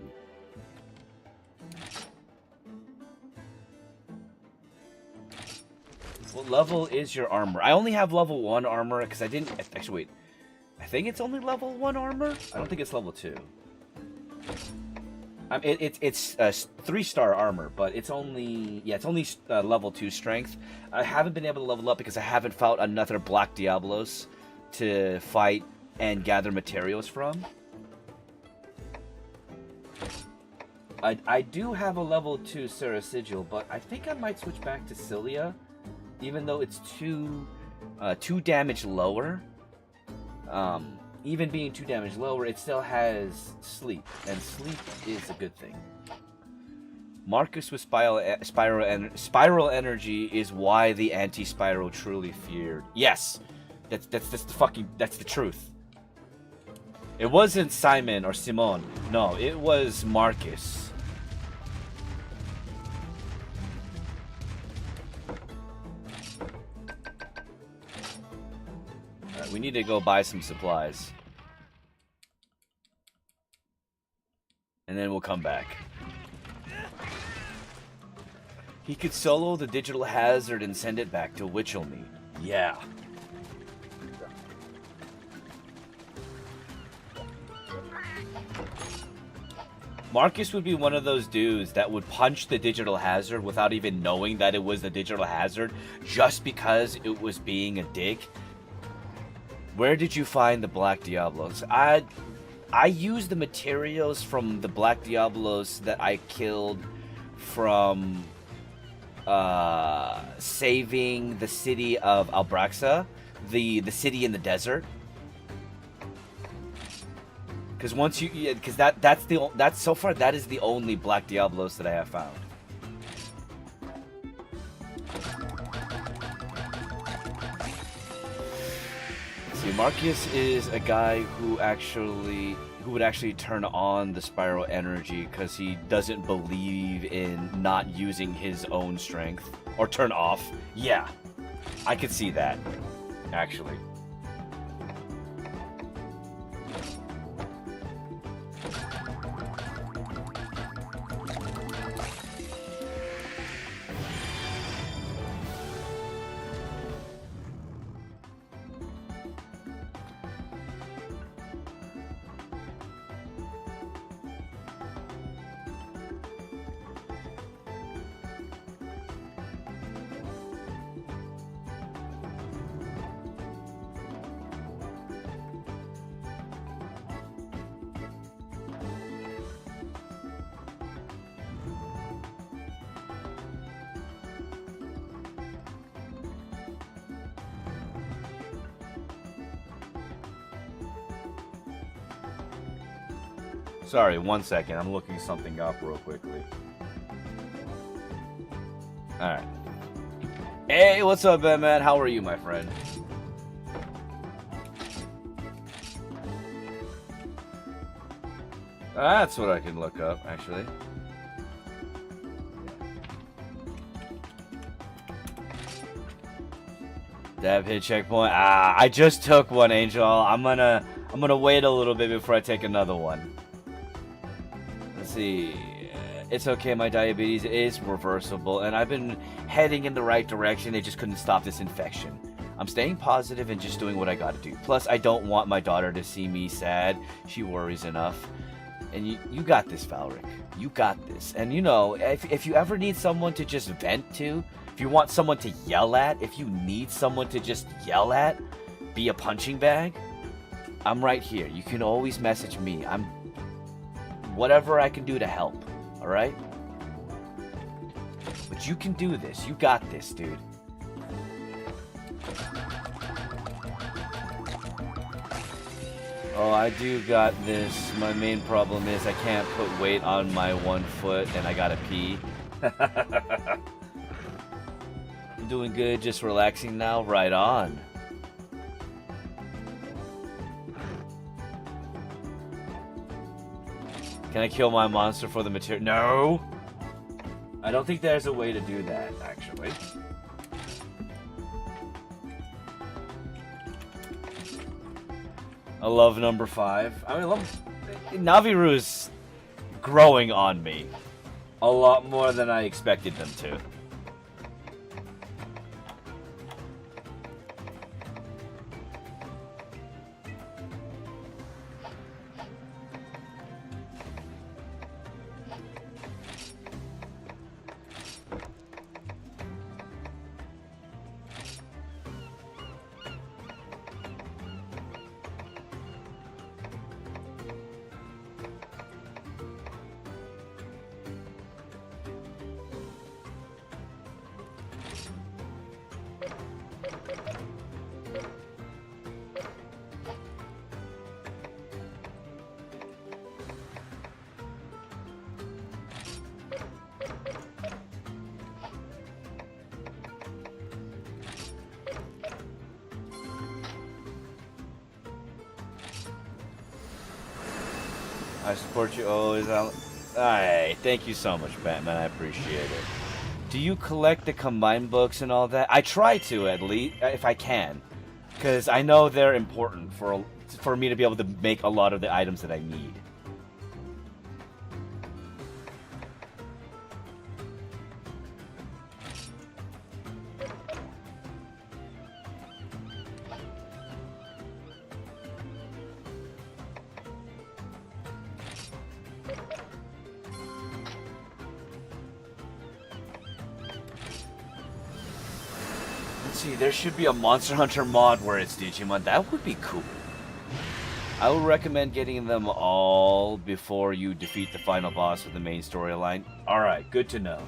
What level is your armor? I only have level 1 armor because I didn't... Actually, wait. I think it's only level 1 armor? I don't think it's level 2. It's 3-star armor, but it's only... Yeah, it's only level 2 strength. I haven't been able to level up because I haven't fought another Black Diablos to fight and gather materials from. I do have a level 2 Sarah Sigil, but I think I might switch back to Cilia, even though it's 2 damage lower. Even being 2 damage lower, it still has sleep, and sleep is a good thing. Marcus with spiral energy is why the anti-spiral truly feared. Yes, that's the truth. It wasn't Simon or Simon. No, it was Marcus. We need to go buy some supplies. And then we'll come back. He could solo the digital hazard and send it back to Witchelme. Yeah. Marcus would be one of those dudes that would punch the digital hazard without even knowing that it was the digital hazard just because it was being a dick. Where did you find the Black Diablos? I used the materials from the Black Diablos that I killed from saving the city of Albraxa, the city in the desert. Because once you, because that's so far that is the only Black Diablos that I have found. See, Marcus is a guy who would actually turn on the spiral energy because he doesn't believe in not using his own strength or turn off. Yeah, I could see that, actually. Sorry, 1 second. I'm looking something up real quickly. Alright. Hey, what's up, man? How are you, my friend? That's what I can look up, actually. Dab hit checkpoint. I just took one, Angel. I'm gonna wait a little bit before I take another one. Let's see. It's okay, my diabetes is reversible, and I've been heading in the right direction. They just couldn't stop this infection. I'm staying positive and just doing what I gotta do. Plus, I don't want my daughter to see me sad. She worries enough. And you got this, Valric. You got this. And you know, if you ever need someone to just vent to, if you want someone to yell at, if you need someone to just yell at, be a punching bag, I'm right here. You can always message me. I'm whatever I can do to help. All right? But you can do this. You got this, dude. Oh, I do got this. My main problem is I can't put weight on my 1 foot and I gotta pee. I'm doing good, just relaxing now. Right on. Can I kill my monster for the material? No! I don't think there's a way to do that, actually. I love number 5. I mean, I love... Naviru's growing on me. A lot more than I expected them to. I support you always. Alright, thank you so much, Batman. I appreciate it. Do you collect the combined books and all that? I try to, at least, if I can. Because I know they're important for me to be able to make a lot of the items that I need. See, there should be a Monster Hunter mod where it's Digimon. That would be cool. I would recommend getting them all before you defeat the final boss of the main storyline. Alright, good to know.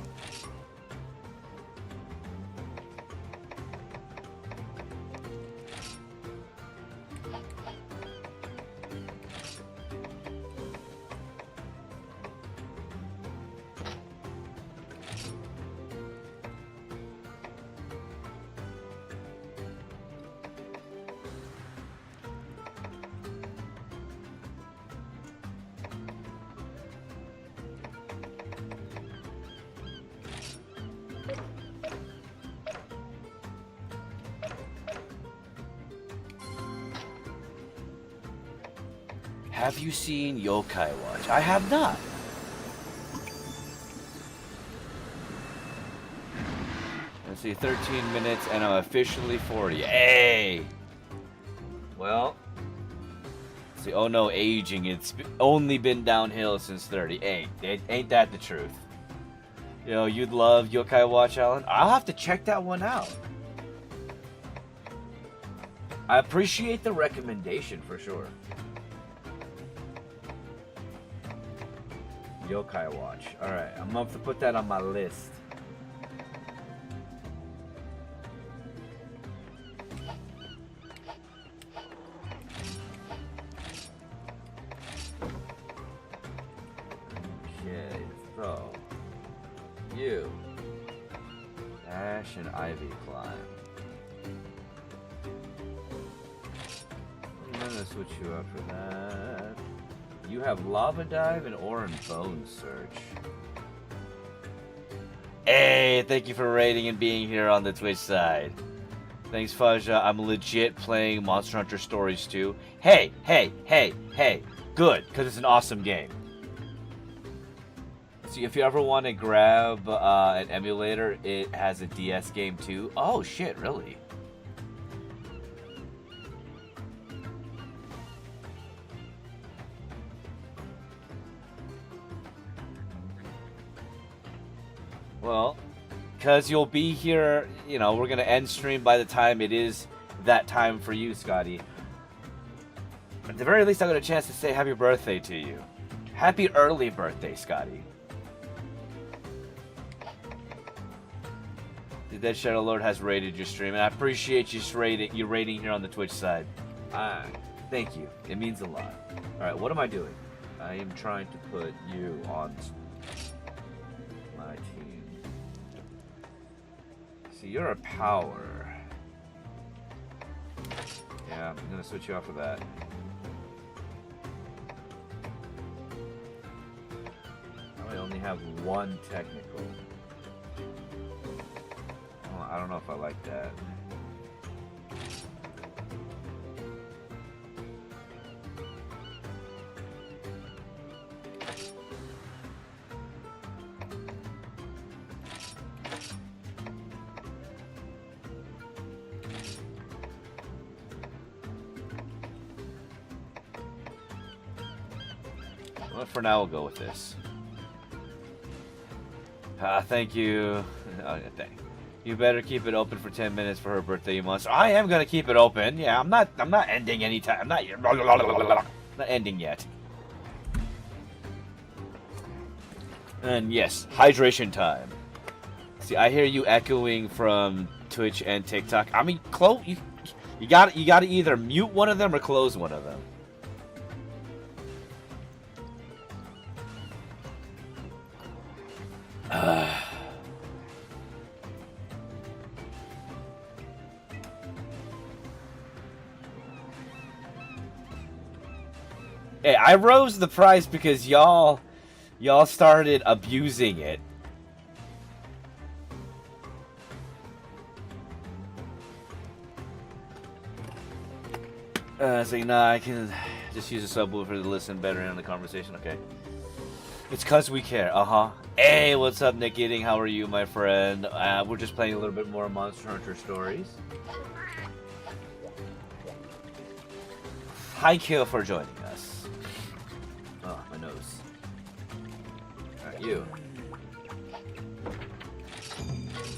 Have you seen Yokai Watch? I have not. Let's see, 13 minutes and I'm officially 40. Hey! Well, see, oh no, aging. It's only been downhill since 30. Hey, ain't that the truth? You know, you'd love Yokai Watch, Alan? I'll have to check that one out. I appreciate the recommendation for sure. Yokai Watch. Alright, I'm going to put that on my list. Okay, so you Dash and Ivy Climb. I'm gonna switch you up for that. You have Lava Dive and Oran Bone Search. Hey, thank you for rating and being here on the Twitch side. Thanks, Faja. I'm legit playing Monster Hunter Stories 2. Hey, hey, hey, hey. Good, because it's an awesome game. See, if you ever want to grab an emulator, it has a DS game too. Oh, shit, really? Well, because you'll be here, you know, we're going to end stream by the time it is that time for you, Scotty. At the very least, I got a chance to say happy birthday to you. Happy early birthday, Scotty. The Dead Shadow Lord has rated your stream, and I appreciate you rating here on the Twitch side. Thank you. It means a lot. Alright, what am I doing? I am trying to put you on my team. See, you're a power. Yeah, I'm gonna switch you off for that. I only have one technical. Oh, I don't know if I like that. Well, for now, we'll go with this. Thank you. You better keep it open for 10 minutes for her birthday, you monster. I am gonna keep it open. Yeah, I'm not ending anytime. I'm not ending yet. And yes, hydration time. See, I hear you echoing from Twitch and TikTok. I mean, you gotta either mute one of them or close one of them. Hey, I rose the price because y'all started abusing it. Saying, nah, I can just use a subwoofer to listen better in the conversation. Okay. It's cause we care. Hey, what's up, Nick Eating? How are you, my friend? We're just playing a little bit more Monster Hunter Stories. Hi, Kill, for joining us. Oh, my nose. Alright, you.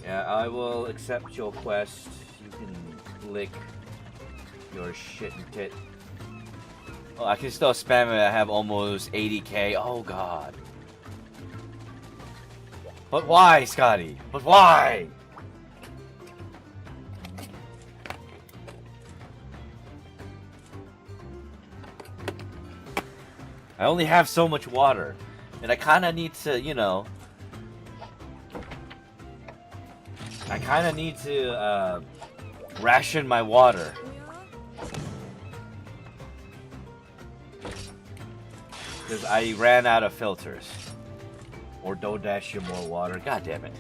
Yeah, I will accept your quest. You can lick your shit and tit. Oh, I can still spam it. I have almost 80k. Oh, God. But why, Scotty? But why? I only have so much water. And I kind of need to, you know... I kind of need to, ration my water. Because I ran out of filters. Or don't dash you more water. God damn it.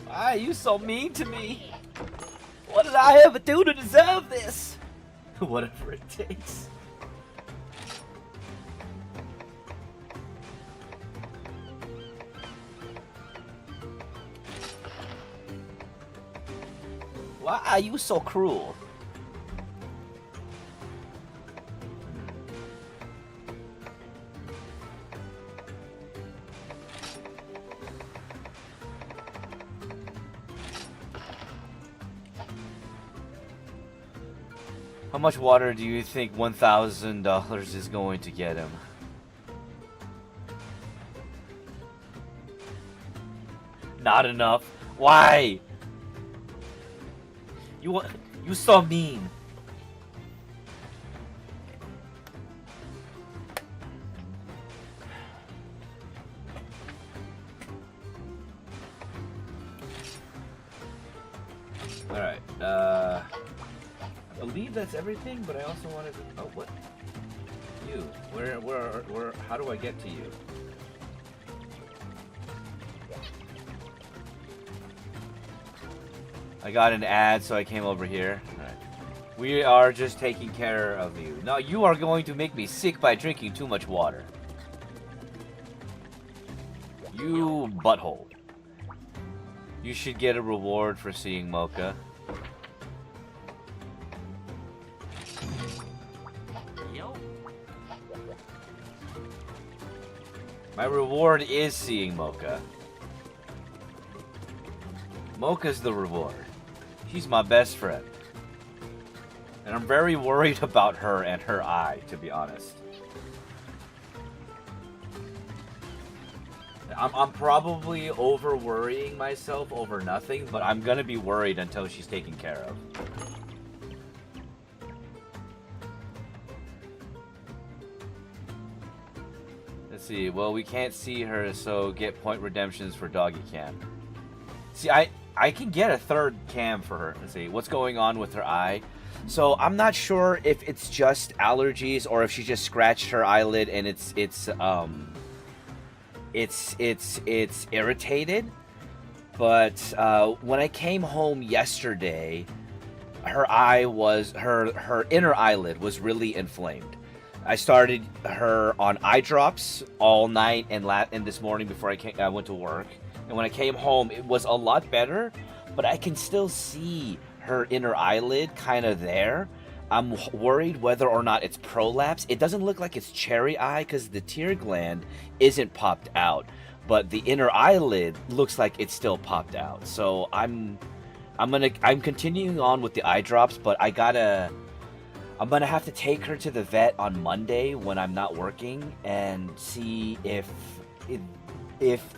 Why are you so mean to me? What did I ever do to deserve this? Whatever it takes. Why are you so cruel? How much water do you think $1,000 is going to get him? Not enough. Why? You so mean. All right. I believe that's everything, but I also wanted to... Oh, what? You. Where, how do I get to you? I got an ad, so I came over here. All right. We are just taking care of you. Now, you are going to make me sick by drinking too much water. You butthole. You should get a reward for seeing Mocha. My reward is seeing Mocha. Mocha's the reward. She's my best friend. And I'm very worried about her and her eye, to be honest. I'm probably over worrying myself over nothing, but I'm gonna be worried until she's taken care of. Let's see. Well, we can't see her, so get point redemptions for doggy cam. See, I can get a third cam for her. Let's see what's going on with her eye. So I'm not sure if it's just allergies or if she just scratched her eyelid and it's irritated. But when I came home yesterday, her inner eyelid was really inflamed. I started her on eye drops all night and this morning before I went to work. And when I came home, it was a lot better, but I can still see her inner eyelid kind of there. I'm worried whether or not it's prolapse. It doesn't look like it's cherry eye because the tear gland isn't popped out, but the inner eyelid looks like it's still popped out. So I'm continuing on with the eye drops, but I'm gonna have to take her to the vet on Monday when I'm not working and see if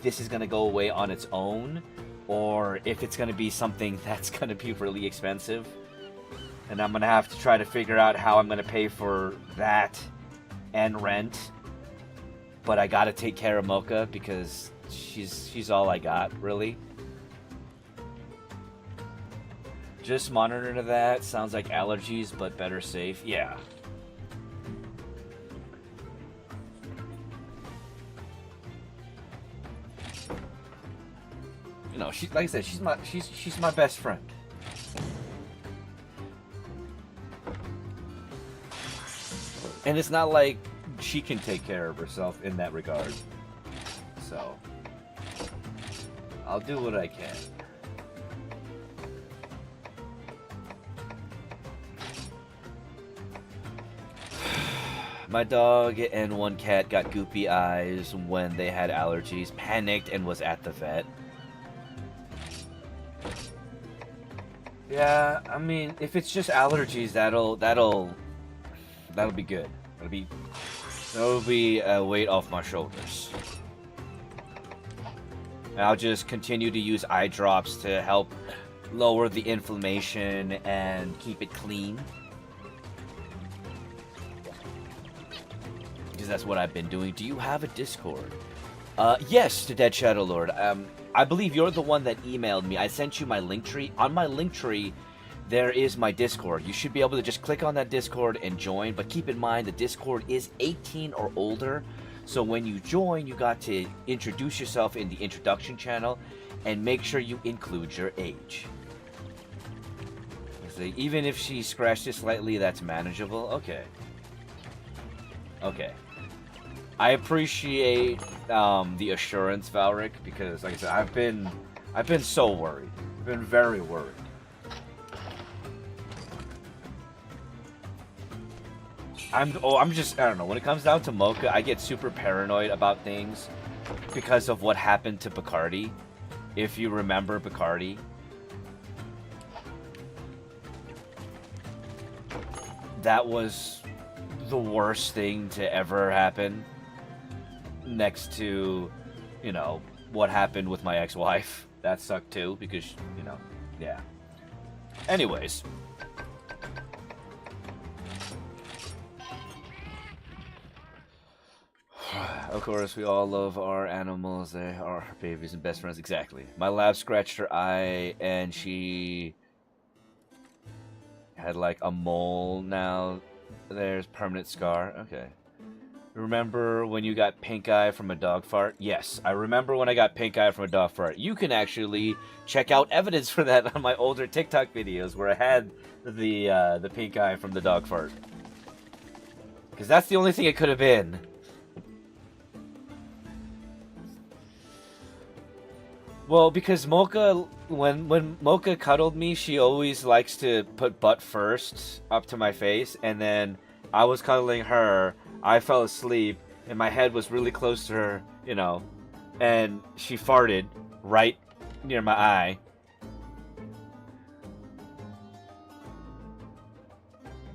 this is gonna go away on its own or if it's gonna be something that's gonna be really expensive. And I'm gonna have to try to figure out how I'm gonna pay for that and rent. But I gotta take care of Mocha because she's all I got, really. Just monitor that. Sounds like allergies, but better safe. Yeah. You know, like I said, she's my best friend. And it's not like she can take care of herself in that regard. So I'll do what I can. My dog and one cat got goopy eyes when they had allergies, panicked, and was at the vet. Yeah, I mean, if it's just allergies, that'll be good. That'll be a weight off my shoulders. And I'll just continue to use eye drops to help lower the inflammation and keep it clean. Because that's what I've been doing. Do you have a Discord? Yes, to Dead Shadow Lord. I believe you're the one that emailed me. I sent you my Linktree. On my Linktree, there is my Discord. You should be able to just click on that Discord and join. But keep in mind, the Discord is 18 or older. So when you join, you got to introduce yourself in the introduction channel and make sure you include your age. Even if she scratched it slightly, that's manageable. Okay. Okay. I appreciate the assurance, Valric, because like I said, I've been so worried. I've been very worried. I don't know, when it comes down to Mocha, I get super paranoid about things because of what happened to Bacardi. If you remember Bacardi. That was the worst thing to ever happen. Next to, you know, what happened with my ex-wife. That sucked too, because, you know, yeah. Anyways. Of course, we all love our animals. They are our babies and best friends. Exactly. My lab scratched her eye, and she had like a mole now. There's permanent scar. Okay. Remember when you got pink eye from a dog fart? Yes, I remember when I got pink eye from a dog fart. You can actually check out evidence for that on my older TikTok videos where I had the pink eye from the dog fart. Because that's the only thing it could have been. Well, because Mocha, when Mocha cuddled me, she always likes to put butt first up to my face, and then I was cuddling her, I fell asleep, and my head was really close to her, you know, and she farted right near my eye.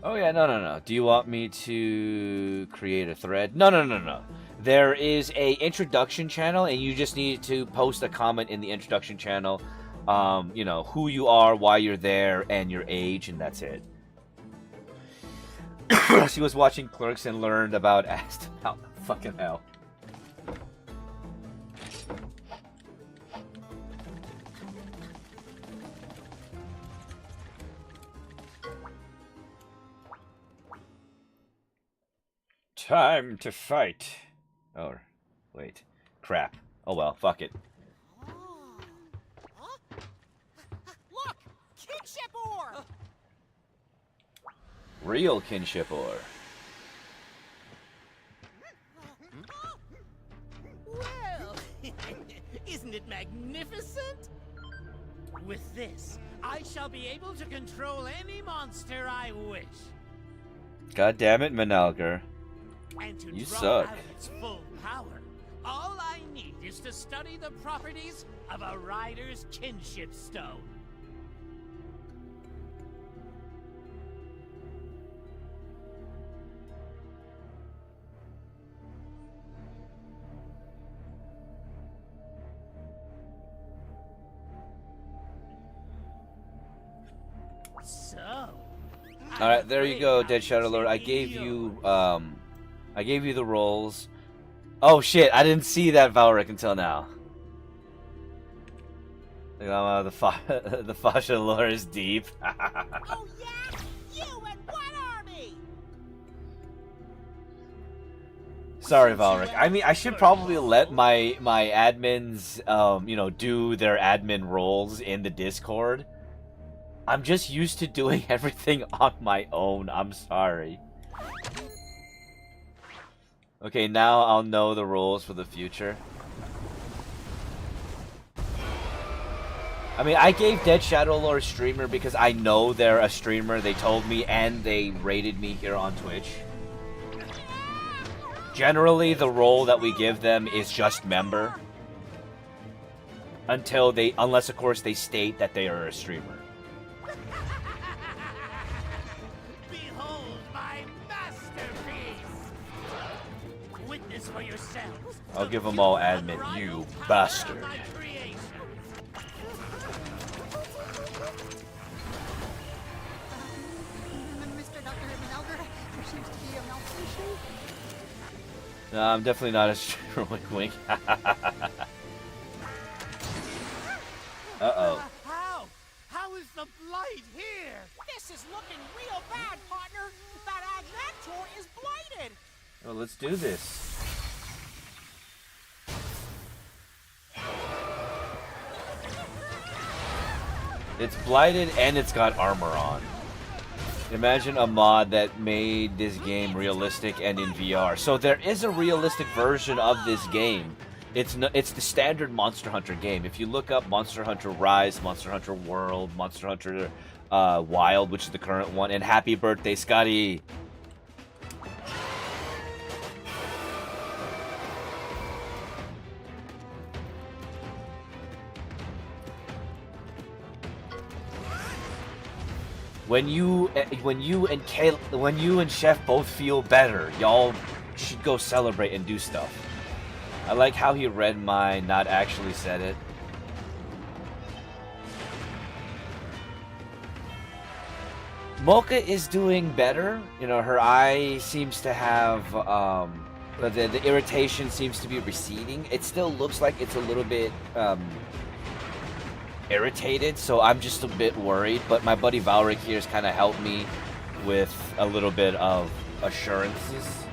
Oh yeah, no. Do you want me to create a thread? No. There is a introduction channel, and you just need to post a comment in the introduction channel. You know, who you are, why you're there, and your age, and that's it. She was watching Clerks and learned about Aston. Oh, fucking hell. Time to fight. Oh, wait. Crap. Oh well, fuck it. Huh? Look! Kinship ore! Real kinship ore. Well, isn't it magnificent? With this, I shall be able to control any monster I wish. God damn it, Menalgar. And to You draw suck. out its full power, all I need is to study the properties of a rider's kinship stone. So, Alright, there you go, Dead Shadow Lord. I gave you the roles. Oh shit, I didn't see that Valric until now. The Fascia lore is deep. Oh yeah? You and what army? Sorry, Valric. I mean, I should probably let my admins, you know, do their admin roles in the Discord. I'm just used to doing everything on my own. I'm sorry. Okay, now I'll know the rules for the future. I mean, I gave Dead Shadow Lore a streamer because I know they're a streamer. They told me, and they rated me here on Twitch. Generally, the role that we give them is just member. Unless of course they state that they are a streamer. behold my masterpiece! Witness for yourselves. I'll the give them all pure admin, unrivaled you power bastard. of my creation. Mr. Dr. Menalgar, there seems to be a malfunction. No, I'm definitely not a streamer. Wink, wink. Uh-oh. How is the blight here? This is looking real bad, partner. That Adventor is blighted. Well, let's do this. It's blighted and it's got armor on. Imagine a mod that made this game realistic and in VR. So there is a realistic version of this game. It's the standard Monster Hunter game. If you look up Monster Hunter Rise, Monster Hunter World, Monster Hunter Wild, which is the current one, and happy birthday, Scotty! When you and Chef both feel better, y'all should go celebrate and do stuff. I like how he read my not actually said it. Mocha is doing better. You know, her eye seems to have the irritation seems to be receding. It still looks like it's a little bit irritated, so I'm just a bit worried. But my buddy Valric here has kind of helped me with a little bit of assurances.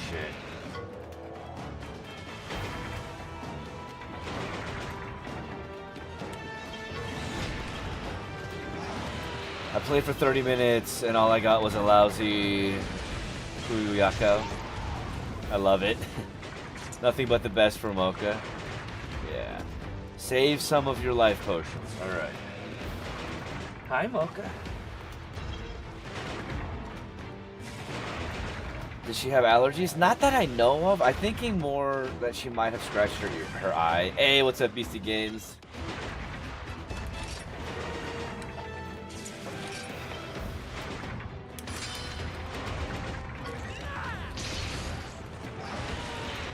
Shit. I played for 30 minutes and all I got was a lousy Kuyako. I love it. Nothing but the best for Mocha. Yeah. Save some of your life potions. Alright. Hi, Mocha. Does she have allergies? Not that I know of. I'm thinking more that she might have scratched her eye. Hey, what's up, Beastie Games?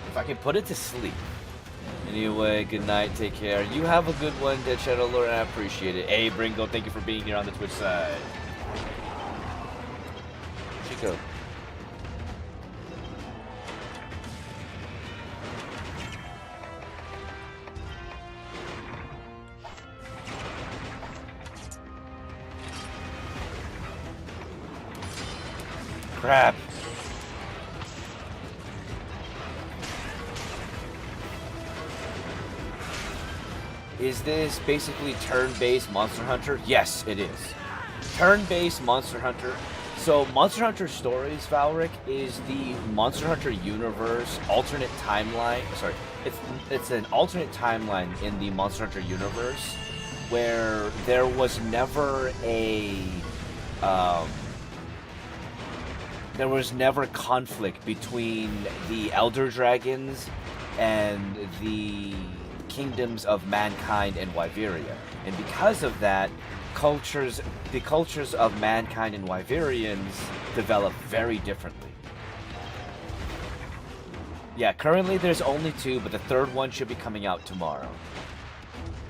If I can put it to sleep. Anyway, good night, take care. You have a good one, Dead Shadow Lord, and I appreciate it. Hey, Bringo, thank you for being here on the Twitch side. Chico. Crap. Is this basically turn-based Monster Hunter? Yes, it is. Turn-based Monster Hunter. So Monster Hunter Stories, Valric, is the Monster Hunter universe alternate timeline. Sorry, it's an alternate timeline in the Monster Hunter universe where there was never a conflict between the Elder Dragons and the kingdoms of mankind and Wyveria, and because of that, the cultures of mankind and Wyverians develop very differently. Yeah, currently there's only 2, but the 3rd one should be coming out tomorrow.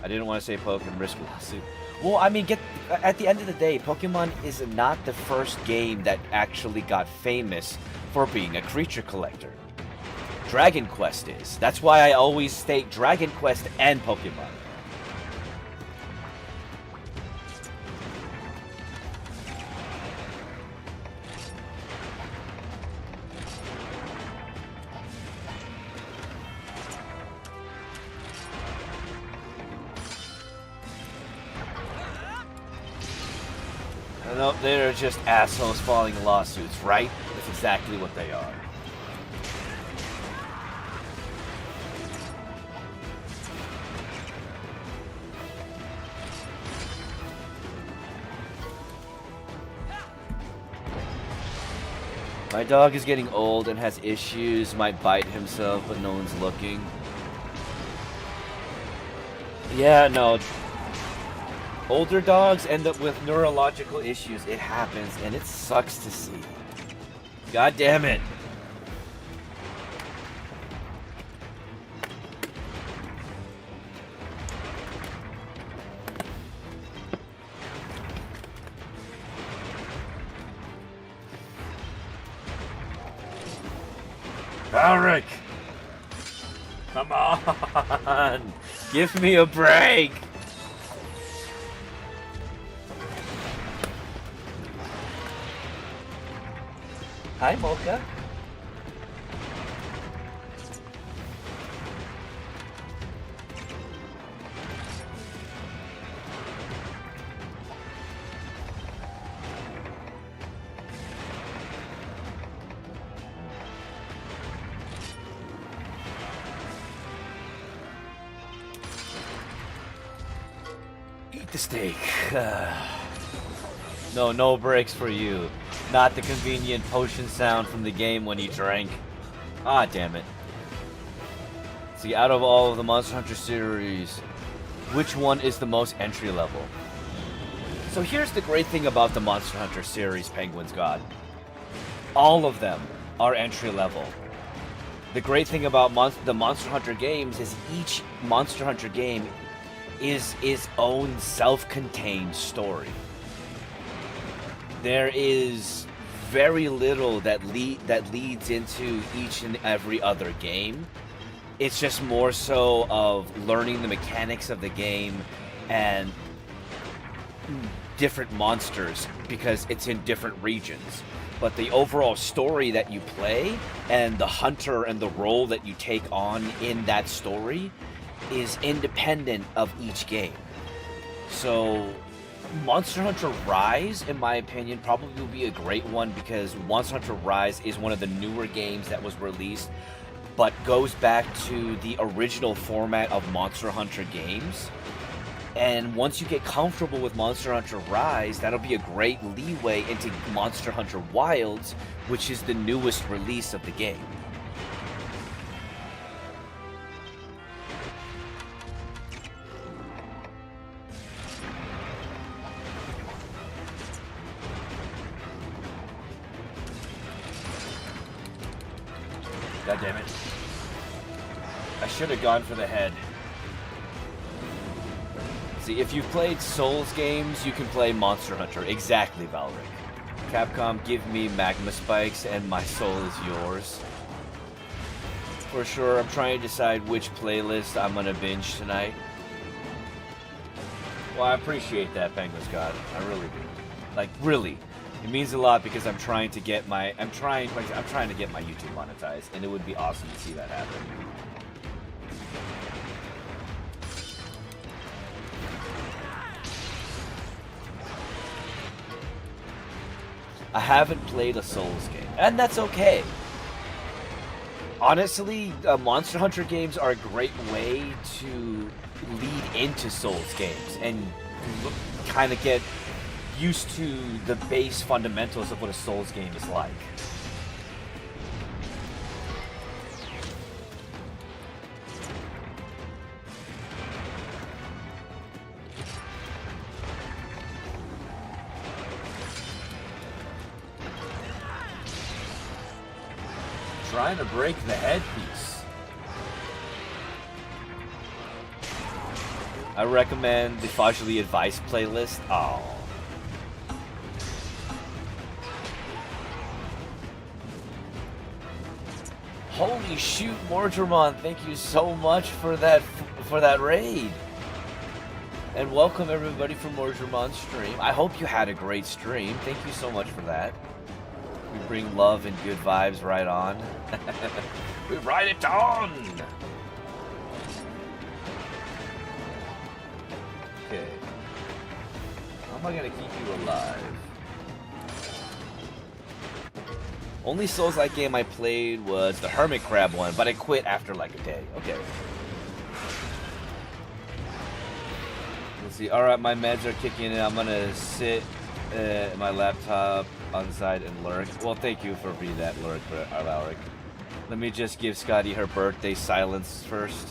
I didn't want to say Pokemon risk lawsuit. Well, I mean, at the end of the day, Pokemon is not the first game that actually got famous for being a creature collector. Dragon Quest is. That's why I always state Dragon Quest and Pokemon. No, they're just assholes filing lawsuits, right? That's exactly what they are. My dog is getting old and has issues, might bite himself, but no one's looking. Yeah, no. Older dogs end up with neurological issues. It happens, and it sucks to see. God damn it. Alric! Come on! Give me a break! Hi, Mocha. Eat the steak. No breaks for you. Not the convenient potion sound from the game when he drank. Ah, damn it. See, out of all of the Monster Hunter series, which one is the most entry level? So here's the great thing about the Monster Hunter series, Penguin's God. All of them are entry level. The great thing about the Monster Hunter games is each Monster Hunter game is its own self-contained story. There is very little that leads into each and every other game. It's just more so of learning the mechanics of the game and different monsters because it's in different regions. But the overall story that you play and the hunter and the role that you take on in that story is independent of each game. So Monster Hunter Rise, in my opinion, probably will be a great one because Monster Hunter Rise is one of the newer games that was released, but goes back to the original format of Monster Hunter games. And once you get comfortable with Monster Hunter Rise, that'll be a great leeway into Monster Hunter Wilds, which is the newest release of the game. God damn it. I should have gone for the head. See, if you've played Souls games, you can play Monster Hunter. Exactly, Valric. Capcom, give me magma spikes and my soul is yours. For sure, I'm trying to decide which playlist I'm gonna binge tonight. Well, I appreciate that, Penguin God. I really do. Like, really. It means a lot because I'm trying to get my YouTube monetized, and it would be awesome to see that happen. I haven't played a Souls game, and that's okay. Honestly, Monster Hunter games are a great way to lead into Souls games and kind of get used to the base fundamentals of what a Souls game is like. Trying to break the headpiece. I recommend the Fajuli Advice playlist. Oh. Holy shoot, Mordramon, thank you so much for that raid. And welcome everybody from Mordramon's stream. I hope you had a great stream. Thank you so much for that. We bring love and good vibes right on. We ride it on! Okay. How am I gonna keep you alive? Only Souls-like game I played was the Hermit Crab one, but I quit after like a day. Okay. Let's see. Alright, my meds are kicking in. I'm gonna sit at my laptop on the side and lurk. Well, thank you for being that lurk, Alaric. Let me just give Scotty her birthday silence first.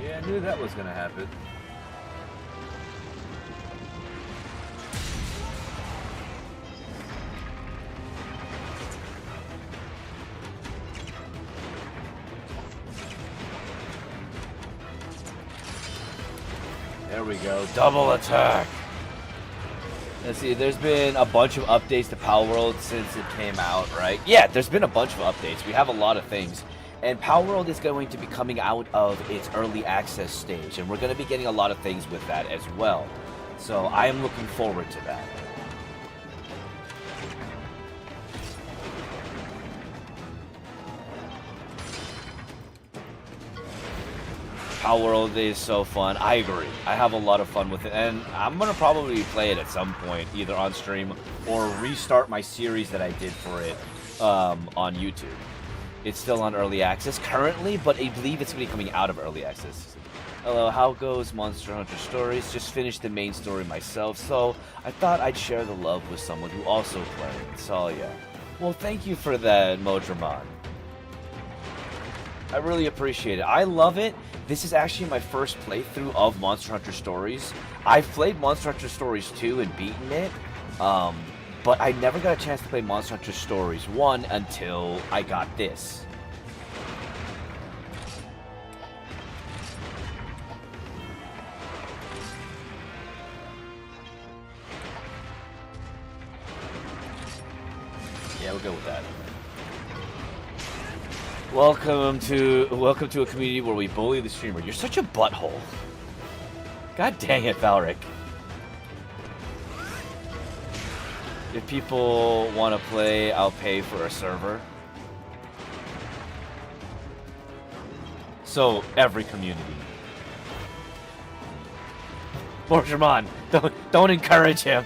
Yeah, I knew that was gonna happen. There we go, double attack! Let's see, there's been a bunch of updates to Palworld since it came out, right? Yeah, there's been a bunch of updates. We have a lot of things. And Palworld is going to be coming out of its early access stage, and we're going to be getting a lot of things with that as well. So I am looking forward to that. Palworld is so fun. I agree. I have a lot of fun with it, and I'm going to probably play it at some point, either on stream or restart my series that I did for it on YouTube. It's still on early access currently, but I believe it's going to be coming out of early access. Hello, how goes Monster Hunter Stories? Just finished the main story myself, so I thought I'd share the love with someone who also played. So yeah. Well, thank you for that, Modramon. I really appreciate it. I love it. This is actually my first playthrough of Monster Hunter Stories. I've played Monster Hunter Stories 2 and beaten it, but I never got a chance to play Monster Hunter Stories 1 until I got this. Yeah, we'll go with that. Welcome to a community where we bully the streamer. You're such a butthole. God dang it, Valric. If people want to play, I'll pay for a server. So, every community. Borgermon, don't encourage him.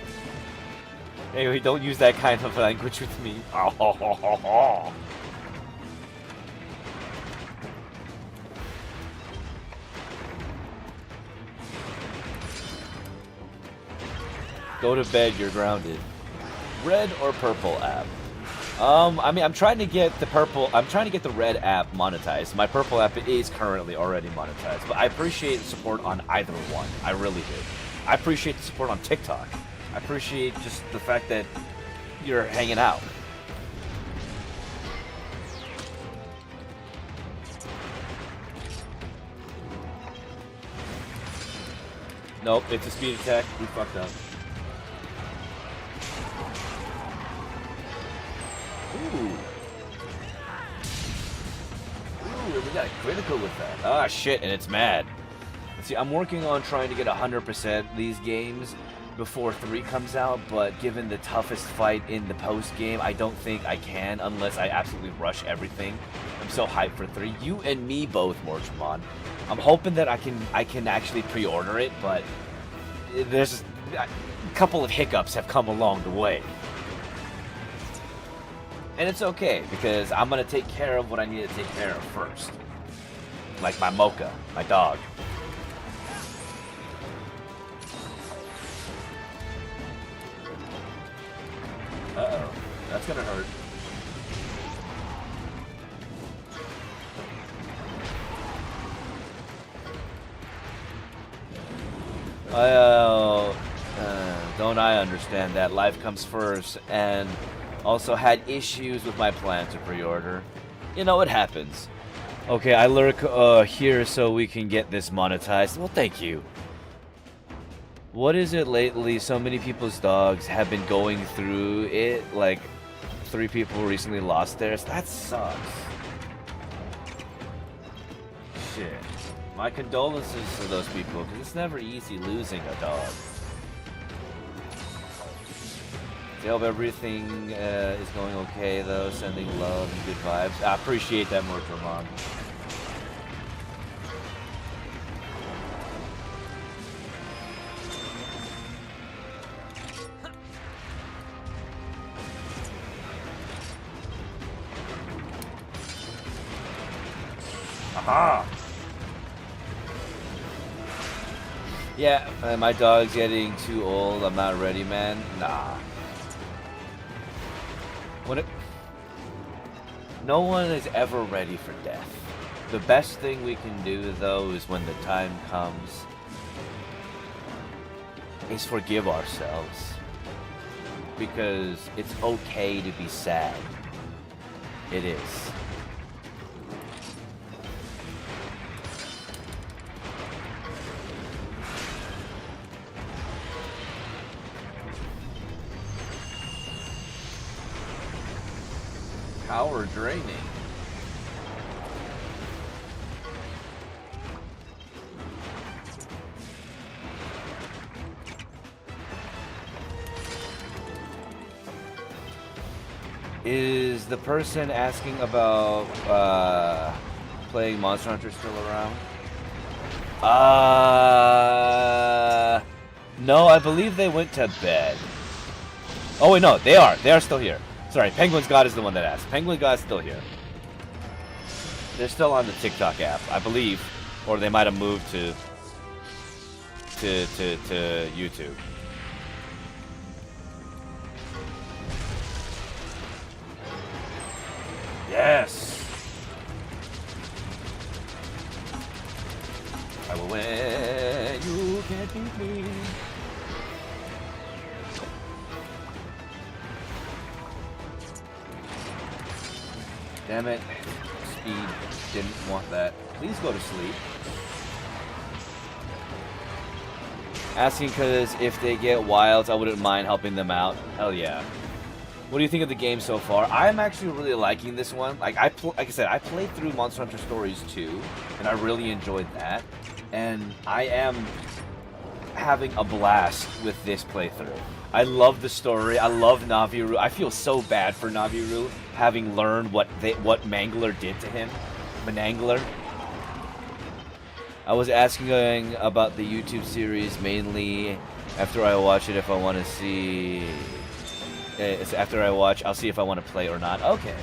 Anyway, don't use that kind of language with me. Go to bed, you're grounded. Red or purple app? I mean, I'm trying to get the red app monetized. My purple app is currently already monetized, but I appreciate support on either one. I really do. I appreciate the support on TikTok. I appreciate just the fact that you're hanging out. Nope, it's a speed attack. We fucked up. Ooh, we got a critical with that. Ah, shit, and it's mad. Let's see, I'm working on trying to get 100% these games before 3 comes out, but given the toughest fight in the post-game, I don't think I can unless I absolutely rush everything. I'm so hyped for 3. You and me both, Morchmon. I'm hoping that I can actually pre-order it, but there's a couple of hiccups have come along the way. And it's okay, because I'm going to take care of what I need to take care of first. Like my Mocha, my dog. Uh-oh. That's going to hurt. Don't I understand that? Life comes first, and also had issues with my plan to pre-order. You know, it happens. Okay, I lurk here so we can get this monetized. Well, thank you. What is it lately? So many people's dogs have been going through it. Like, 3 people recently lost theirs. That sucks. Shit. My condolences to those people, because it's never easy losing a dog. I hope everything is going okay, though. Sending love and good vibes. I appreciate that, Mortramon. Aha! Yeah, my dog's getting too old. I'm not ready, man. Nah. No one is ever ready for death. The best thing we can do, though, is when the time comes, is forgive ourselves. Because it's okay to be sad. It is. Power draining. Is the person asking about playing Monster Hunter still around? No, I believe they went to bed. Oh wait, no, they are. They are still here. Sorry, Penguin's God is the one that asked. Penguin God's still here. They're still on the TikTok app, I believe, or they might have moved to YouTube. Yes. I will win. You can't beat me. Damn it. Speed didn't want that. Please go to sleep. Asking because if they get wilds, I wouldn't mind helping them out. Hell yeah. What do you think of the game so far? I'm actually really liking this one. Like I said, I played through Monster Hunter Stories 2, and I really enjoyed that. And I am having a blast with this playthrough. I love the story. I love Naviru. I feel so bad for Naviru having learned what Mangler did to him. Manangler. I was asking about the YouTube series mainly after I watch it if I want to see. After I watch, I'll see if I want to play or not. Okay.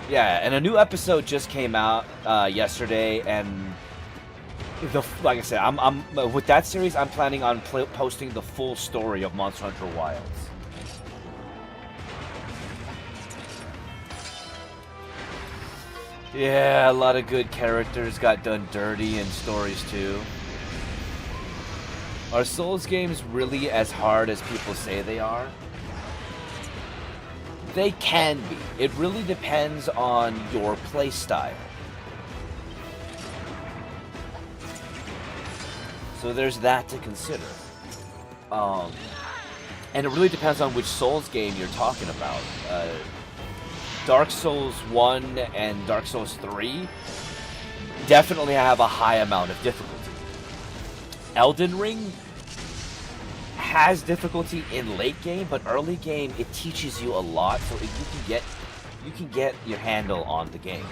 Yeah, and a new episode just came out yesterday, and like I said, I'm with that series. I'm planning on posting the full story of Monster Hunter Wilds. Yeah, a lot of good characters got done dirty in stories too. Are Souls games really as hard as people say they are? They can be. It really depends on your playstyle. So there's that to consider. And it really depends on which Souls game you're talking about. Dark Souls 1 and Dark Souls 3 definitely have a high amount of difficulty. Elden Ring has difficulty in late game, but early game it teaches you a lot, so you can get your handle on the game.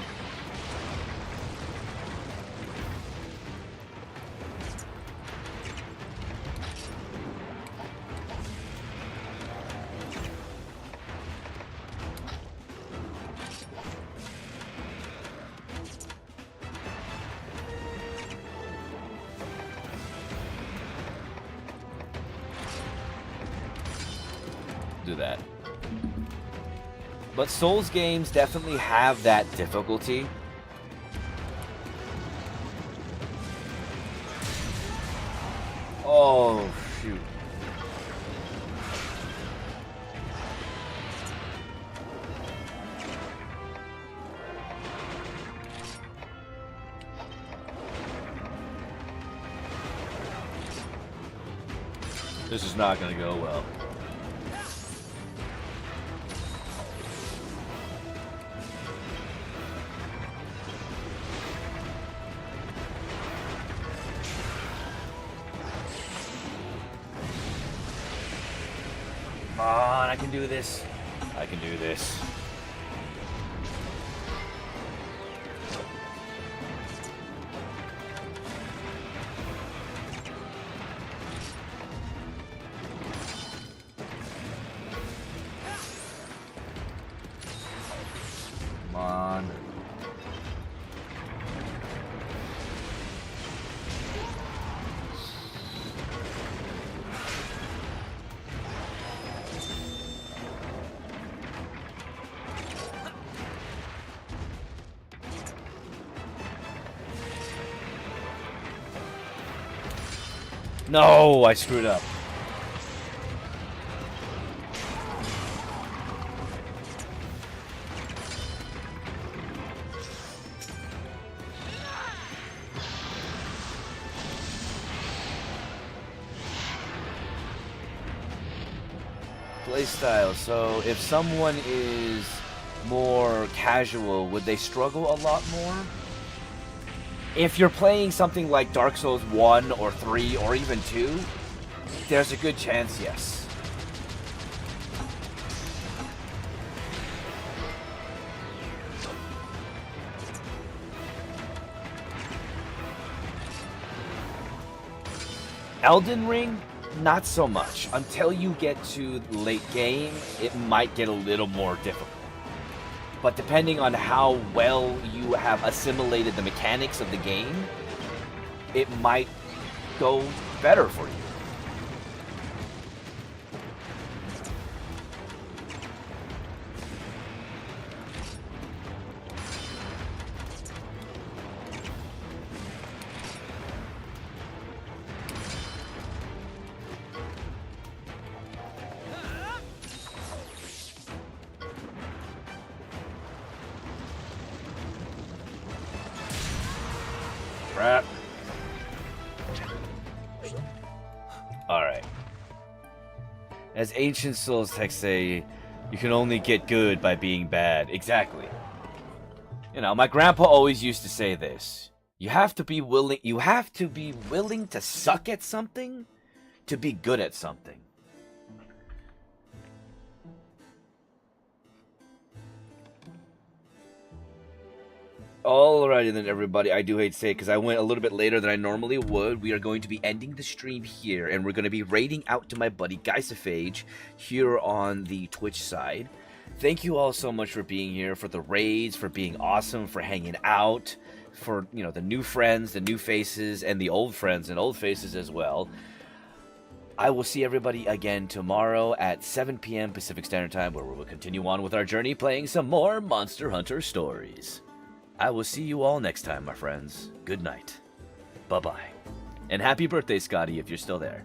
Do that. But Souls games definitely have that difficulty. Oh, shoot. This is not going to go well. Come on, I can do this. I can do this. Come on. No, I screwed up. Playstyle. So if someone is more casual, would they struggle a lot more? If you're playing something like Dark Souls 1 or 3 or even 2, there's a good chance, yes. Elden Ring, not so much. Until you get to late game, it might get a little more difficult. But depending on how well you have assimilated the mechanics of the game, it might go better for you. Crap. Alright. As ancient Souls texts say, you can only get good by being bad. Exactly. You know, my grandpa always used to say this. You have to be willing to suck at something to be good at something. Alrighty then, everybody. I do hate to say it because I went a little bit later than I normally would. We are going to be ending the stream here, and we're going to be raiding out to my buddy Geisophage here on the Twitch side. Thank you all so much for being here, for the raids, for being awesome, for hanging out, for, you know, the new friends, the new faces, and the old friends and old faces as well. I will see everybody again tomorrow at 7 p.m. Pacific Standard Time, where we will continue on with our journey playing some more Monster Hunter stories. I will see you all next time, my friends. Good night. Bye-bye. And happy birthday, Scotty, if you're still there.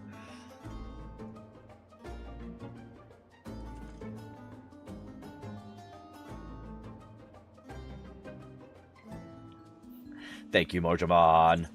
Thank you, Morjamon.